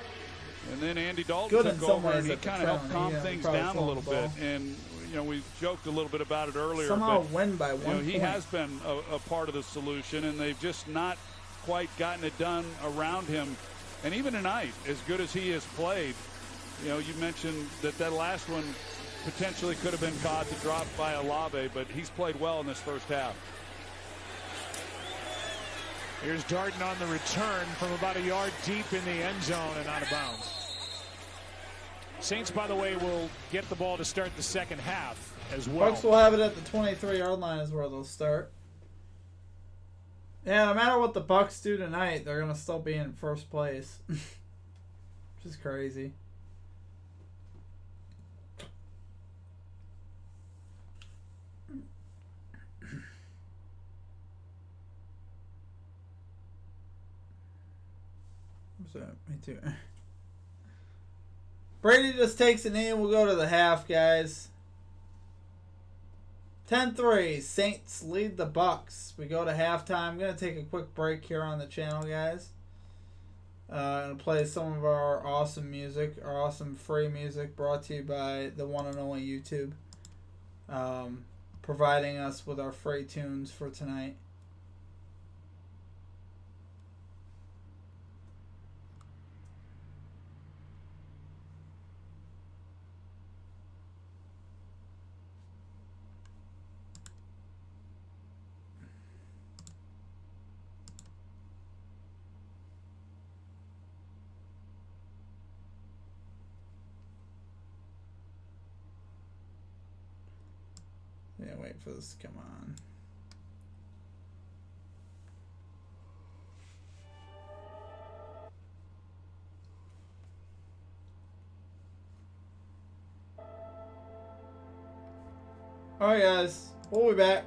And then Andy Dalton Good in took some over, ways and he at the kind of helped turn. calm He, things probably down a throwing little the bit. ball. And, you know, we joked a little bit about it earlier. Somehow but, win by 1 point. he has been a part of the solution, and they've just not quite gotten it done around him. And even tonight, as good as he has played, you mentioned that last one potentially could have been caught to drop by Olave, but he's played well in this first half. Here's Darden on the return from about a yard deep in the end zone and out of bounds. Saints, by the way, will get the ball to start the second half as well. Bucks will have it at the 23-yard line is where they'll start. Yeah, no matter what the Bucks do tonight, they're going to still be in first place. Which is crazy. So, me too. Brady just takes it in. We'll go to the half, guys. 10-3. Saints lead the Bucks. We go to halftime. I'm going to take a quick break here on the channel, guys. And play some of our awesome music, our awesome free music brought to you by the one and only YouTube. Providing us with our free tunes for tonight. Yeah, wait for this to come on. Alright guys, we'll be back.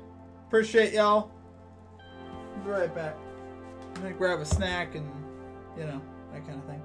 Appreciate y'all. Be right back. I'm gonna grab a snack and, that kind of thing.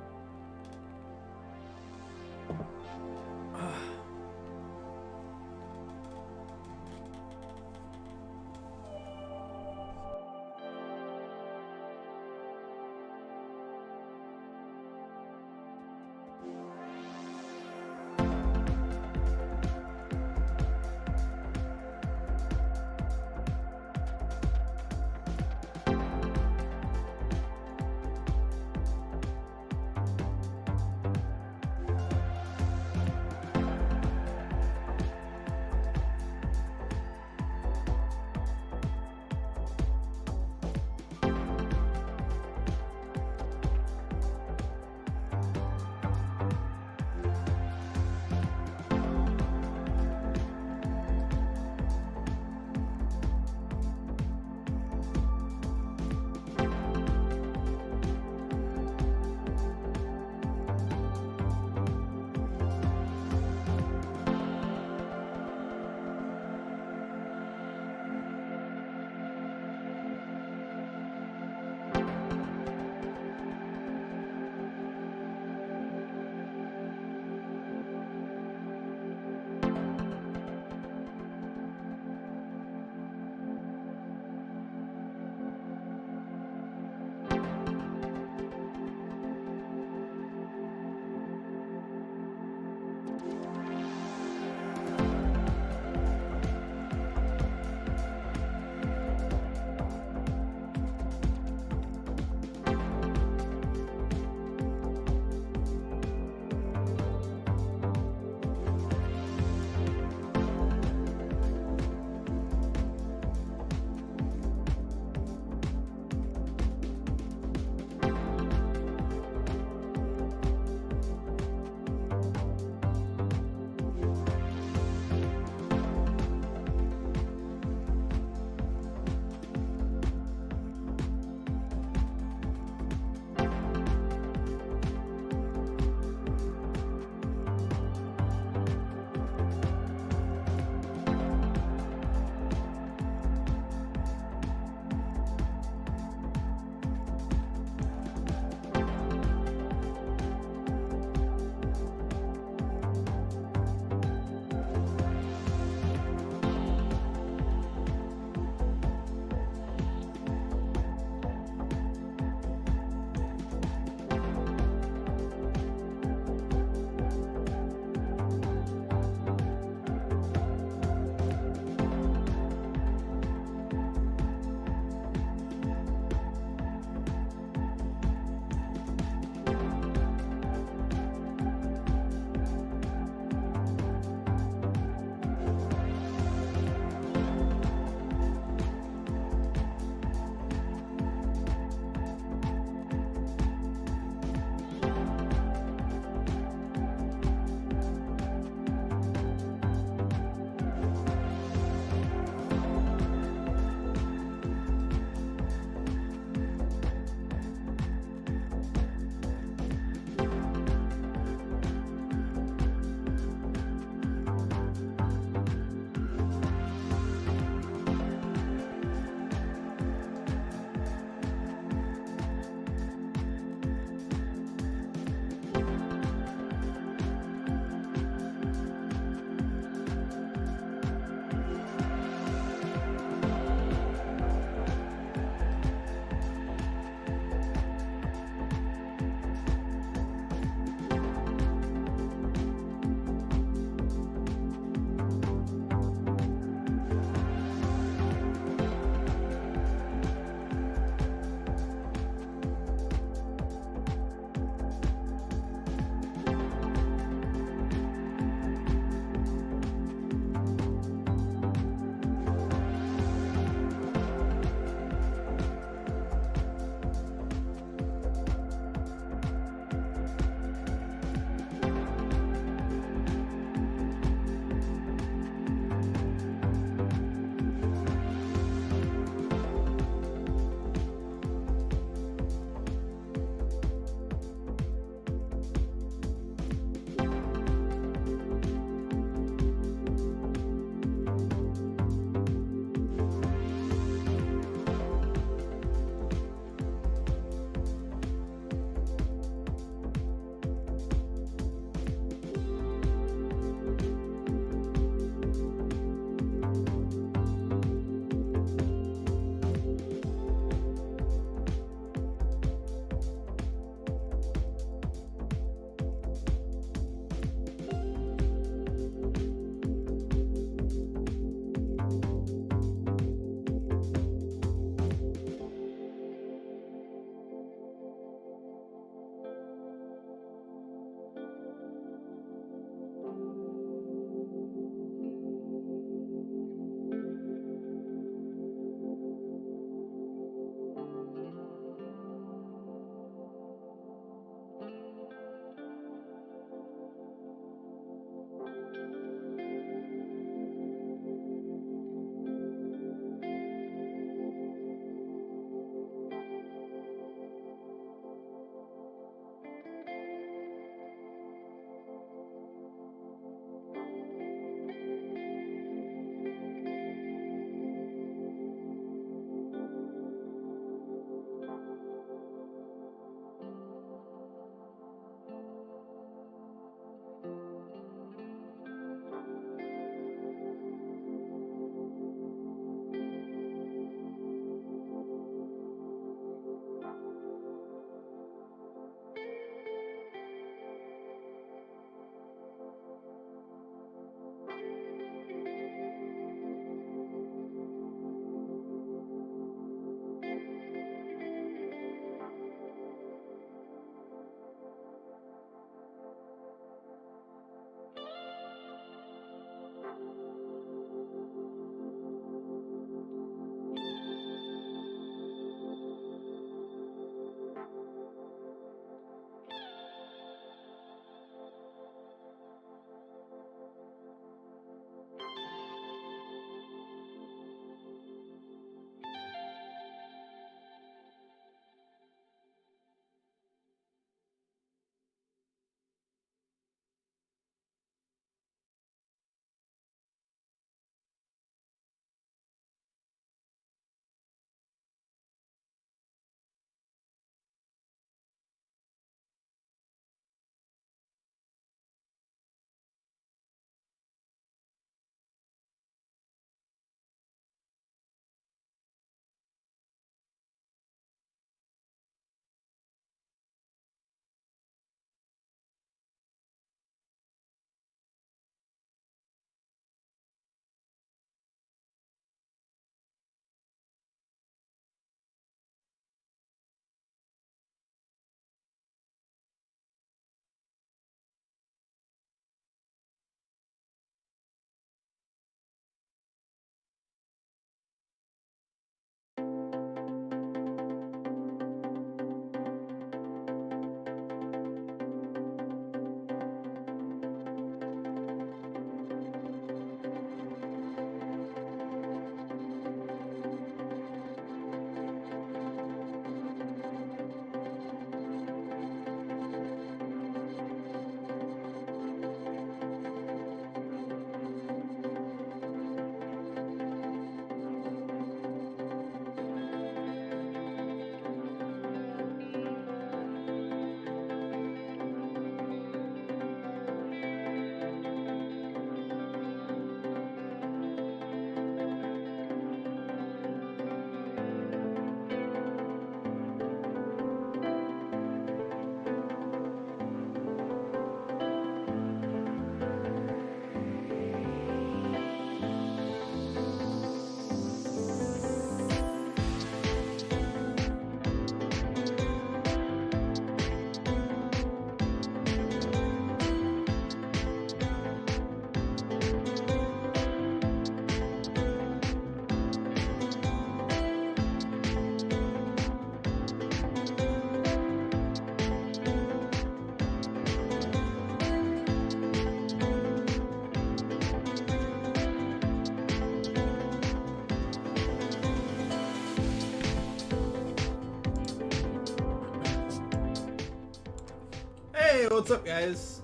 what's up, guys?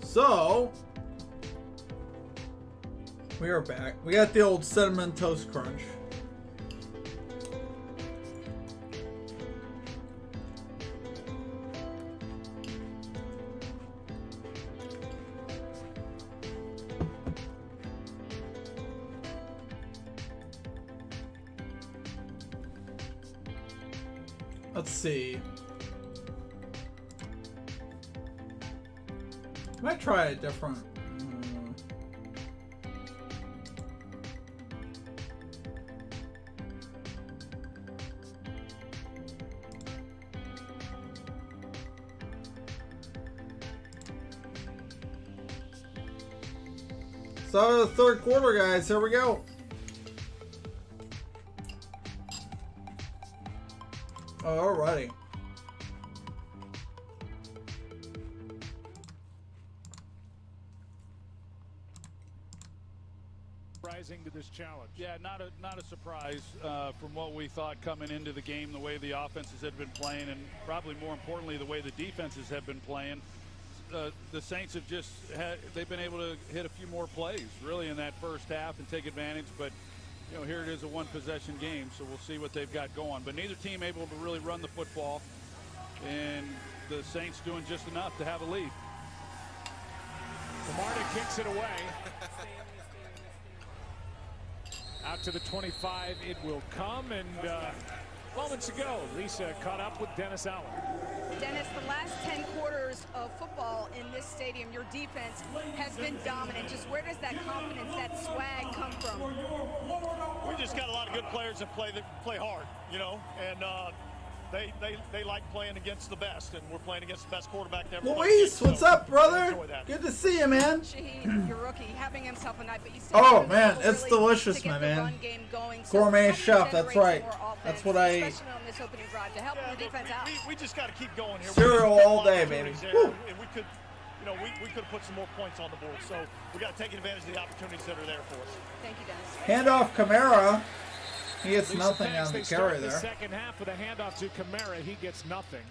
So we are back. We got the old Cinnamon Toast Crunch. Let's see. I might try a different. So the third quarter, guys. Here we go. Alrighty. Rising to this challenge. Yeah, not a surprise from what we thought coming into the game, the way the offenses had been playing, and probably more importantly, the way the defenses have been playing. The Saints have they've been able to hit a few more plays, really, in that first half and take advantage, but you know, here it is, a one-possession game, so we'll see what they've got going. But neither team able to really run the football, and the Saints doing just enough to have a lead. Camarda kicks it away. Out to the 25, it will come, and moments ago, Lisa caught up with Dennis Allen. Dennis, the last 10 quarters of football in this stadium, your defense has been dominant. Just where does that confidence, that swag come from? We just got a lot of good players that play hard, you know, and they like playing against the best, and we're playing against the best quarterback ever. Luis, what's up, brother? Good to see you, man. Shahid, your rookie, having himself a night, but you still Oh man, it's delicious, my man. Gourmet chef, that's right. That's what I eat. Especially on this opening drive to help the defense out. We just got to keep going here. Cereal all day, baby. And we could, you know, we could have put some more points on the board. So we got to take advantage of the opportunities that are there for us. Thank you, Dennis. Hand off Kamara. He gets Lisa nothing Banks, on the they carry start there. The second half with a handoff to Kamara. He gets nothing.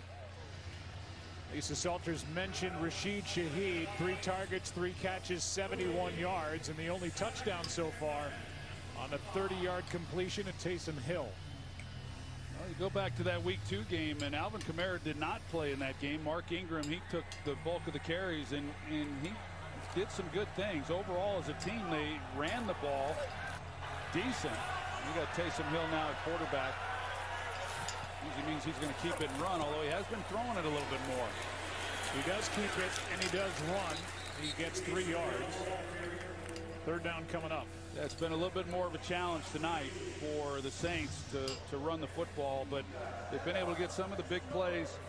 Lisa Salters mentioned Rashid Shaheed. 3 targets, 3 catches, 71 yards, and the only touchdown so far on a 30-yard completion at Taysom Hill. Well, you go back to that Week 2 game, and Alvin Kamara did not play in that game. Mark Ingram, he took the bulk of the carries, and he did some good things. Overall, as a team, they ran the ball decent. You got Taysom Hill now at quarterback. Usually means he's going to keep it and run, although he has been throwing it a little bit more. He does keep it, and he does run. He gets 3 yards. Third down coming up. Yeah, it's been a little bit more of a challenge tonight for the Saints to run the football, but they've been able to get some of the big plays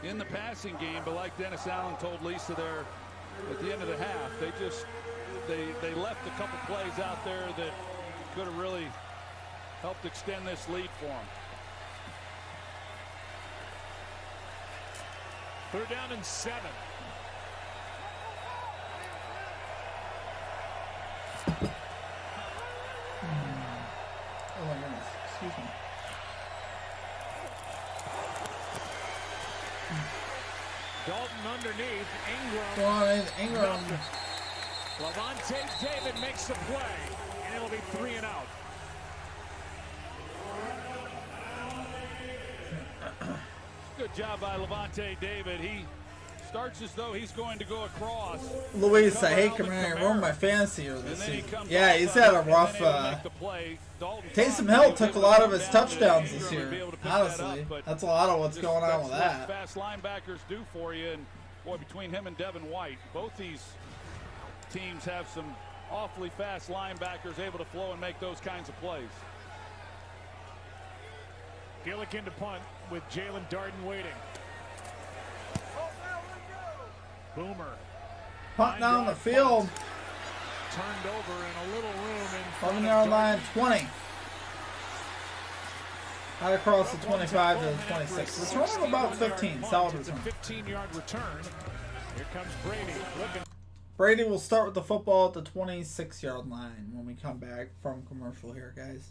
in the passing game. But like Dennis Allen told Lisa there at the end of the half, they left a couple plays out there that could have really helped extend this lead for them. Third down and 7. Oh my goodness, excuse me. Dalton underneath. Ingram. Go on, Ingram. Levante David makes the play, and it'll be 3 and out. Good job by Levante David. He starts as though he's going to go across. Luis, I hate Kamara. Ruined my fantasy here this season. Yeah, he's had a rough. Taysom Hill took a lot of his touchdowns this year. Honestly, that's a lot of what's going on with that. Fast linebackers do for you, and boy, between him and Devin White, both these teams have some awfully fast linebackers able to flow and make those kinds of plays. Gillikin to punt with Jalen Darden waiting. Boomer. Punt down the field. Turned over in a little room in 11-yard line, 20. Right across the 25 to the 26. Return of about 15. Solid return. 15-yard return. Here comes Brady. Looking. Brady will start with the football at the 26-yard line when we come back from commercial here, guys.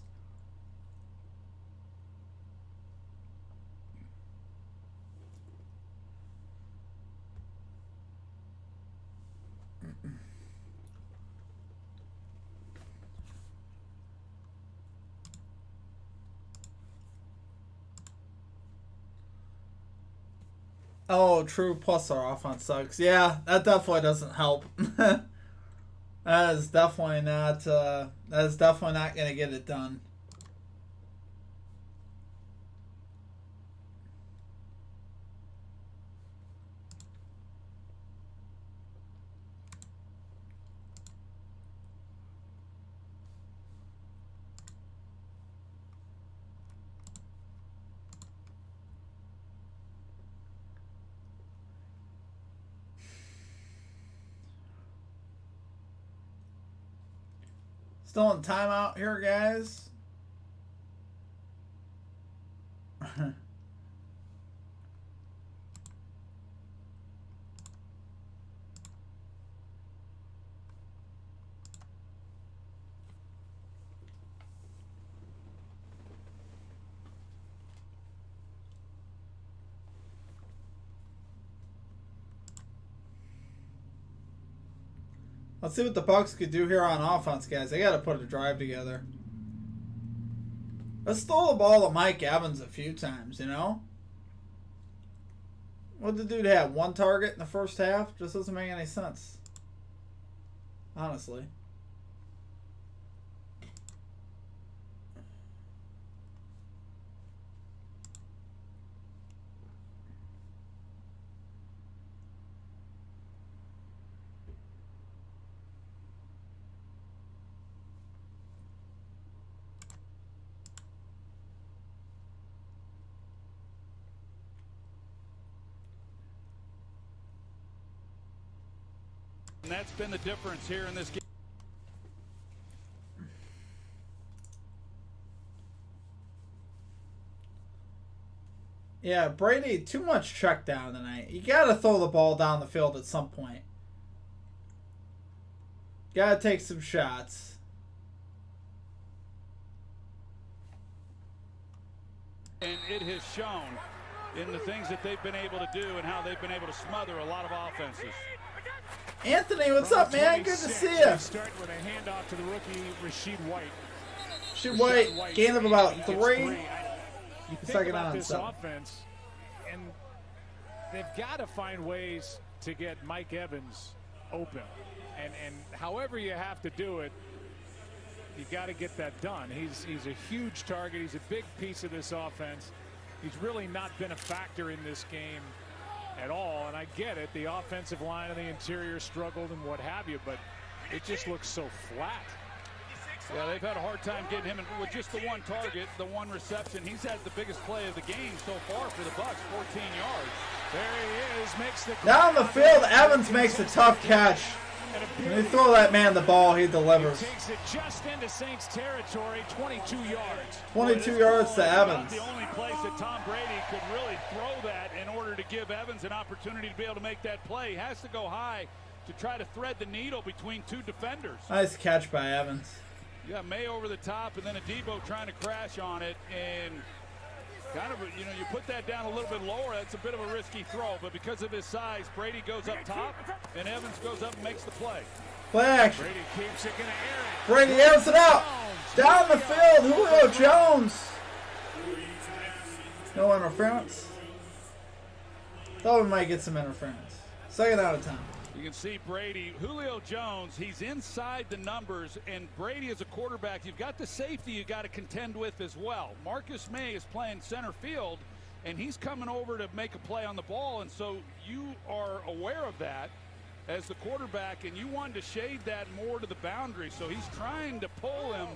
Oh, true. Plus our offense sucks. Yeah, that definitely doesn't help. That is definitely not. That is definitely not going to get it done. Still in timeout here, guys. Let's see what the Bucs could do here on offense, guys. They got to put a drive together. Let's throw the ball to Mike Evans a few times, you know? What did the dude have? One target in the first half? Just doesn't make any sense. Honestly. And that's been the difference here in this game. Yeah, Brady, too much check down tonight. You got to throw the ball down the field at some point. Got to take some shots. And it has shown in the things that they've been able to do and how they've been able to smother a lot of offenses. Anthony, what's up, man? Good to see you. Start with a handoff to the rookie Rashid White. Rashid White, gain of about 3. You think Second about on this 7. offense, and they've got to find ways to get Mike Evans open. And however you have to do it, you got to get that done. He's a huge target. He's a big piece of this offense. He's really not been a factor in this game at all, and I get it. The offensive line and the interior struggled and what have you, but it just looks so flat. Yeah, they've had a hard time getting him in with just the one target, the one reception. He's had the biggest play of the game so far for the Bucs, 14 yards. There he is, makes the down the field. Evans makes a tough catch. When you throw that man the ball, he delivers. He takes it just into Saints territory, 22 yards. 22 yards to Evans. The only place that Tom Brady could really throw that in order to give Evans an opportunity to be able to make that play. He has to go high to try to thread the needle between two defenders. Nice catch by Evans. You got May over the top, and then Adebo trying to crash on it, and kind of, you know, you put that down a little bit lower, that's a bit of a risky throw, but because of his size, Brady goes up top, and Evans goes up and makes the play. Play action. Brady keeps it, gonna air it. Brady airs it out. Down the field, Julio Jones. No interference. Thought we might get some interference. Second out of time. You can see Brady, Julio Jones, he's inside the numbers, and Brady as a quarterback, you've got the safety you got to contend with as well. Marcus May is playing center field, and he's coming over to make a play on the ball, and so you are aware of that as the quarterback, and you wanted to shade that more to the boundary, so he's trying to pull him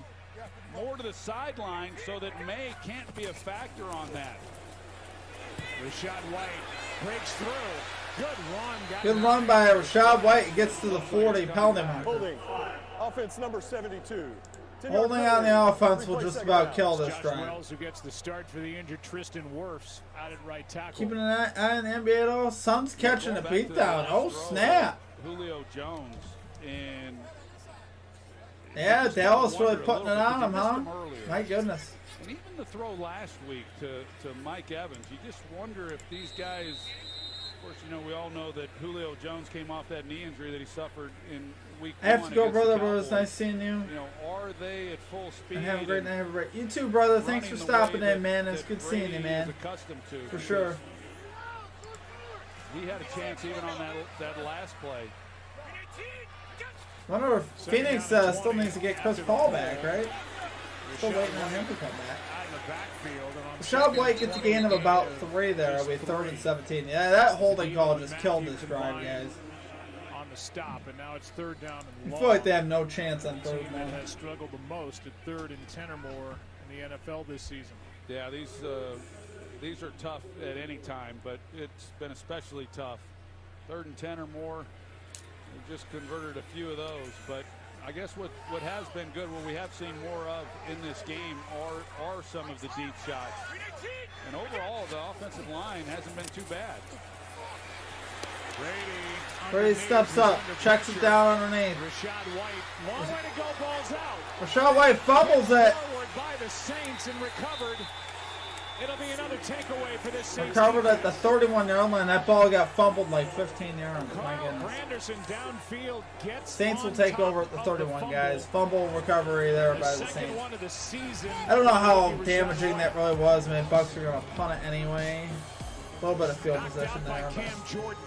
more to the sideline so that May can't be a factor on that. Rashad White breaks through. Good run. Good run by Rashad White. He gets to the 40 penalty marker. Holding. Offense number 72. Holding on the offense will just about kill this Josh drive. Wells, who gets the start for the injured Tristan Wirfs out at right tackle. Keeping an eye on the NBA though. Suns catching a beatdown. Oh snap! Julio Jones, and yeah, Dallas really putting it on him, huh? My goodness. And even the throw last week to Mike Evans, you just wonder if these guys Of course, you know, we all know that Julio Jones came off that knee injury that he suffered in week I have one to go, against the brother, but it was Cowboys. nice seeing you. You know, are they at full speed? And have a great night. Have a great. You too, brother. Thanks for running the stopping way in, man. that It's good seeing you, Brady man. is accustomed to, For because sure. He had a chance even on that last play. I wonder if Phoenix still needs to get Chris Paul back, right? Still waiting on him to come back. Out in the backfield. And on Rashad White gets a gain of about 3 there. It'll be 3rd and 17. Yeah, that holding call just killed this drive, guys. on the stop, and now it's 3rd down and I long. feel like they have no chance on The 3rd team that down. has struggled the most at 3rd and 10 or more in the NFL this season. Yeah, these are tough at any time, but it's been especially tough. 3rd and 10 or more. We've just converted a few of those, but I guess what has been good, what we have seen more of in this game are some of the deep shots. And overall, the offensive line hasn't been too bad. Brady steps up, checks it down underneath. Rashad White, long way to go, ball's out. Rashad White fumbles it. Forward by the Saints and recovered. It'll be another takeaway for this Saints. Recovered at the 31-yard line. That ball got fumbled like 15 yards. My goodness. Granderson downfield gets Saints will on take top over at the of 31, fumble. guys. Fumble recovery there by the Second Saints. one of the season. I don't know how Rashad damaging White. that really was. I mean, Bucks are going to punt it anyway. A little bit of field Knocked position out by there. Cam But Jordan.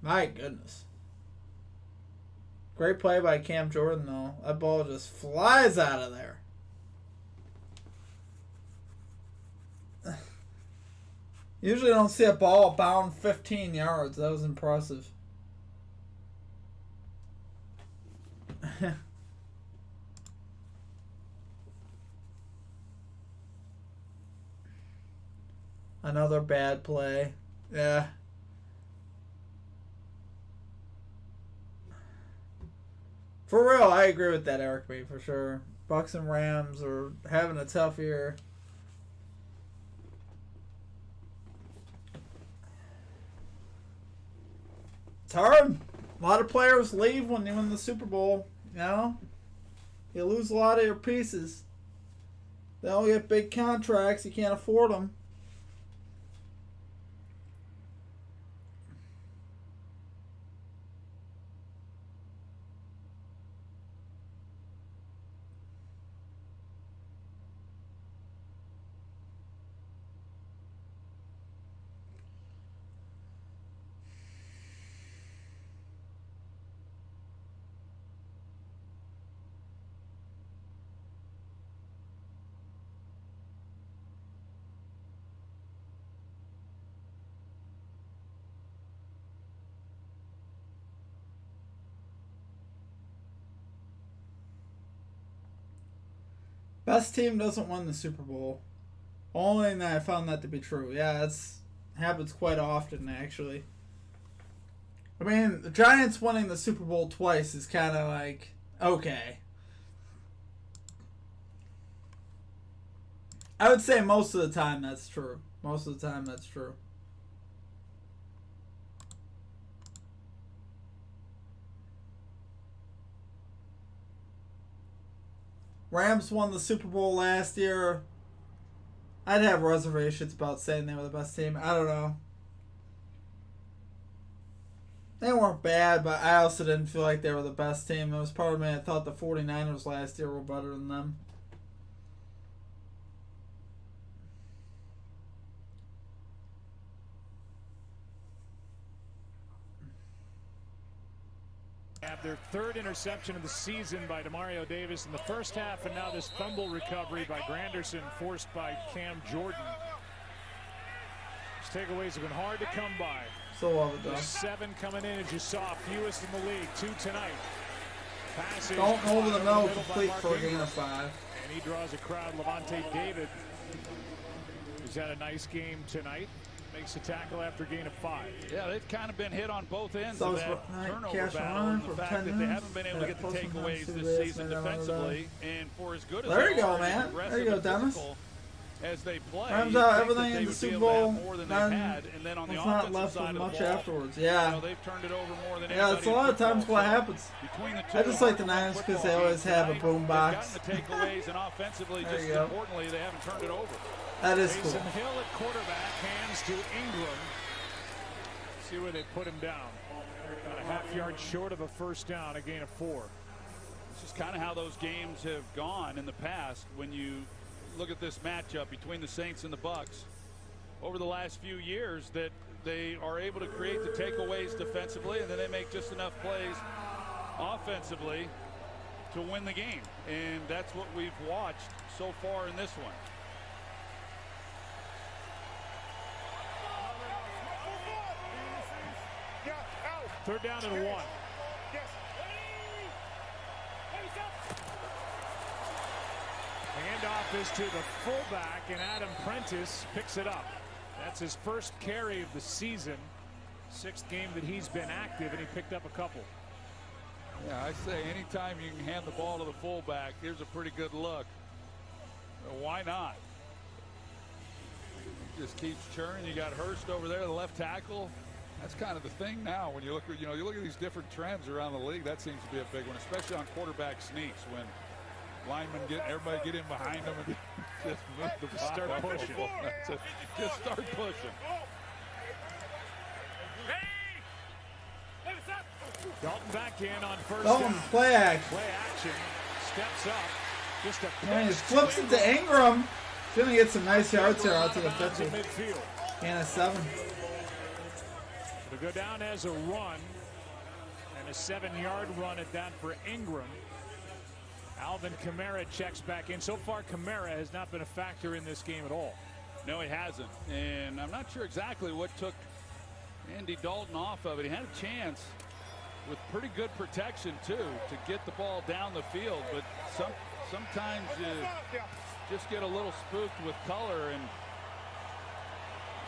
my goodness. Great play by Cam Jordan, though. That ball just flies out of there. Usually don't see a ball bound 15 yards. That was impressive. Another bad play. Yeah. For real, I agree with that, Eric B, for sure. Bucks and Rams are having a tough year. It's hard. A lot of players leave when you win the Super Bowl. You know? You lose a lot of your pieces. They all get big contracts. You can't afford them. Best team doesn't win the Super Bowl. Only that I found that to be true. Yeah, it's happens quite often, actually. I mean, the Giants winning the Super Bowl twice is kind of like, okay. I would say most of the time that's true. Most of the time that's true. Rams won the Super Bowl last year. I'd have reservations about saying they were the best team. I don't know. They weren't bad, but I also didn't feel like they were the best team. There was part of me that thought the 49ers last year were better than them. Have their 3rd interception of the season by Demario Davis in the first half, and now this fumble recovery by Granderson forced by Cam Jordan. These takeaways have been hard to come by. So love it, though. There's 7 coming in, as you saw, fewest in the league, 2 tonight. Passes Don't over the middle, by complete Mark for a gain Ingram. of 5. And he draws a crowd. Levante David, who's had a nice game tonight, makes a tackle after a gain of 5. Yeah, they've kind of been hit on both ends So of it's that for- turnover cash battle, run and for the fact 10 that they minutes. haven't been able to get the Post takeaways them this on season two days, defensively. And for as good as There you they go, are, man. aggressive There you go, and Dennis. physical, as they play. Turns out everything in the Super Bowl, it's not left with much afterwards. Yeah. You know, they've turned it over more than yeah, it's a lot of times what happens. I just like the Niners because they always have a boom box. They've gotten the takeaways, and offensively, just importantly, they haven't turned it over. That is cool. Taysom Hill at quarterback, hands to Ingram. See where they put him down. About a half-yard short of a first down, a gain of 4. It's just kind of how those games have gone in the past. When you look at this matchup between the Saints and the Bucs over the last few years, that they are able to create the takeaways defensively, and then they make just enough plays offensively to win the game. And that's what we've watched so far in this one. Third down and 1. Handoff is to the fullback, and Adam Prentice picks it up. That's his first carry of the season. 6th game that he's been active, and he picked up a couple. Yeah, I say anytime you can hand the ball to the fullback, here's a pretty good look. Why not? Just keeps churning. You got Hurst over there, the left tackle. That's kind of the thing now. When you look at these different trends around the league, that seems to be a big one, especially on quarterback sneaks when linemen everybody get in behind them and just move the ball. Start pushing. Just start pushing. Dalton back in on first Dalton, down. play action. Play action. Steps up. Just a And he flips it to Ingram. He's going to get some nice yards here out to the 50. Midfield. And a 7. It'll go down as a run, and a 7-yard run at that for Ingram. Alvin Kamara checks back in. So far, Kamara has not been a factor in this game at all. No, he hasn't. And I'm not sure exactly what took Andy Dalton off of it. He had a chance with pretty good protection, too, to get the ball down the field. But sometimes you just get a little spooked with color, and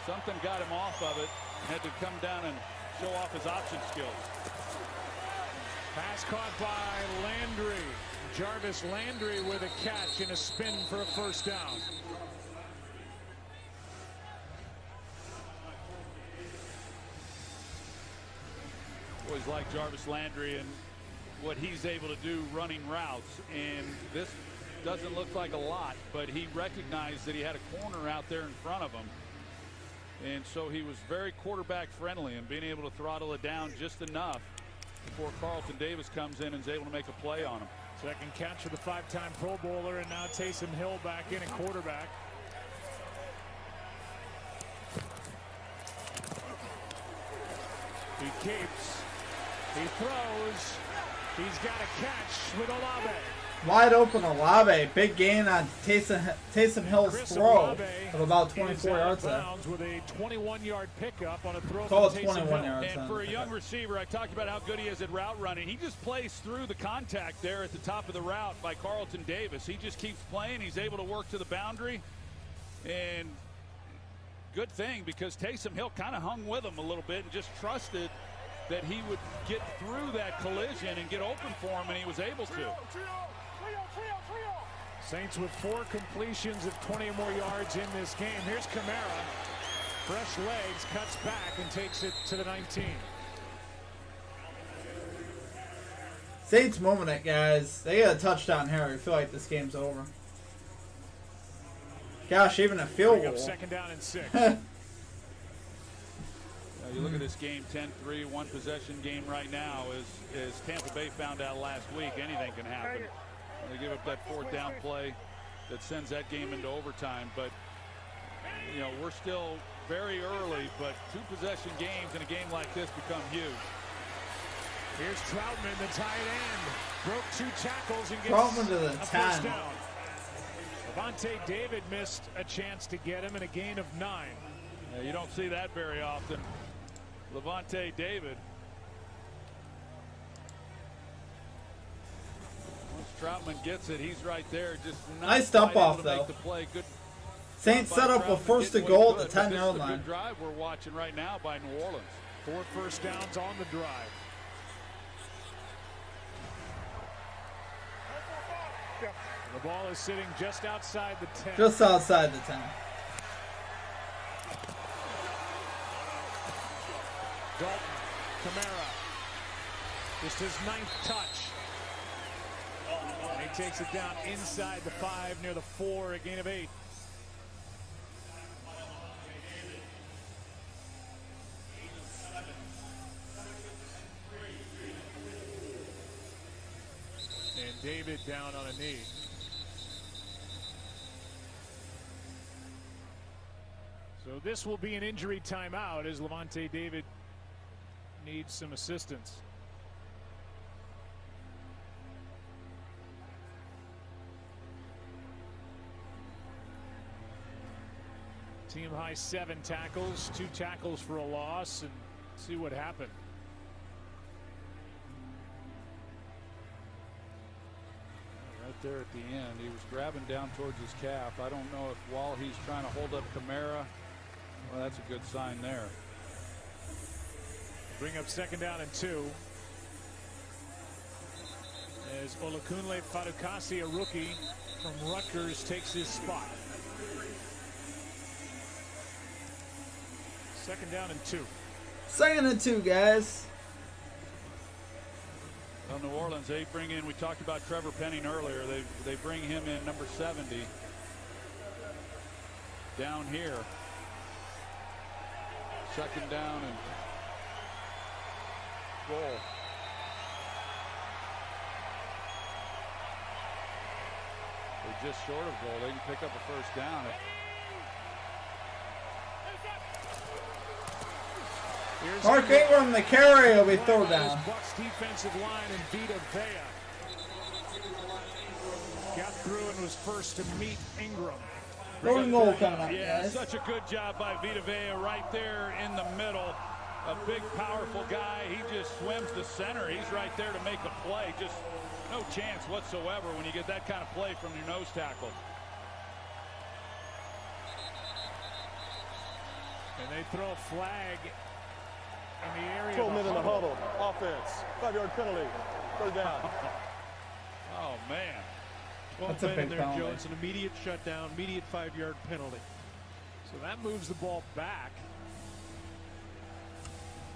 something got him off of it. Had to come down and show off his option skills. Pass caught by Landry. Jarvis Landry with a catch and a spin for a first down. Always like Jarvis Landry and what he's able to do running routes. And this doesn't look like a lot, but he recognized that he had a corner out there in front of him. And so he was very quarterback friendly and being able to throttle it down just enough before Carlton Davis comes in and is able to make a play on him. Second catch for the 5-time Pro Bowler, and now Taysom Hill back in at quarterback. He keeps. He throws. He's got a catch with Olave. Wide open Olave. Big gain on Taysom Hill's throw of about 24 yards there. With a 21-yard pickup on a throw. Call it 21 yards. And for a young receiver, I talked about how good he is at route running. He just plays through the contact there at the top of the route by Carlton Davis. He just keeps playing. He's able to work to the boundary. And good thing, because Taysom Hill kind of hung with him a little bit and just trusted that he would get through that collision and get open for him, and he was able to. Saints with 4 completions of 20 or more yards in this game. Here's Kamara. Fresh legs, cuts back and takes it to the 19. Saints moving it, guys. They got a touchdown here. I feel like this game's over. Gosh, even a field goal. Second down and 6. You look at this game, 10-3, one possession game right now. As Tampa Bay found out last week, anything can happen. They give up that 4th down play that sends that game into overtime. But, you know, we're still very early, but 2 possession games in a game like this become huge. Here's Troutman, the tight end. Broke 2 tackles and gets Troutman to the a 10. first down. Levante David missed a chance to get him in a gain of 9. Yeah, you don't see that very often. Levante David. Once Troutman gets it, he's right there. Just nice dump off, though. Good Saints set up a 1st and goal at the 10-yard line. Good drive we're watching right now by New Orleans. 4 first downs on the drive. The ball is sitting just outside the 10. Just outside the 10. Dalton, Kamara, just his 9th touch. And he takes it down inside the 5, near the 4, a gain of 8. And David down on a knee. So this will be an injury timeout as Lavonte David needs some assistance. Team high 7 tackles, 2 tackles for a loss, and see what happened. Right there at the end, he was grabbing down towards his calf. I don't know if while he's trying to hold up Kamara, well, that's a good sign there. Bring up 2nd down and 2. As Olakunle Fatukasi, a rookie from Rutgers, takes his spot. 2nd down and 2. 2nd and 2, guys. Well, New Orleans, they bring in, we talked about Trevor Penning earlier. They bring him in, number 70. Down here. 2nd down and goal. They're just short of goal. They can pick up a 1st down. Mark Ingram, the carry, will be 3rd down. Bucks defensive line and Vita Vea got through and was first to meet Ingram. 3rd goal coming up, Yeah, guys. such a good job by Vita Vea right there in the middle. A big, powerful guy. He just swims the center. He's right there to make a play. Just no chance whatsoever when you get that kind of play from your nose tackle. And they throw a flag in the area. 12 men in the huddle. Offense. 5-yard penalty. 3rd down. Oh, man. That's a men big in there, penalty. Joe. It's an immediate shutdown, immediate 5-yard penalty. So that moves the ball back.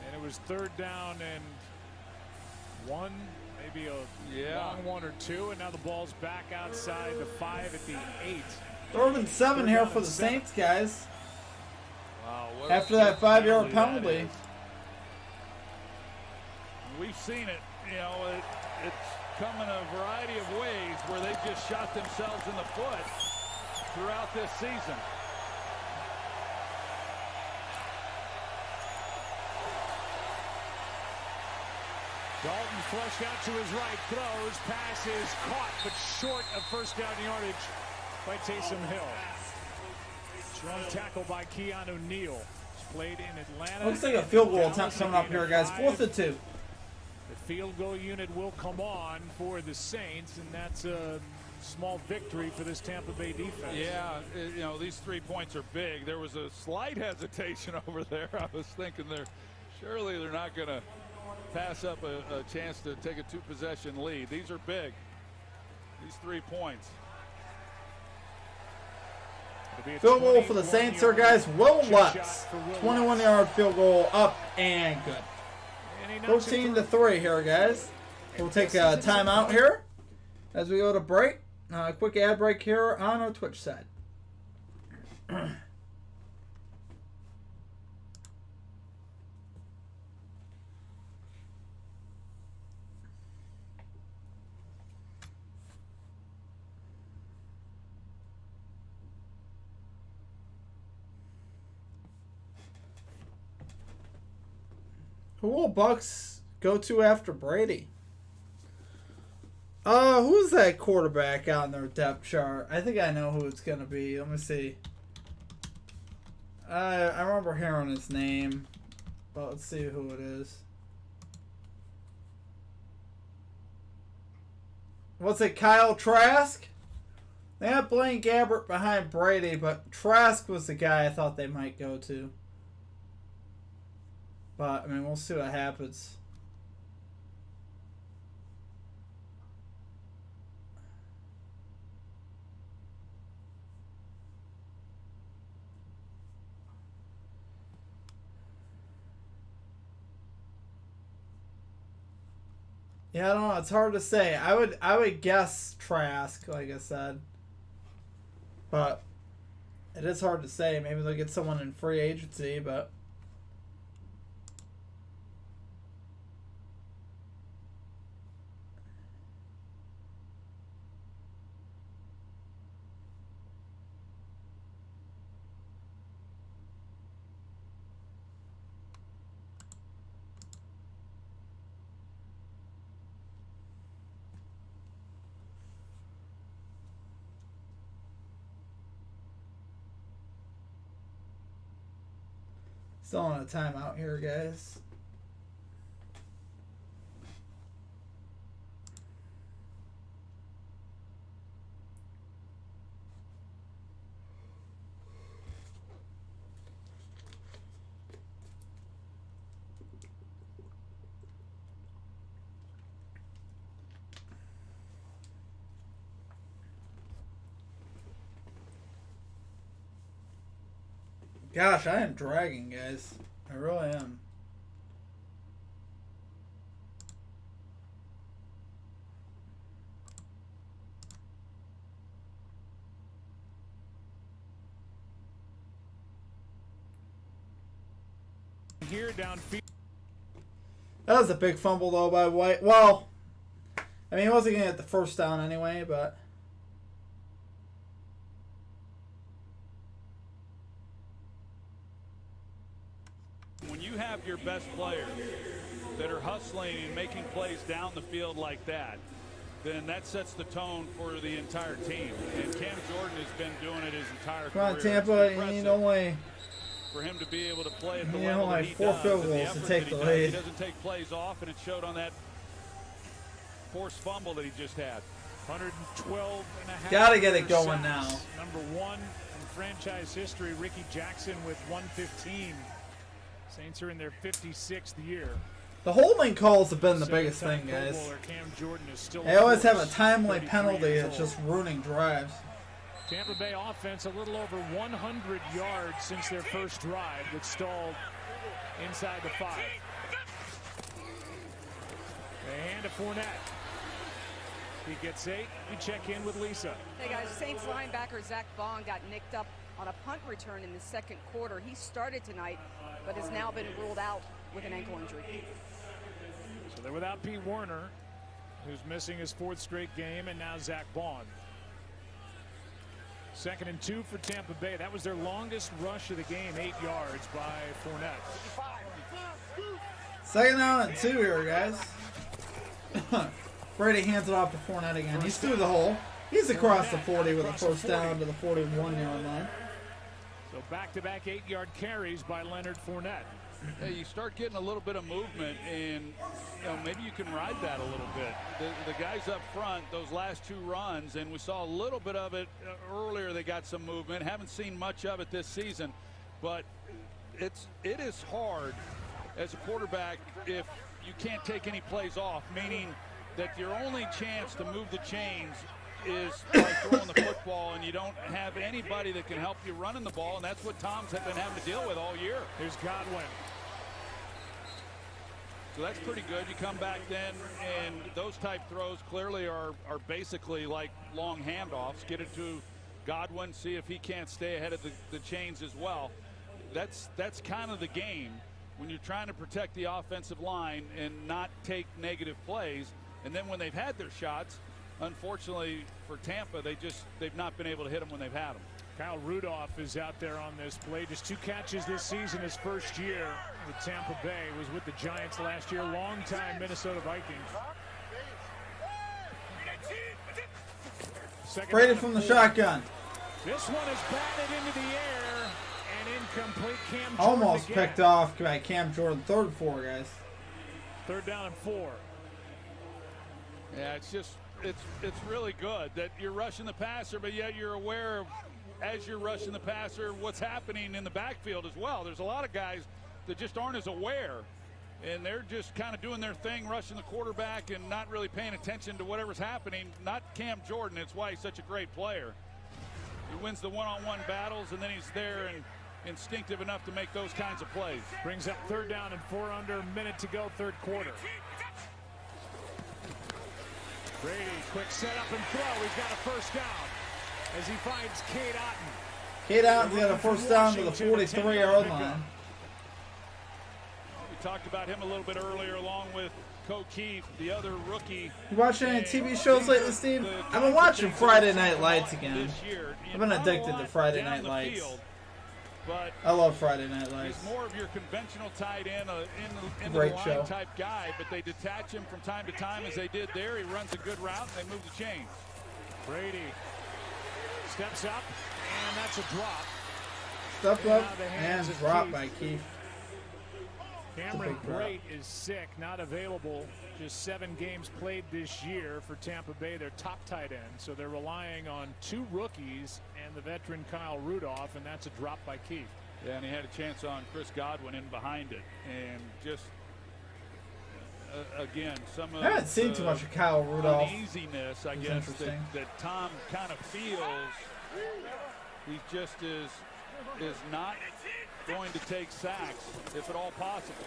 And it was 3rd down and 1, maybe a long 1 or 2, and now the ball's back outside the 5 at the 8. 3rd and 7 here for the Saints, guys. Wow, what After a that 5-yard that penalty. is. We've seen it, you know, it's come in a variety of ways where they've just shot themselves in the foot throughout this season. Dalton flushed out to his right, throws, pass is caught, but short of 1st down yardage by Taysom Hill. Strong tackle by Keanu Neal. He's played in Atlanta. Looks like a field goal attempt coming up here, guys. 4th and 2. The field goal unit will come on for the Saints, and that's a small victory for this Tampa Bay defense. Yeah, you know, these 3 points are big. There was a slight hesitation over there. I was thinking surely they're not going to pass up a chance to take a 2-possession lead. These are big. These 3 points. Field goal for the Saints here, guys. Will Lutz. 21-yard field goal up and good. 13-3 here, guys. We'll take a timeout here as we go to break. Quick ad break here on our Twitch side. Who will Bucks go to after Brady? Who's that quarterback on their depth chart? I think I know who it's gonna be. Let me see. I remember hearing his name, but let's see who it is. What's it, Kyle Trask? They had Blaine Gabbert behind Brady, but Trask was the guy I thought they might go to. But, I mean, we'll see what happens. Yeah, I don't know. It's hard to say. I would guess Trask, like I said. But it is hard to say. Maybe they'll get someone in free agency, but still on a timeout here, guys. Gosh, I am dragging, guys. I really am. Here downfield. That was a big fumble, though, by White. Well, I mean, he wasn't going to get the first down anyway, but When you have your best players that are hustling and making plays down the field like that, then that sets the tone for the entire team. And Cam Jordan has been doing it his entire come on, career. Tampa. You need only For him to be able to play at the You level only that he 4 does, field and the goals to effort take that he the does, lead. He doesn't take plays off, and it showed on that forced fumble that he just had. 112 and a half. Gotta get it going sacks. now. Number 1 in franchise history. Ricky Jackson with 115. Saints are in their 56th year. the holding calls have been the biggest Seven-time thing, Pro guys. Bowler Cam Jordan is still They always have a force, timely 33 penalty years that's old. just ruining drives. Tampa Bay offense a little over 100 yards since their first drive that stalled inside the 5. They hand to Fournette. He gets 8. We check in with Lisa. Hey guys, Saints linebacker Zach Bond got nicked up on a punt return in the second quarter. He started tonight, but has now been ruled out with an ankle injury. So they're without Pete Werner, who's missing his 4th straight game, and now Zach Bond. 2nd and 2 for Tampa Bay. That was their longest rush of the game, 8 yards by Fournette. 2nd down and 2 here, guys. Brady hands it off to Fournette again. He's through the hole. He's across the 40 with a first down to the 41-yard line. So back-to-back 8-yard carries by Leonard Fournette. Hey, you start getting a little bit of movement, and maybe you can ride that a little bit. The guys up front, those last 2 runs, and we saw a little bit of it earlier. They got some movement. Haven't seen much of it this season, but it is hard as a quarterback if you can't take any plays off, meaning that your only chance to move the chains is by throwing the football, and you don't have anybody that can help you running the ball, and that's what Tom's have been having to deal with all year. Here's Godwin. So that's pretty good. You come back then, and those type throws clearly are basically like long handoffs. Get it to Godwin, see if he can't stay ahead of the chains as well. That's kind of the game when you're trying to protect the offensive line and not take negative plays. And then when they've had their shots, unfortunately for Tampa, they've not been able to hit them when they've had them. Kyle Rudolph is out there on this play. Just 2 catches this season. His first year with Tampa Bay was with the Giants last year. Longtime Minnesota Viking. Brady from the shotgun. This one is batted into the air and incomplete. Cam Jordan Almost again. picked off by Cam Jordan. 3rd and 4, guys. 3rd down and 4. Yeah, it's really good that you're rushing the passer, but yet you're aware of, as you're rushing the passer, what's happening in the backfield as well. There's a lot of guys that just aren't as aware, and they're just kind of doing their thing, rushing the quarterback and not really paying attention to whatever's happening. Not Cam Jordan. It's why he's such a great player. He wins the one-on-one battles, and then he's there and instinctive enough to make those kinds of plays. Brings up 3rd down and 4 under. A minute to go, 3rd quarter. Brady, quick setup and throw. He's got a first down as he finds Cade Otton. Cade Otton's got a first down to the 43-yard line. We talked about him a little bit earlier, along with Keith, the other rookie. You watching any TV shows lately, Steve? I've been watching Friday Night Lights again. I've been addicted to Friday Night Lights. But I love Friday Night Lights. He's more of your conventional tight end, in the Great line show. type guy, but they detach him from time to time as they did there. He runs a good route, and they move the chains. Brady steps up, and that's a drop. Step up and drop by Keith. Cameron Brate is sick, not available. Just 7 games played this year for Tampa Bay, their top tight end. So they're relying on 2 rookies and the veteran Kyle Rudolph, and that's a drop by Keith. Yeah, and he had a chance on Chris Godwin in behind it. And just, again, some of I haven't seen too much of Kyle Rudolph. Uneasiness, I guess, that Tom kind of feels. He just is not going to take sacks, if at all possible.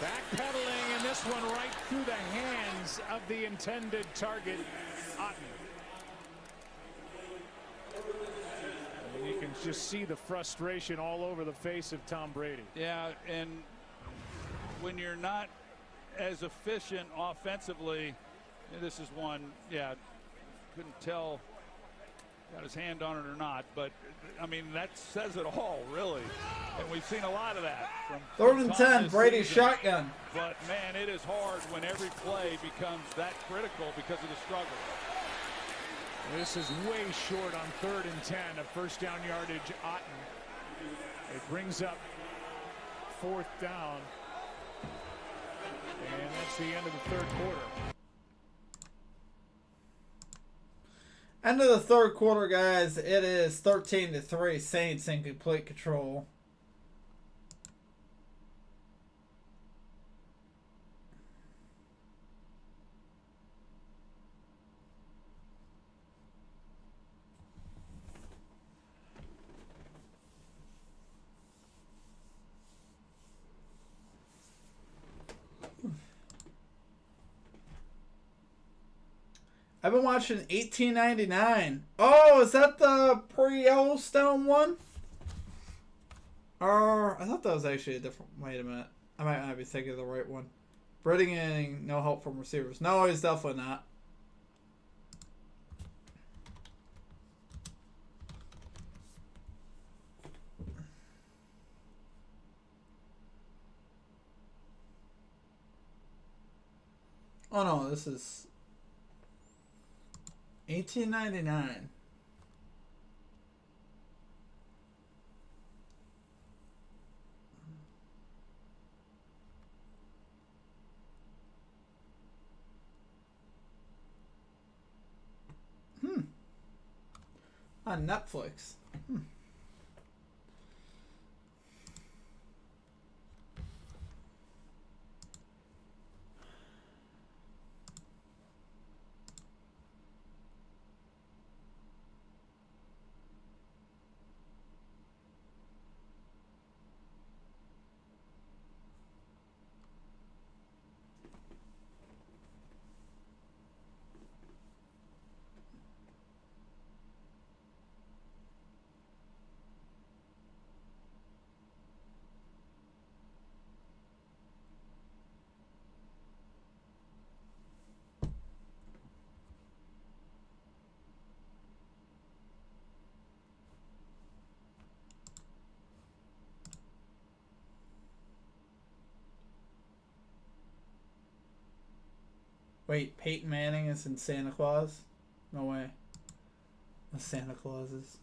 Backpedaling, and this one right through the hands of the intended target, Otton. And you can just see the frustration all over the face of Tom Brady. Yeah, and when you're not as efficient offensively, this is one, yeah, couldn't tell got his hand on it or not, but I mean that says it all, really, and we've seen a lot of that. Third and 10, Brady shotgun. But man, it is hard when every play becomes that critical because of the struggle. This is way short on 3rd and 10, a first down yardage. Otton. It brings up 4th down, and that's the end of the 3rd quarter. End of the 3rd quarter, guys. It is 13-3. Saints in complete control. I've been watching 1899. Oh, is that the pre-Yellowstone one? Or I thought that was actually a different. Wait a minute. I might not be thinking of the right one. Bringing no help from receivers. No, he's definitely not. Oh no, this is 1899. On Netflix. Wait, Peyton Manning is in Santa Claus? No way. The Santa Clauses.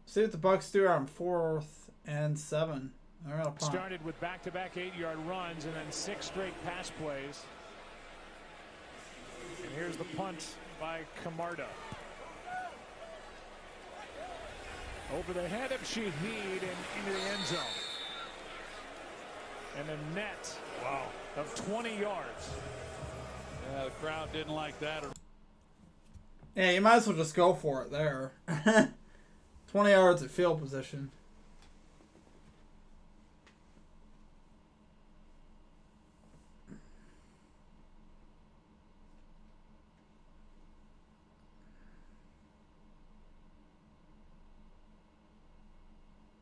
See what the Bucs do on 4th and 7. They're gonna punt. Started with back-to-back 8-yard runs and then 6 straight pass plays. And here's the punt by Camarda. Over the head of Shaheed and into the end zone. And a net of 20 yards. Yeah, the crowd didn't like that. Yeah, you might as well just go for it there. 20 yards at field position.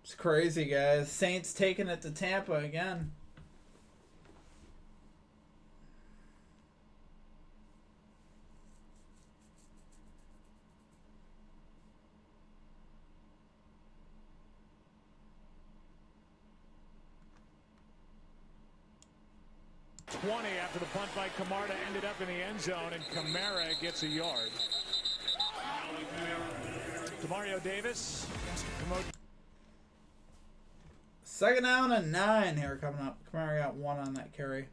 It's crazy, guys. Saints taking it to Tampa again. After the punt by Camarda ended up in the end zone, and Kamara gets a yard. Demario Davis. Second down and 9 here coming up. Kamara got 1 on that carry.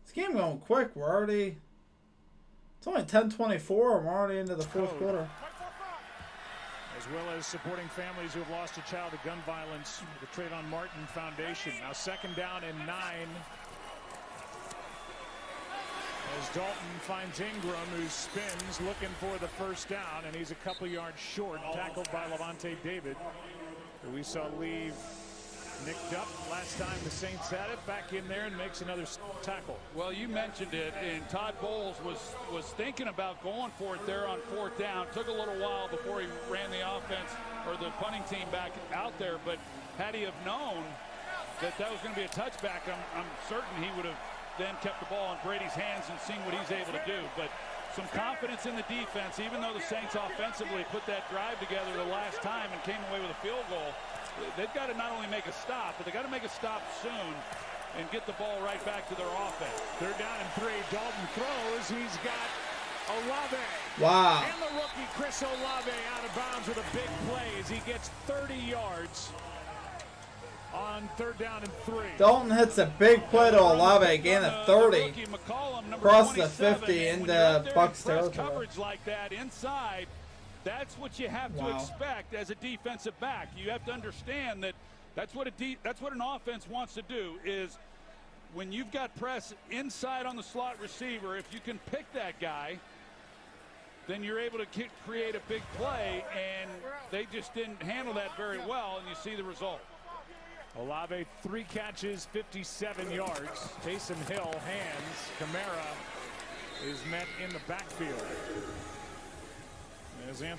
This game going quick. We're already... It's only 10:24. We're already into the fourth quarter. As well as supporting families who have lost a child to gun violence, the Trayvon Martin Foundation. Now second down and 9. As Dalton finds Ingram, who spins looking for the first down, and he's a couple yards short, tackled by Levante David, who we saw leave nicked up last time the Saints had it, back in there and makes another tackle. Well, you mentioned it, and Todd Bowles was thinking about going for it there on fourth down. Took a little while before he ran the offense or the punting team back out there, but had he have known that that was going to be a touchback, I'm certain he would have then kept the ball in Brady's hands and seen what he's able to do. But some confidence in the defense, even though the Saints offensively put that drive together the last time and came away with a field goal. They've got to not only make a stop, but they got to make a stop soon and get the ball right back to their offense. Third down and 3. Dalton throws. He's got Olave. Wow. And the rookie Chris Olave out of bounds with a big play as he gets 30 yards on third down and 3. Dalton hits a big play to Olave, gain of 30. Across the 50 into Bucs territory. Coverage like that inside. That's what you have to expect as a defensive back. You have to understand that that's what an offense wants to do, is when you've got press inside on the slot receiver, if you can pick that guy, then you're able to create a big play, and they just didn't handle that very well, and you see the result. Olave, 3 catches, 57 yards. Taysom Hill hands. Kamara is met in the backfield.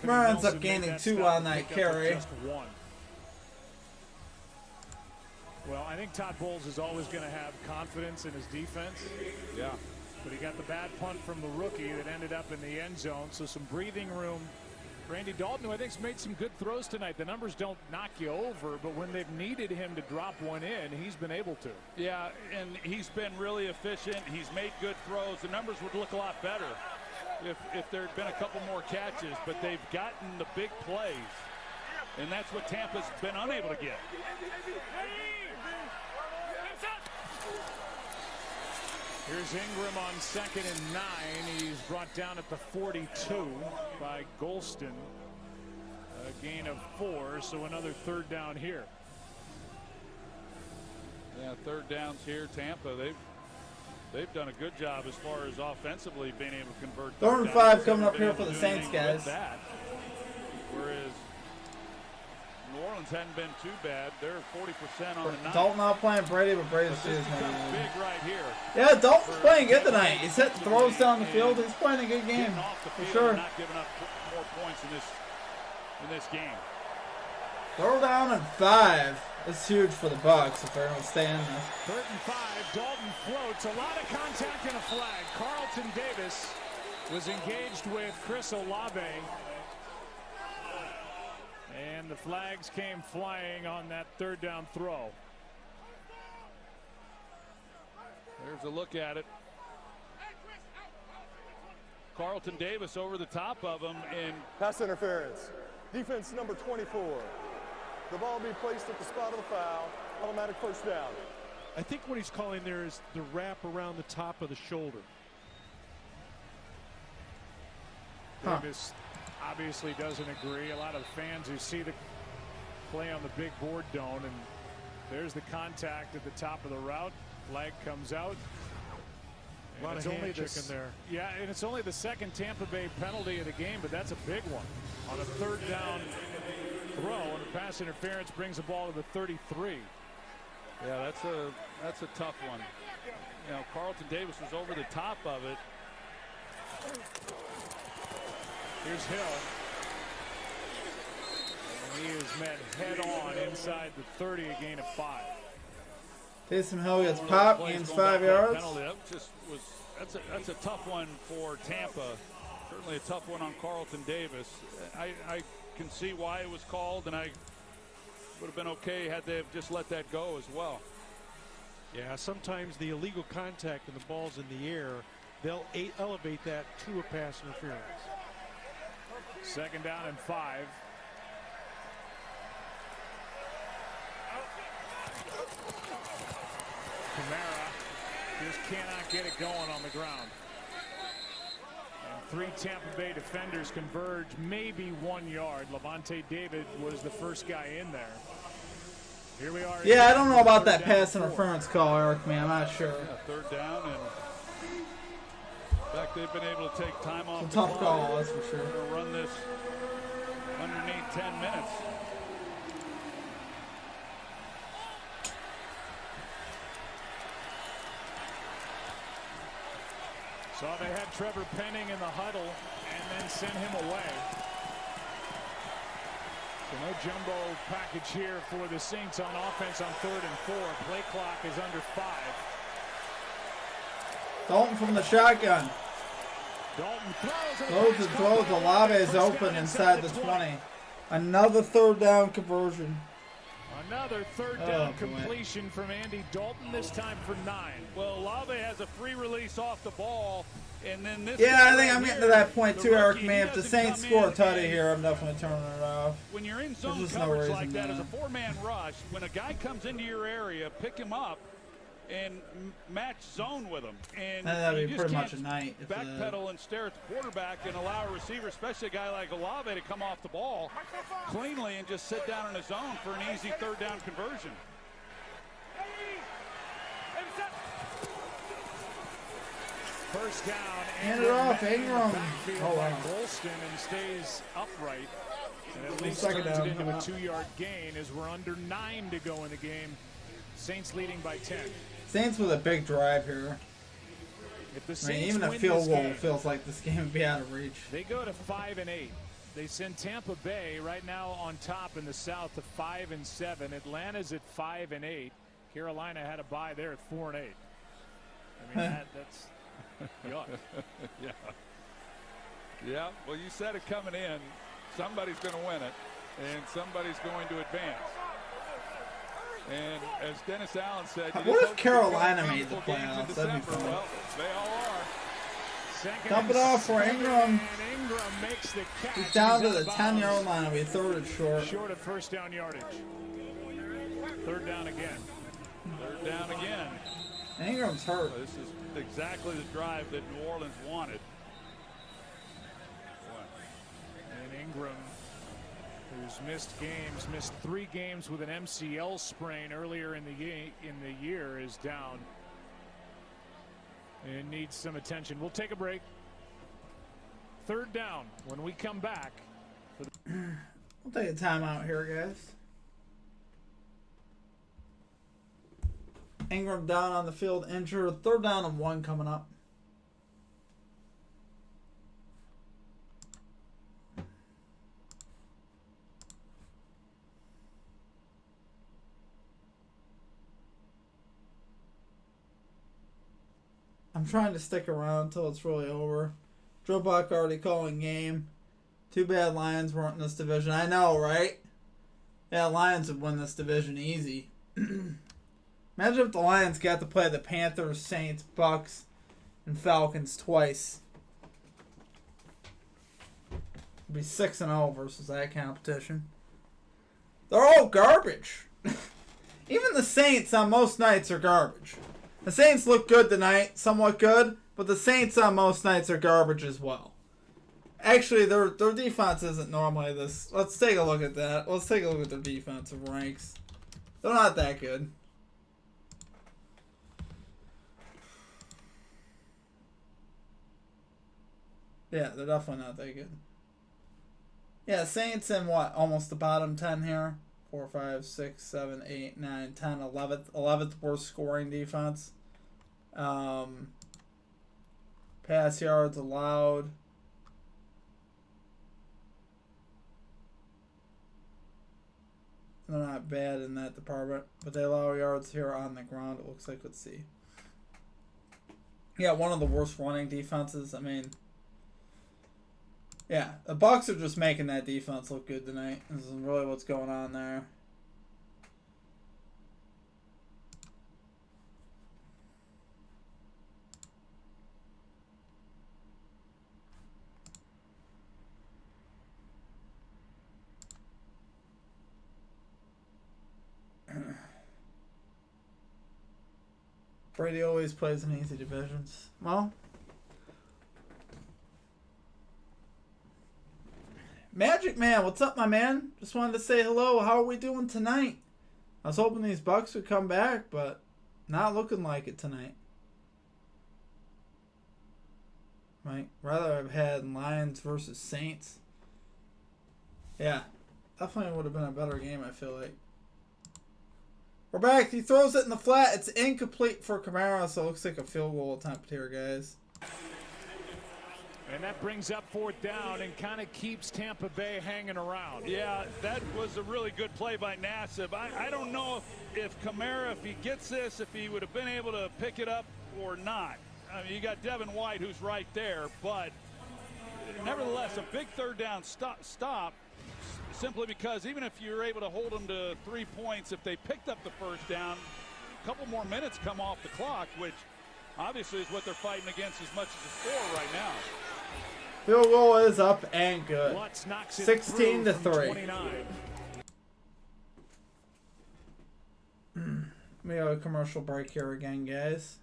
Kamara ends up gaining 2 on that carry. Just 1. Well, I think Todd Bowles is always going to have confidence in his defense. Yeah. But he got the bad punt from the rookie that ended up in the end zone. So some breathing room. Randy Dalton, who I think has made some good throws tonight. The numbers don't knock you over, but when they've needed him to drop one in, he's been able to. Yeah, and he's been really efficient. He's made good throws. The numbers would look a lot better if there had been a couple more catches, but they've gotten the big plays, and that's what Tampa's been unable to get. Here's Ingram on second and 9. He's brought down at the 42 by Golston. A gain of 4, so another third down here. Yeah, third downs here. Tampa, they've done a good job as far as offensively being able to convert. Third and 5 coming up here for the Saints, guys. Whereas New Orleans hadn't been too bad. They're 40% on the night. Dalton not playing Brady, but Brady's big right here. Yeah, Dalton's playing good tonight. He's hitting throws down the field. He's playing a good game, for sure. Not giving up more points in this game. Third down and 5. It's huge for the Bucs if they're going to stay in this. Third and 5. Dalton floats. A lot of contact and a flag. Carlton Davis was engaged with Chris Olave. And the flags came flying on that third down throw. There's a look at it. Carlton Davis over the top of him, and Pass interference. Defense number 24. The ball will be placed at the spot of the foul. Automatic first down. I think what he's calling there is the wrap around the top of the shoulder. Davis obviously doesn't agree. A lot of fans who see the play on the big board don't. And there's the contact at the top of the route. Flag comes out. A lot of hand chicken there. Yeah, and it's only the second Tampa Bay penalty of the game, but that's a big one. On a third down throw, and the pass interference brings the ball to the 33. Yeah, that's a tough one. You know, Carlton Davis was over the top of it. Here's Hill. And he is met head on inside the 30, a gain of 5. Taysom Hill gets popped, gains 5 yards. That's a tough one for Tampa. Certainly a tough one on Carlton Davis. I can see why it was called, and I would have been okay had they have just let that go as well. Yeah, sometimes the illegal contact and the ball's in the air, they'll elevate that to a pass interference. Second down and 5. Kamara just cannot get it going on the ground. And 3 Tampa Bay defenders converge, maybe 1 yard. Levante David was the first guy in there. Here we are. Yeah, I don't know about that pass interference call, Eric, man. I'm not sure. Yeah, third down, and in fact, they've been able to take time off. It's a tough call, that's for sure. To run this underneath 10 minutes. So they had Trevor Penning in the huddle and then sent him away. So no jumbo package here for the Saints on offense on 3rd and 4. Play clock is under 5. Dalton from the shotgun. Dalton throws. Loads and throws. Olave is open inside the 20. Another third down conversion. Another third down completion from Andy Dalton, this time for 9. Well, Olave has a free release off the ball, and then this. Yeah, I think I'm getting to that point too, Eric. Man, if the Saints score a tutty here, I'm definitely turning it off. When you're in zone coverage like that, as a 4-man rush, when a guy comes into your area, pick him up and match zone with him. And that'd be pretty much can't a night. Backpedal and stare at the quarterback and allow a receiver, especially a guy like Olave, to come off the ball cleanly and just sit down in his zone for an easy third down conversion. First down. Hand it off, Ingram. Oh, wow. Golston and stays upright. And at least turns it into a 2-yard gain as we're under 9 to go in the game. Saints leading by 10. Saints with a big drive here. If the Saints even a field goal feels like this game would be out of reach. They go to 5-8. They send Tampa Bay right now on top in the South to 5-7. Atlanta's at 5-8. Carolina had a bye there at 4-8. I mean that's yuck. Yeah. Yeah. Well, you said it coming in. Somebody's going to win it, and somebody's going to advance. And as Dennis Allen said, what if Carolina made the playoffs? That'd be fun. Well, they all are. Dump it off for Ingram. And Ingram makes the catch. He's down to the 10-yard line. It'll be third and short. Short of first down yardage. Third down again. Third down again. Ingram's hurt. This is exactly the drive that New Orleans wanted. And Ingram, who's missed 3 games with an MCL sprain earlier in the year, is down and needs some attention. We'll take a break. Third down when we come back. We'll take a timeout here, guys. Ingram down on the field, injured. Third down and 1 coming up. I'm trying to stick around until it's really over. Joe Buck already calling game. Too bad Lions weren't in this division. I know, right? Yeah, Lions would win this division easy. Imagine if the Lions got to play the Panthers, Saints, Bucks, and Falcons twice. It'd be 6-0 versus that competition. They're all garbage. Even even the Saints on most nights are garbage. The Saints look good tonight, somewhat good, but the Saints on most nights are garbage as well. Actually, their defense isn't normally this. Let's take a look at that. Let's take a look at their defensive ranks. They're not that good. Yeah, they're definitely not that good. Yeah, Saints in what? Almost the bottom 10 here. 4, 5, 6, 7, 8, 9, 10, 11th. 11th worst scoring defense. Pass yards allowed. They're not bad in that department, but they allow yards here on the ground, it looks like. Let's see. Yeah, one of the worst running defenses. I mean, yeah, the Bucs are just making that defense look good tonight. This is really what's going on there. Brady always plays in easy divisions. Well, Magic Man, what's up, my man? Just wanted to say hello. How are we doing tonight? I was hoping these Bucs would come back, but not looking like it tonight. Might rather have had Lions versus Saints. Yeah, definitely would have been a better game, I feel like. We're back. He throws it in the flat. It's incomplete for Kamara, so it looks like a field goal attempt here, guys. And that brings up 4th down and kind of keeps Tampa Bay hanging around. Yeah, that was a really good play by Nassib. I don't know if Kamara, if he gets this, if he would have been able to pick it up or not. I mean, you got Devin White, who's right there, but nevertheless, a big 3rd down stop. Simply because even if you're able to hold them to 3 points, if they picked up the 1st down, a couple more minutes come off the clock, which obviously is what they're fighting against as much as the score right now. Field goal is up and good. 16-3. We have a commercial break here again, guys.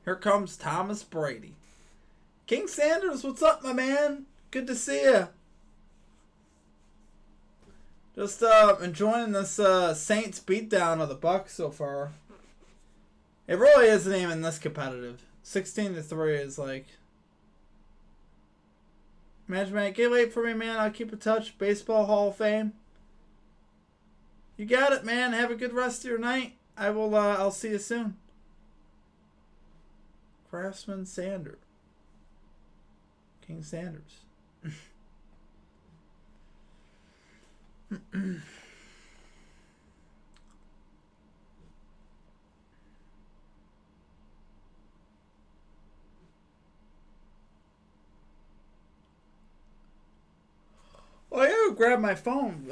Here comes Thomas Brady. King Sanders, what's up, my man? Good to see you. Just enjoying this Saints beatdown of the Bucs so far. It really isn't even this competitive. 16-3 is like. Imagine, man, get late for me, man. I'll keep in touch. Baseball Hall of Fame. You got it, man. Have a good rest of your night. I will. I'll see you soon. Craftsman Sander. King Sanders. Well, I gotta grab my phone.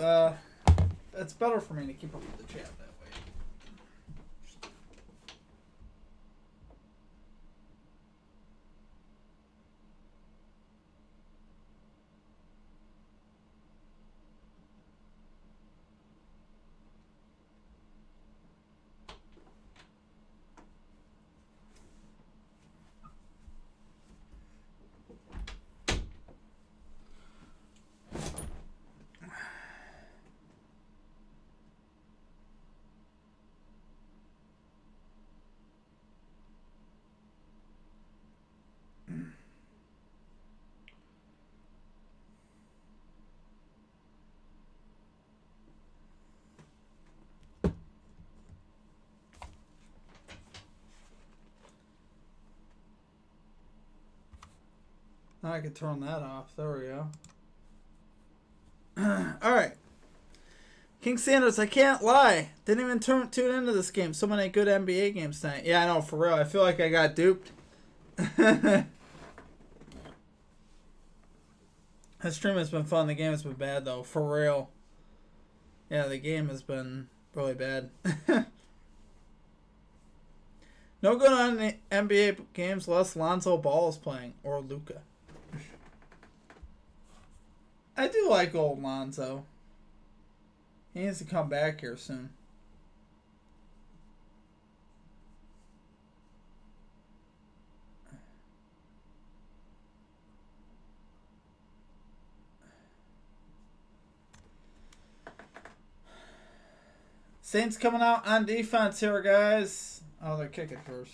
It's better for me to keep up with the chat that way. Now I can turn that off. There we go. Alright. King Sanders, I can't lie. Didn't even tune into this game. So many good NBA games tonight. Yeah, I know, for real. I feel like I got duped. This stream has been fun. The game has been bad, though. For real. Yeah, the game has been really bad. No good on the NBA games unless Lonzo Ball is playing. Or Luka. I do like old Lonzo. He needs to come back here soon. Saints coming out on defense here, guys. Oh, they're kicking first.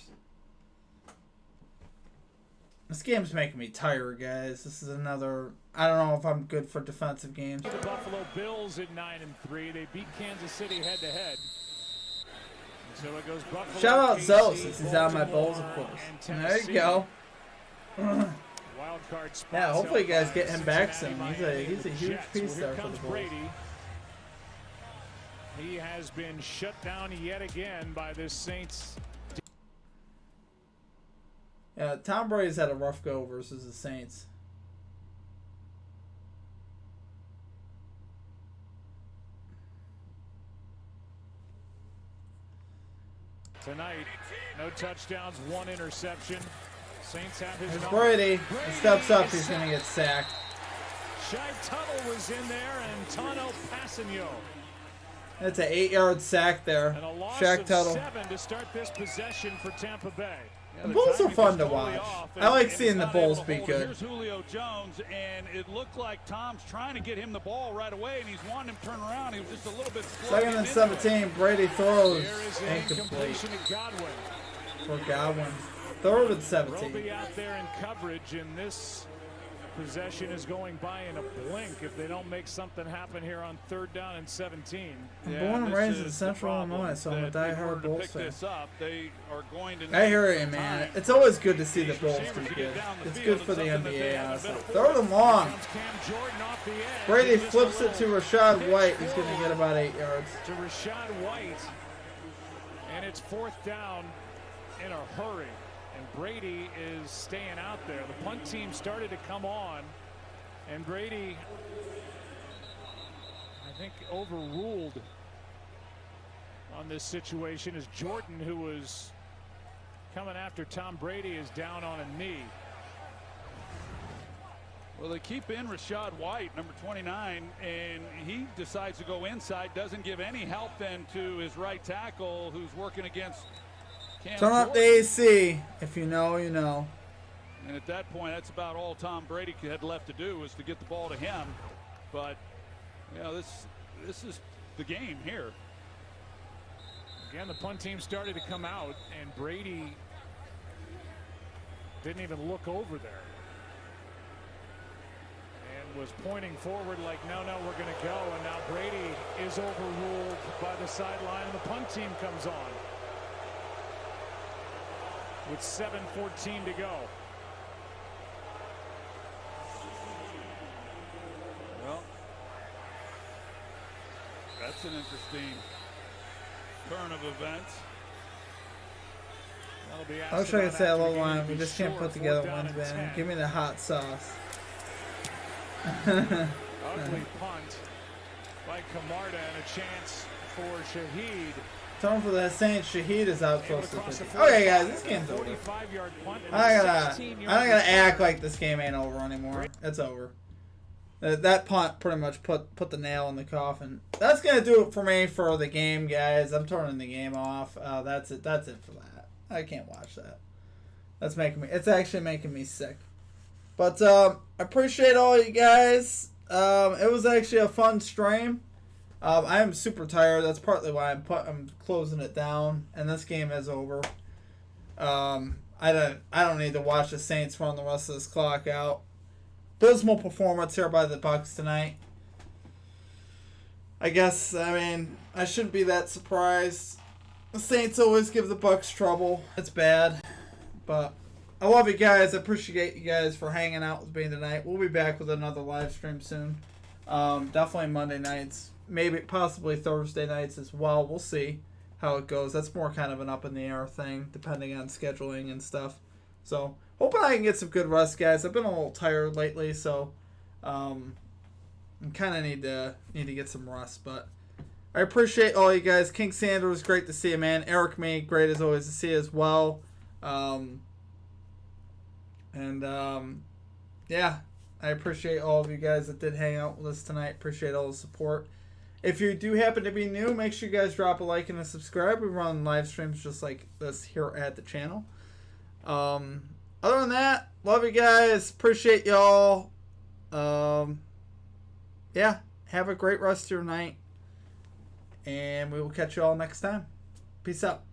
This game's making me tired, guys. This is another... I don't know if I'm good for defensive games. The Buffalo Bills at 9-3. They beat Kansas City head-to-head. So it goes Buffalo. Shout out KC, Zoe since he's on my Baltimore, Bulls, of course. and There you go. Wild card spots Yeah, hopefully you guys held get by him back Cincinnati, soon. Miami, He's a the huge Jets. piece Well, here there for comes the Bulls. Brady. He has been shut down yet again by this Saints. Yeah, Tom Brady's had a rough go versus the Saints. Tonight, no touchdowns, 1 interception. Saints have his There's number. Brady. He steps up. He's going to get sacked. Shai Tuttle was in there, and Tano Passanio. That's an 8-yard sack there. And a loss Shaq of Tuttle. 7 to start this possession for Tampa Bay. The Bulls are fun to watch. I like seeing the Bulls be good. Here's Julio Jones, and it looked like Tom's trying to get him the ball right away, and he's wanting him to turn around. He was just a little bit slow. 2nd and 17. Brady throws. Here is an Incomplete. incompletion to Godwin. For Godwin. 3rd and They'll 17. be out there in coverage, and this possession is going by in a blink if they don't make something happen here on 3rd down and 17. I'm born and raised in Central Illinois, so I'm a die-hard Bulls fan. I hear you, man. It's always good to see the Bulls do good. It's good for the NBA, honestly. 3rd and long. Brady flips it to Rashad White. He's going to get about 8 yards. To Rashad White, and it's 4th down in a hurry. And Brady is staying out there. The punt team started to come on, and Brady, I think, overruled on this situation as Jordan, who was coming after Tom Brady, is down on a knee. Well, they keep in Rashad White, number 29, and he decides to go inside, doesn't give any help then to his right tackle, who's working against Cam Turn up the Jordan. AC. If you know, you know. And at that point, that's about all Tom Brady had left to do, was to get the ball to him. But, you know, this is the game here. Again, the punt team started to come out, and Brady didn't even look over there. And was pointing forward like, no, we're going to go. And now Brady is overruled by the sideline, and the punt team comes on with 7:14 to go. Well, that's an interesting turn of events. I wish I could say a little line. We just can't put together ones, man. Give me the hot sauce. Ugly punt by Camarda, and a chance for Shaheed. Time for the Saints. Shaheed is out close to 50. Okay, guys, this game's over. I'm not gonna act like this game ain't over anymore. It's over. That punt pretty much put the nail in the coffin. That's gonna do it for me for the game, guys. I'm turning the game off. That's it. That's it for that. I can't watch that. That's making me. It's actually making me sick. But I appreciate all you guys. It was actually a fun stream. I am super tired. That's partly why I'm closing it down. And this game is over. I don't need to watch the Saints run the rest of this clock out. Dismal performance here by the Bucs tonight. I guess, I mean, I shouldn't be that surprised. The Saints always give the Bucs trouble. It's bad. But I love you guys. I appreciate you guys for hanging out with me tonight. We'll be back with another live stream soon. Definitely Monday nights. Maybe possibly Thursday nights as well. We'll see how it goes. That's more kind of an up in the air thing, depending on scheduling and stuff. So hoping I can get some good rest, guys. I've been a little tired lately, so I kind of need to get some rest. But I appreciate all you guys. King Sanders, great to see you, man. Eric Me, great as always to see you as well. Yeah, I appreciate all of you guys that did hang out with us tonight. Appreciate all the support. If you do happen to be new, make sure you guys drop a like and a subscribe. We run live streams just like this here at the channel. Other than that, love you guys. Appreciate y'all. Yeah, have a great rest of your night. And we will catch you all next time. Peace out.